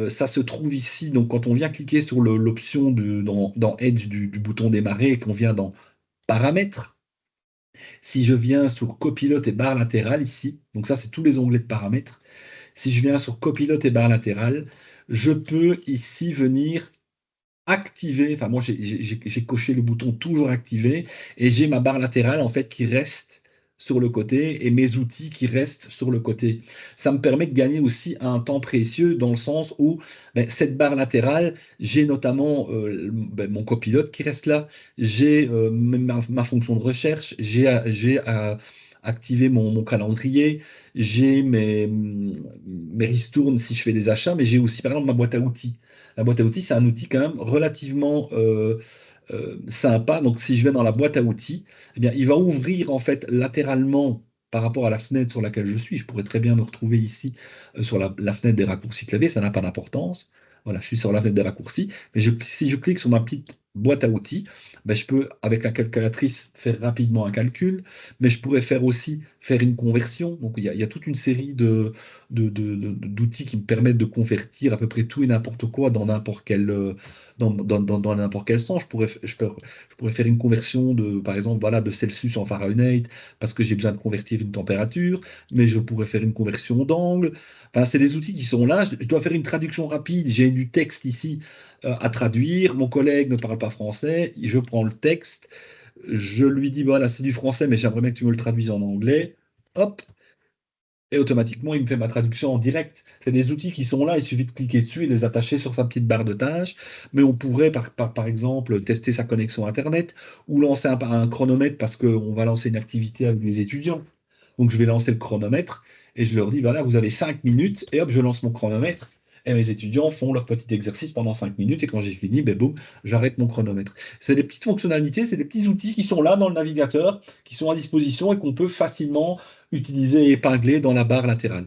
ça se trouve ici. Donc, quand on vient cliquer sur l'option dans Edge du bouton démarrer et qu'on vient dans Paramètres, si je viens sur Copilote et barre latérale ici, donc ça c'est tous les onglets de paramètres. Si je viens sur Copilote et barre latérale, je peux ici venir activer, enfin moi j'ai coché le bouton toujours activé et j'ai ma barre latérale en fait qui reste sur le côté et mes outils qui restent sur le côté. Ça me permet de gagner aussi un temps précieux dans le sens où ben, cette barre latérale, j'ai notamment ben, mon copilote qui reste là, j'ai ma fonction de recherche, j'ai activé mon calendrier, j'ai mes ristournes si je fais des achats, mais j'ai aussi par exemple ma boîte à outils. La boîte à outils, c'est un outil quand même relativement sympa. Donc, si je vais dans la boîte à outils, eh bien, il va ouvrir en fait latéralement par rapport à la fenêtre sur laquelle je suis. Je pourrais très bien me retrouver ici sur la fenêtre des raccourcis clavier, ça n'a pas d'importance. Voilà, je suis sur la fenêtre des raccourcis. Mais si je clique sur ma petite boîte à outils, ben, je peux, avec la calculatrice, faire rapidement un calcul. Mais je pourrais faire aussi faire une conversion. Donc, il y a toute une série d'outils qui me permettent de convertir à peu près tout et n'importe quoi dans n'importe quel, dans n'importe quel sens. Je pourrais faire une conversion par exemple, voilà, de Celsius en Fahrenheit parce que j'ai besoin de convertir une température, mais je pourrais faire une conversion d'angle. Enfin, c'est des outils qui sont là. Je dois faire une traduction rapide. J'ai du texte ici à traduire. Mon collègue ne parle pas français. Je prends le texte. Je lui dis, voilà, c'est du français, mais j'aimerais bien que tu me le traduises en anglais. Hop, et automatiquement, il me fait ma traduction en direct. C'est des outils qui sont là, il suffit de cliquer dessus et les attacher sur sa petite barre de tâches. Mais on pourrait, par exemple, tester sa connexion Internet ou lancer un chronomètre parce qu'on va lancer une activité avec les étudiants. Donc, je vais lancer le chronomètre et je leur dis, voilà, vous avez 5 minutes et hop, je lance mon chronomètre. Et mes étudiants font leur petit exercice pendant 5 minutes et quand j'ai fini, ben boum, j'arrête mon chronomètre. C'est des petites fonctionnalités, c'est des petits outils qui sont là dans le navigateur, qui sont à disposition et qu'on peut facilement utiliser et épingler dans la barre latérale.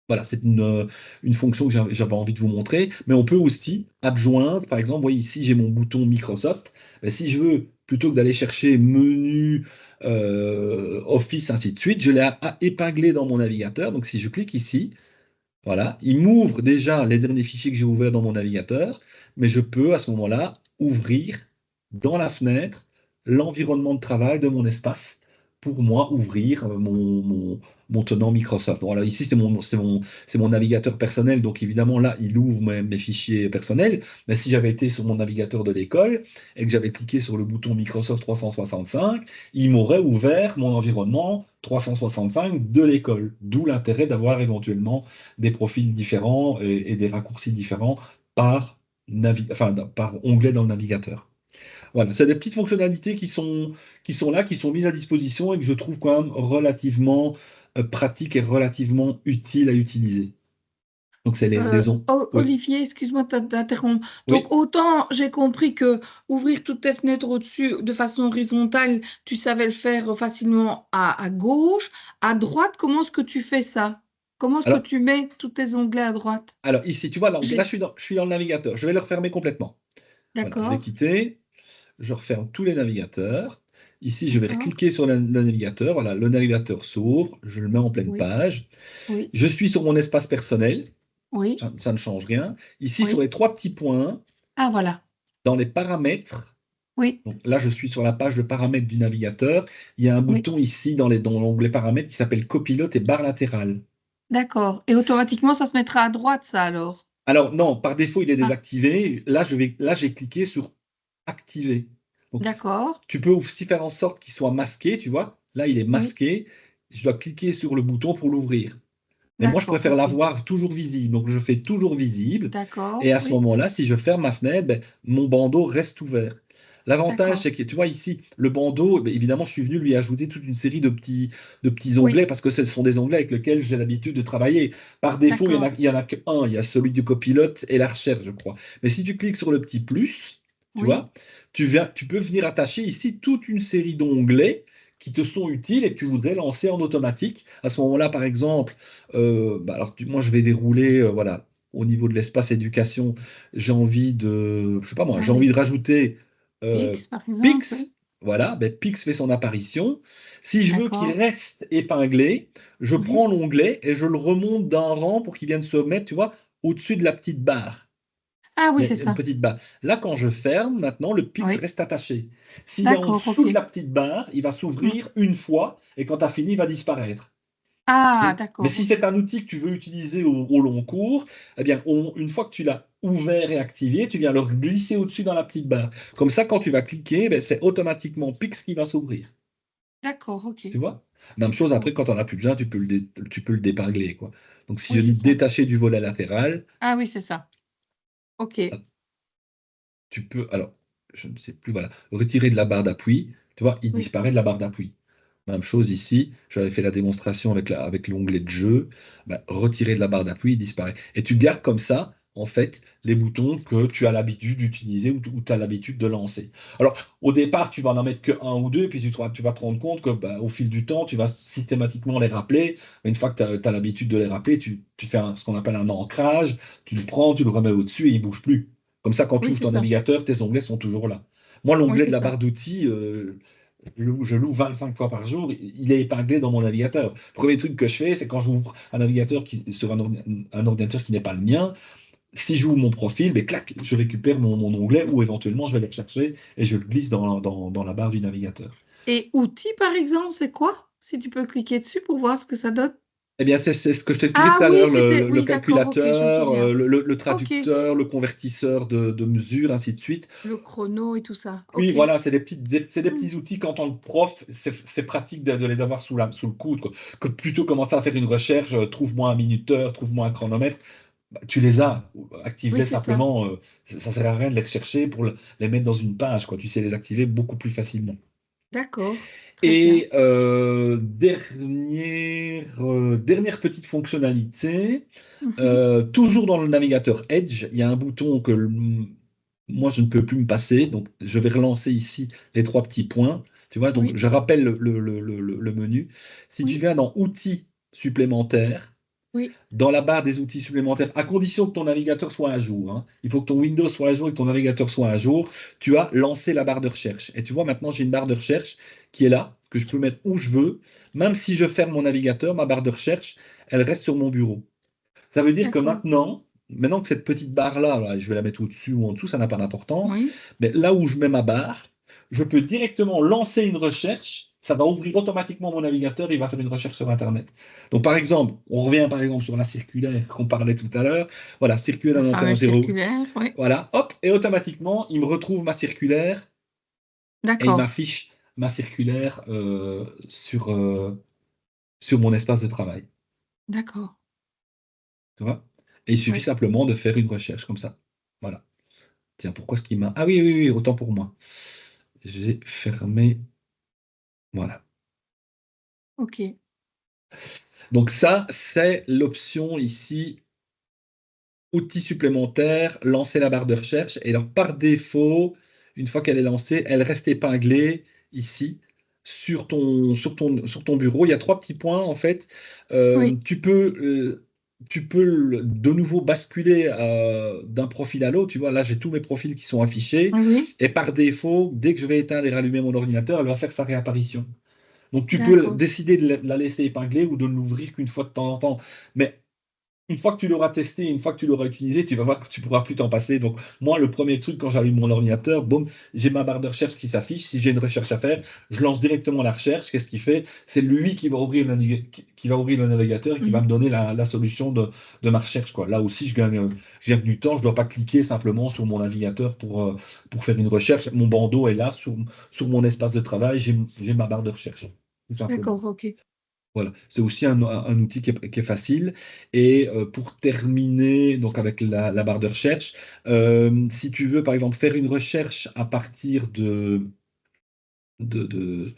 Voilà, c'est une fonction que j'avais envie de vous montrer, mais on peut aussi adjoindre, par exemple, vous voyez ici j'ai mon bouton Microsoft, mais si je veux, plutôt que d'aller chercher menu, Office, ainsi de suite, je l'ai épinglé dans mon navigateur, donc si je clique ici, voilà, il m'ouvre déjà les derniers fichiers que j'ai ouverts dans mon navigateur, mais je peux à ce moment-là ouvrir dans la fenêtre l'environnement de travail de mon espace pour moi ouvrir mon tenant Microsoft. Voilà, ici c'est mon navigateur personnel, donc évidemment là il ouvre mes fichiers personnels, mais si j'avais été sur mon navigateur de l'école et que j'avais cliqué sur le bouton Microsoft 365, il m'aurait ouvert mon environnement 365 de l'école, d'où l'intérêt d'avoir éventuellement des profils différents et des raccourcis différents par onglet dans le navigateur. Voilà, c'est des petites fonctionnalités qui sont là, qui sont mises à disposition et que je trouve quand même relativement pratiques et relativement utiles à utiliser. Donc, c'est les ondes. Oui, Olivier, excuse-moi d'interrompre. oui. Donc, autant j'ai compris que ouvrir toutes tes fenêtres au-dessus de façon horizontale, tu savais le faire facilement à gauche. À droite, comment est-ce que tu fais ça? Comment est-ce que Alors, tu mets tous tes onglets à droite? alors ici, tu vois, donc là, J'ai- je suis dans le navigateur. Je vais le refermer complètement. Voilà, je vais D'accord, quitter. Je referme tous les navigateurs. Ici, je vais d'accord. cliquer sur le navigateur. Voilà, le navigateur s'ouvre. Je le mets en pleine Oui, page. oui, Je suis sur mon espace personnel. oui, Ça ne change rien. Ici, sur les oui. trois petits points, Ah, voilà. dans les paramètres, Oui, donc là, je suis sur la page de paramètres du navigateur. Il y a un oui. bouton ici dans l'onglet paramètres qui s'appelle copilote et barre latérale. D'accord. Et automatiquement, ça se mettra à droite, ça alors? Alors, non, par défaut, il est Ah, désactivé. Là, j'ai cliqué sur activer. Donc, d'accord. tu peux aussi faire en sorte qu'il soit masqué, tu vois. Là, il est Oui, masqué. Je dois cliquer sur le bouton pour l'ouvrir. Mais moi, je d'accord, préfère ok. l'avoir toujours visible. Donc, je fais toujours visible. Et D'accord, à ce oui, moment-là, si je ferme ma fenêtre, ben, mon bandeau reste ouvert. L'avantage, d'accord. c'est que tu vois ici, le bandeau, ben, évidemment, je suis venu lui ajouter toute une série de petits Oui, onglets parce que ce sont des onglets avec lesquels j'ai l'habitude de travailler. Par défaut, d'accord. il y en a qu'un. Il y a celui du copilote et la recherche, je crois. Mais si tu cliques sur le petit plus, tu Oui, vois, tu peux venir attacher ici toute une série d'onglets qui te sont utiles et que tu voudrais lancer en automatique. À ce moment-là, par exemple, bah alors, moi, je vais dérouler, voilà, au niveau de l'espace éducation, j'ai envie de, je sais pas moi, j'ai envie allez. de rajouter X, par exemple, Pix. oui. Voilà, ben, Pix fait son apparition. Si je veux qu'il D'accord. reste épinglé, je Oui. prends l'onglet et je le remonte d'un rang pour qu'il vienne se mettre, tu vois, au-dessus de la petite barre. Ah oui, Il c'est y a une ça. petite barre. Là, quand je ferme, maintenant, le Pix Oui. reste attaché. S'il est en D'accord, ok. dessous de la petite barre, il va Mm. s'ouvrir une fois et quand tu as fini, il va disparaître. Ah, Mais d'accord, si ok. c'est un outil que tu veux utiliser au long cours, eh bien, une fois que tu l'as ouvert et activé, tu viens le glisser au-dessus dans la petite barre. Comme ça, quand tu vas cliquer, ben, c'est automatiquement Pix qui va s'ouvrir. D'accord, ok. Tu vois? Même chose après, D'accord. quand on n'a plus besoin, tu peux le dépingler, quoi. Donc, si je Oui, c'est dis ça. détacher du volet latéral, Ah oui, c'est ça. Ok. hop, tu peux, alors, je ne sais plus, voilà, retirer de la barre d'appui, tu vois, il Oui. disparaît de la barre d'appui. Même chose ici, j'avais fait la démonstration avec l'onglet de jeu, bah, retirer de la barre d'appui, il disparaît. Et tu gardes comme ça, en fait, les boutons que tu as l'habitude d'utiliser ou tu as l'habitude de lancer. Alors, au départ, tu vas n'en mettre que un ou deux, puis tu vas te rendre compte que bah, au fil du temps, tu vas systématiquement les rappeler. Mais une fois que tu as l'habitude de les rappeler, tu fais ce qu'on appelle un ancrage, tu le prends, tu le remets au-dessus et il ne bouge plus. Comme ça, quand tu Oui, ouvres c'est ton ça. navigateur, tes onglets sont toujours là. Moi, Oui, l'onglet de c'est la ça. barre d'outils, je l'ouvre 25 fois par jour, il est épinglé dans mon navigateur. Premier truc que je fais, c'est quand j'ouvre un navigateur sur un ordinateur qui n'est pas le mien, si j'ouvre mon profil, ben, clac, je récupère mon onglet ou éventuellement je vais le rechercher et je le glisse dans la barre du navigateur. Et outils, par exemple, c'est quoi? Si tu peux cliquer dessus pour voir ce que ça donne. Eh bien, c'est ce que je t'expliquais Ah tout à oui, l'heure, c'était... le Oui, d'accord, ok, je me calculateur, souviens. le Ok, traducteur, le convertisseur de mesure, ainsi de suite. le chrono et tout ça. Oui, Ok. voilà, c'est des Hmm. petits outils qu'en tant que prof, c'est pratique de les avoir sous le coude, quoi. Que plutôt commencer à faire une recherche, trouve-moi un minuteur, trouve-moi un chronomètre, bah, tu les as, Oui, active-les c'est ça. simplement. Ça sert à rien de les rechercher pour les mettre dans une page, quoi. Tu sais les activer beaucoup plus facilement. D'accord. Très bien. Et dernière petite fonctionnalité, Mhm. toujours dans le navigateur Edge, il y a un bouton que moi je ne peux plus me passer, donc je vais relancer ici les trois petits points. Tu vois, donc Oui, je rappelle le menu. Si tu oui, viens dans Outils supplémentaires, oui. dans la barre des outils supplémentaires, à condition que ton navigateur soit à jour, hein. Il faut que ton Windows soit à jour et que ton navigateur soit à jour. Tu as lancé la barre de recherche. Et tu vois, maintenant, j'ai une barre de recherche qui est là, que je peux mettre où je veux. Même si je ferme mon navigateur, ma barre de recherche, elle reste sur mon bureau. Ça veut dire que D'accord. maintenant que cette petite barre-là, là, je vais la mettre au-dessus ou en dessous, ça n'a pas d'importance, Oui. mais là où je mets ma barre, je peux directement lancer une recherche, ça va ouvrir automatiquement mon navigateur, il va faire une recherche sur Internet. Donc par exemple, on revient par exemple sur la circulaire qu'on parlait tout à l'heure, voilà, circulaire La fameuse 9108, circulaire. Oui. voilà, hop, et automatiquement, il me retrouve ma circulaire et il D'accord. m'affiche ma circulaire sur mon espace de travail. D'accord. Tu vois? Et il suffit Oui. simplement de faire une recherche comme ça. Voilà. Tiens, pourquoi est-ce qu'il m'a... Ah oui, oui, oui, autant pour moi. J'ai fermé. Voilà. Ok. Donc ça, c'est l'option ici, outils supplémentaires, lancer la barre de recherche. Et alors, par défaut, une fois qu'elle est lancée, elle reste épinglée ici sur ton bureau. Il y a trois petits points, en fait. Oui. Tu peux de nouveau basculer d'un profil à l'autre. Tu vois, là, j'ai tous mes profils qui sont affichés. Oui. Et par défaut, dès que je vais éteindre et rallumer mon ordinateur, elle va faire sa réapparition. Donc, tu peux D'accord. décider de la laisser épinglée ou de ne l'ouvrir qu'une fois de temps en temps. Mais une fois que tu l'auras testé, une fois que tu l'auras utilisé, tu vas voir que tu pourras plus t'en passer. Donc, moi, le premier truc, quand j'allume mon ordinateur, boum, j'ai ma barre de recherche qui s'affiche. Si j'ai une recherche à faire, je lance directement la recherche. Qu'est-ce qu'il fait? C'est lui qui va ouvrir le navigateur et qui va Mhm. me donner la solution de ma recherche, quoi. Là aussi, je gagne du temps. Je ne dois pas cliquer simplement sur mon navigateur pour faire une recherche. Mon bandeau est là, sur mon espace de travail. J'ai ma barre de recherche, tout simplement. D'accord. Ok. Voilà, c'est aussi un outil qui est facile. Et pour terminer, donc avec la barre de recherche, si tu veux par exemple faire une recherche à partir de, de,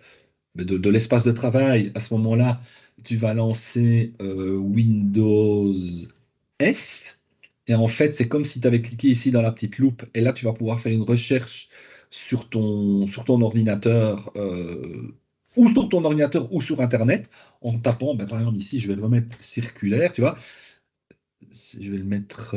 de l'espace de travail, à ce moment-là, tu vas lancer Windows S. Et en fait, c'est comme si tu avais cliqué ici dans la petite loupe. Et là, tu vas pouvoir faire une recherche sur ton ordinateur, ou sur ton ordinateur ou sur Internet, en tapant, ben, par exemple, ici, je vais le remettre circulaire, tu vois. Je vais le mettre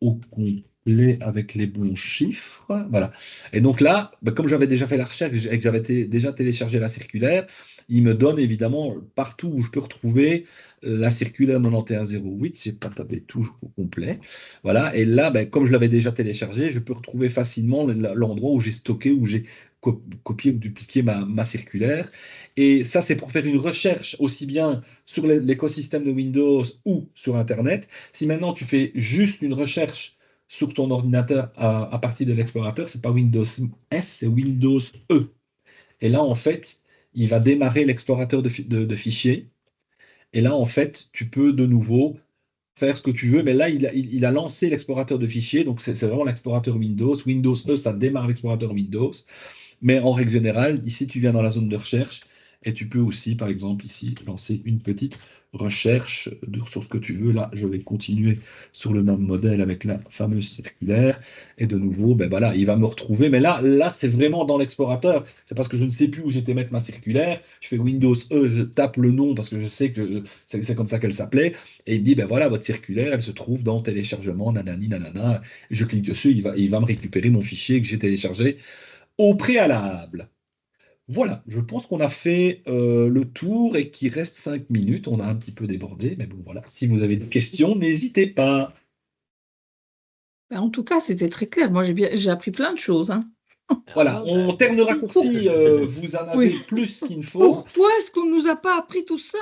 au complet avec les bons chiffres. Voilà. Et donc là, ben, comme j'avais déjà fait la recherche et que j'avais déjà téléchargé la circulaire, il me donne évidemment partout où je peux retrouver la circulaire 9108. Je n'ai pas tapé tout au complet. Voilà. Et là, ben, comme je l'avais déjà téléchargé, je peux retrouver facilement l'endroit où j'ai stocké, où j'ai copié ou dupliqué ma circulaire. Et ça, c'est pour faire une recherche aussi bien sur l'écosystème de Windows ou sur Internet. Si maintenant tu fais juste une recherche sur ton ordinateur à partir de l'explorateur, c'est pas Windows S, c'est Windows E. Et là, en fait, il va démarrer l'explorateur de fichiers. Et là, en fait, tu peux de nouveau faire ce que tu veux. Mais là, il a lancé l'explorateur de fichiers. Donc, c'est vraiment l'explorateur Windows. Windows E, ça démarre l'explorateur Windows. Mais en règle générale, ici, tu viens dans la zone de recherche et tu peux aussi, par exemple, ici, lancer une petite recherche sur ce que tu veux. Là, je vais continuer sur le même modèle avec la fameuse circulaire. Et de nouveau, ben voilà, il va me retrouver. Mais là, c'est vraiment dans l'explorateur. C'est parce que je ne sais plus où j'étais mettre ma circulaire. Je fais Windows E, je tape le nom parce que je sais que c'est comme ça qu'elle s'appelait. Et il me dit, ben voilà, votre circulaire, elle se trouve dans téléchargement, nanani, nanana. Je clique dessus, il va me récupérer mon fichier que j'ai téléchargé au préalable. Voilà, je pense qu'on a fait le tour et qu'il reste 5 minutes. On a un petit peu débordé, mais bon, voilà. Si vous avez des questions, n'hésitez pas. Ben, en tout cas, c'était très clair. Moi, j'ai appris plein de choses, hein. Voilà, en termes de Merci. raccourcis, vous en avez Oui. plus qu'il ne faut. Pourquoi est-ce qu'on ne nous a pas appris tout ça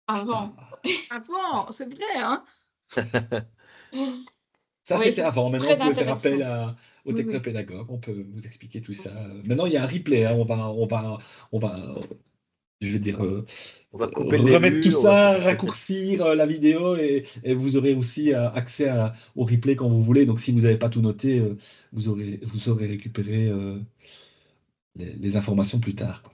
avant? Ah, Avant, c'est vrai, hein? ça, Oui, c'était c'est avant. Maintenant, vous très pouvez faire appel intéressant. au Oui, oui. technopédagogue. On peut vous expliquer tout ça. Maintenant, il y a un replay, hein. On va, je vais dire, On va couper le remettre tout début. ça, raccourcir la vidéo et vous aurez aussi accès au replay quand vous voulez. Donc, si vous n'avez pas tout noté, vous aurez récupéré les informations plus tard, quoi.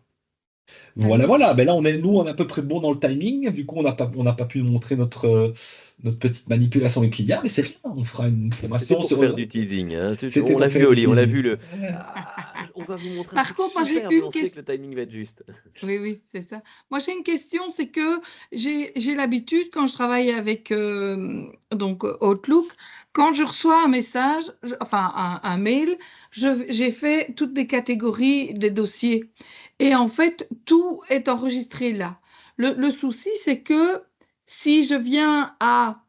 Voilà, D'accord. voilà. Ben là, nous, on est à peu près bon dans le timing. Du coup, on n'a pas pu montrer notre petite manipulation avec l'IA, mais c'est rien. On fera une C'était formation pour sur. faire du teasing, hein. C'était On l'a pour vu, faire du Oli, on l'a teasing. vu on va vous montrer un Par truc contre, moi, j'ai super, mais une on sait que question. le timing va être juste. Oui, oui, c'est ça. Moi, j'ai une question, c'est que j'ai l'habitude, quand je travaille avec donc Outlook, quand je reçois un message, enfin un mail, j'ai fait toutes les catégories des dossiers. Et en fait, tout est enregistré là. Le souci, c'est que si je viens à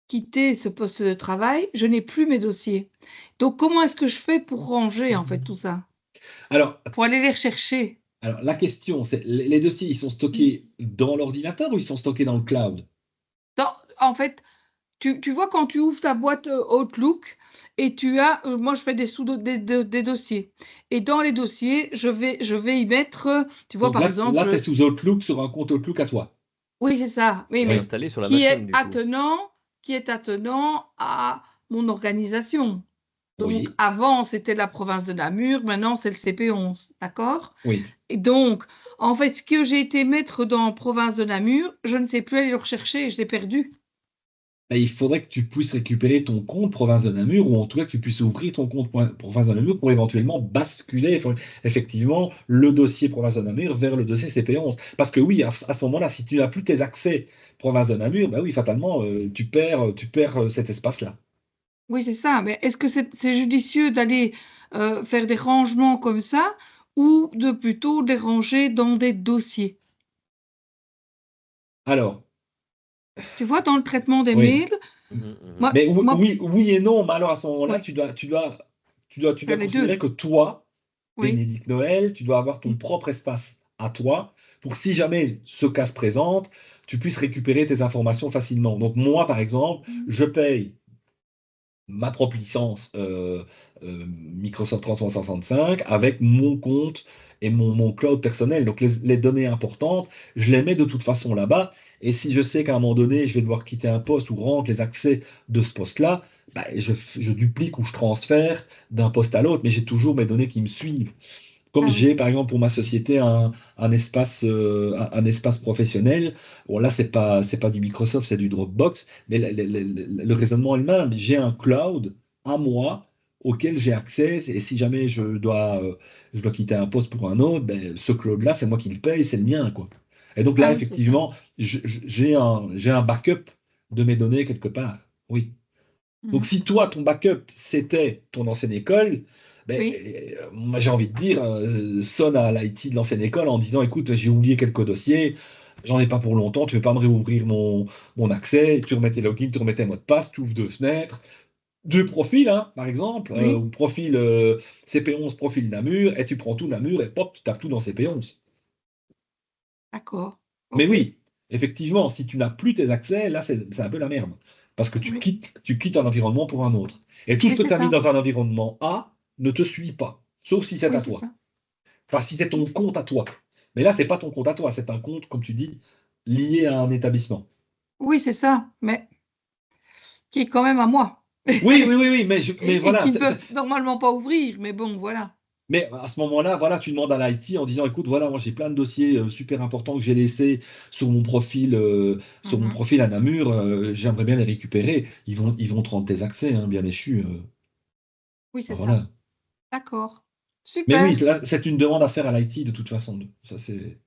quitter ce poste de travail, je n'ai plus mes dossiers. Donc, comment est-ce que je fais pour ranger en fait tout ça? Alors, Pour aller les rechercher? alors, la question, c'est les dossiers, ils sont stockés dans l'ordinateur ou ils sont stockés dans le cloud? En fait, tu vois, quand tu ouvres ta boîte Outlook et tu as, moi je fais des dossiers. Et dans les dossiers, je vais y mettre, tu vois, Donc par là, tu es exemple, sous Outlook, sur un compte Outlook à toi. oui, c'est ça, oui, Qui est mais Oui, installé sur la qui machine, est du coup. attenant, qui est attenant à mon organisation. Donc, oui, avant, c'était la province de Namur, maintenant, c'est le CP11, d'accord? oui. Et donc, en fait, ce que j'ai été mettre dans province de Namur, je ne sais plus aller le rechercher, je l'ai perdu. Ben, il faudrait que tu puisses récupérer ton compte province de Namur, ou en tout cas que tu puisses ouvrir ton compte province de Namur pour éventuellement basculer effectivement le dossier province de Namur vers le dossier CP11. Parce que oui, à ce moment-là, si tu n'as plus tes accès province de Namur, ben oui, fatalement, tu perds cet espace-là. Oui, c'est ça. Mais est-ce que c'est judicieux d'aller faire des rangements comme ça ou de plutôt les ranger dans des dossiers? Alors, Tu vois, dans le traitement des oui. mails, Mhm, mhm. moi, Mais oui, moi, oui, oui et non, mais alors à ce moment-là, oui, tu dois faire les considérer deux. que toi, Oui. Bénédicte Noël, tu dois avoir ton Mm. propre espace à toi pour si jamais ce cas se présente, tu puisses récupérer tes informations facilement. Donc moi, par exemple, Mm. je paye ma propre licence Microsoft 365 avec mon compte et mon cloud personnel. Donc les données importantes, je les mets de toute façon là-bas. Et si je sais qu'à un moment donné, je vais devoir quitter un poste ou rendre les accès de ce poste-là, bah, je duplique ou je transfère d'un poste à l'autre, mais j'ai toujours mes données qui me suivent. Comme Ah oui. j'ai, par exemple, pour ma société, un espace professionnel, bon, là, c'est pas du Microsoft, c'est du Dropbox, mais le raisonnement est le même. J'ai un cloud à moi auquel j'ai accès, et si jamais je dois quitter un poste pour un autre, ben, ce cloud-là, c'est moi qui le paye, c'est le mien, quoi. Et donc là, Ah oui, c'est ça. effectivement, j'ai un backup de mes données quelque part. Oui. Donc, Mhm. si toi, ton backup, c'était ton ancienne école, ben, Oui. moi, j'ai envie de dire, sonne à l'IT de l'ancienne école en disant, écoute, j'ai oublié quelques dossiers, j'en ai pas pour longtemps, tu veux pas me réouvrir mon accès, tu remets tes logins, tu remets tes mots de passe, tu ouvres deux fenêtres, deux profils, hein, par exemple, Oui. ou profil CP11, profil Namur, et tu prends tout Namur et pop, tu tapes tout dans CP11. D'accord. Mais OK. oui, effectivement, si tu n'as plus tes accès, là, c'est un peu la merde. Parce que tu Oui. quittes, tu quittes un environnement pour un autre. Et tout ce Oui, que c'est tu as mis ça. dans un environnement A ne te suit pas. Sauf si c'est Oui, à c'est toi. ça. Enfin, si c'est ton compte à toi. Mais là, c'est pas ton compte à toi, c'est un compte, comme tu dis, lié à un établissement. Oui, c'est ça. Mais qui est quand même à moi. Oui, oui, oui, oui, mais Et voilà. qui ne peuvent normalement pas ouvrir. Mais bon, voilà. Mais à ce moment-là, voilà, tu demandes à l'IT en disant, écoute, voilà, moi j'ai plein de dossiers super importants que j'ai laissés sur mon Mhm. profil à Namur, j'aimerais bien les récupérer. Ils vont te rendre tes accès, hein, bien échu. Oui, c'est ça. Voilà. D'accord. Mais Super. oui, là, c'est une demande à faire à l'IT de toute façon. Ça, c'est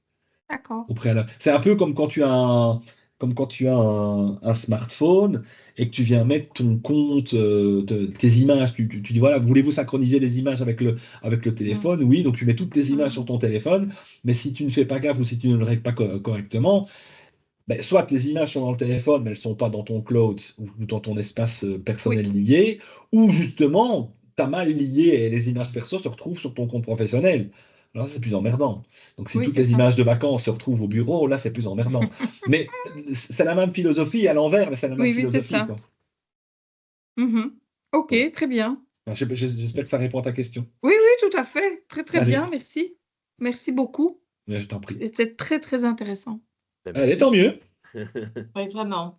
D'accord. au préalable. C'est un peu comme quand tu as comme quand tu as un smartphone et que tu viens mettre ton compte, tes images, tu dis voilà, voulez-vous synchroniser les images avec le téléphone? Oui, donc tu mets toutes tes images sur ton téléphone, mais si tu ne fais pas gaffe ou si tu ne le règles pas correctement, ben, soit tes images sont dans le téléphone, mais elles ne sont pas dans ton cloud ou dans ton espace Oui. personnel lié, ou justement, tu as mal lié et les images perso se retrouvent sur ton compte professionnel. Là, c'est plus emmerdant. Donc, si Oui, toutes c'est les ça. images de vacances se retrouvent au bureau, là, c'est plus emmerdant. Mais c'est la même philosophie à l'envers, mais c'est la même Oui, oui, c'est philosophie, ça. quoi. Ok, Voilà. très bien. Alors, j'espère que ça répond à ta question. Oui, oui, tout à fait. Très, très Allez, bien, merci. Merci beaucoup. je t'en prie. C'était très, très intéressant. Ben, Allez, merci. tant mieux. Oui, vraiment.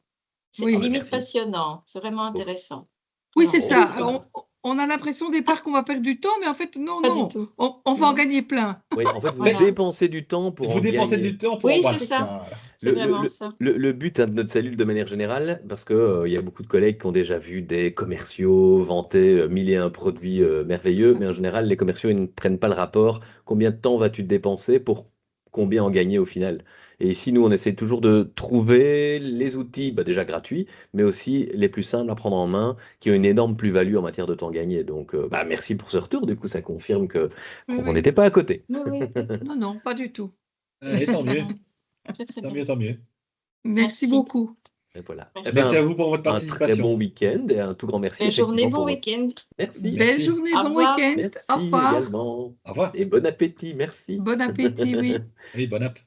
C'est Oui. limite Merci. passionnant. C'est vraiment intéressant. Oui, Vraiment. c'est Merci. ça. On a l'impression au départ qu'on va perdre du temps, mais en fait, non, Pas du non. tout. On va en Non. gagner plein. Oui, en fait, vous Voilà. dépensez du temps pour Vous en dépensez gagner. du temps pour Oui, en voir c'est tout ça. ça. Voilà. C'est vraiment ça. Le but, hein, de notre cellule de manière générale, parce que, il y a beaucoup de collègues qui ont déjà vu des commerciaux vanter 1001 produits merveilleux, mais en général, les commerciaux, ils ne prennent pas le rapport. Combien de temps vas-tu dépenser pour combien en gagner au final? Et ici, nous, on essaie toujours de trouver les outils, bah, déjà gratuits, mais aussi les plus simples à prendre en main, qui ont une énorme plus-value en matière de temps gagné. Donc, bah, merci pour ce retour. Du coup, ça confirme Oui, qu'on oui. n'était pas à côté. Oui, oui. Non, non, pas du tout. Allez, tant mieux. Très, très Tant bien. mieux, tant mieux. Merci Merci. beaucoup. Et voilà. Merci. Eh ben, Merci à vous pour votre un très participation. bon week-end et un tout grand merci Belle journée, effectivement bon pour votre... week-end. Merci. Belle Merci. journée, Au bon revoir. week-end. Au Merci revoir. également. Au revoir. Et bon appétit, merci. Bon appétit, oui. Oui, bon app.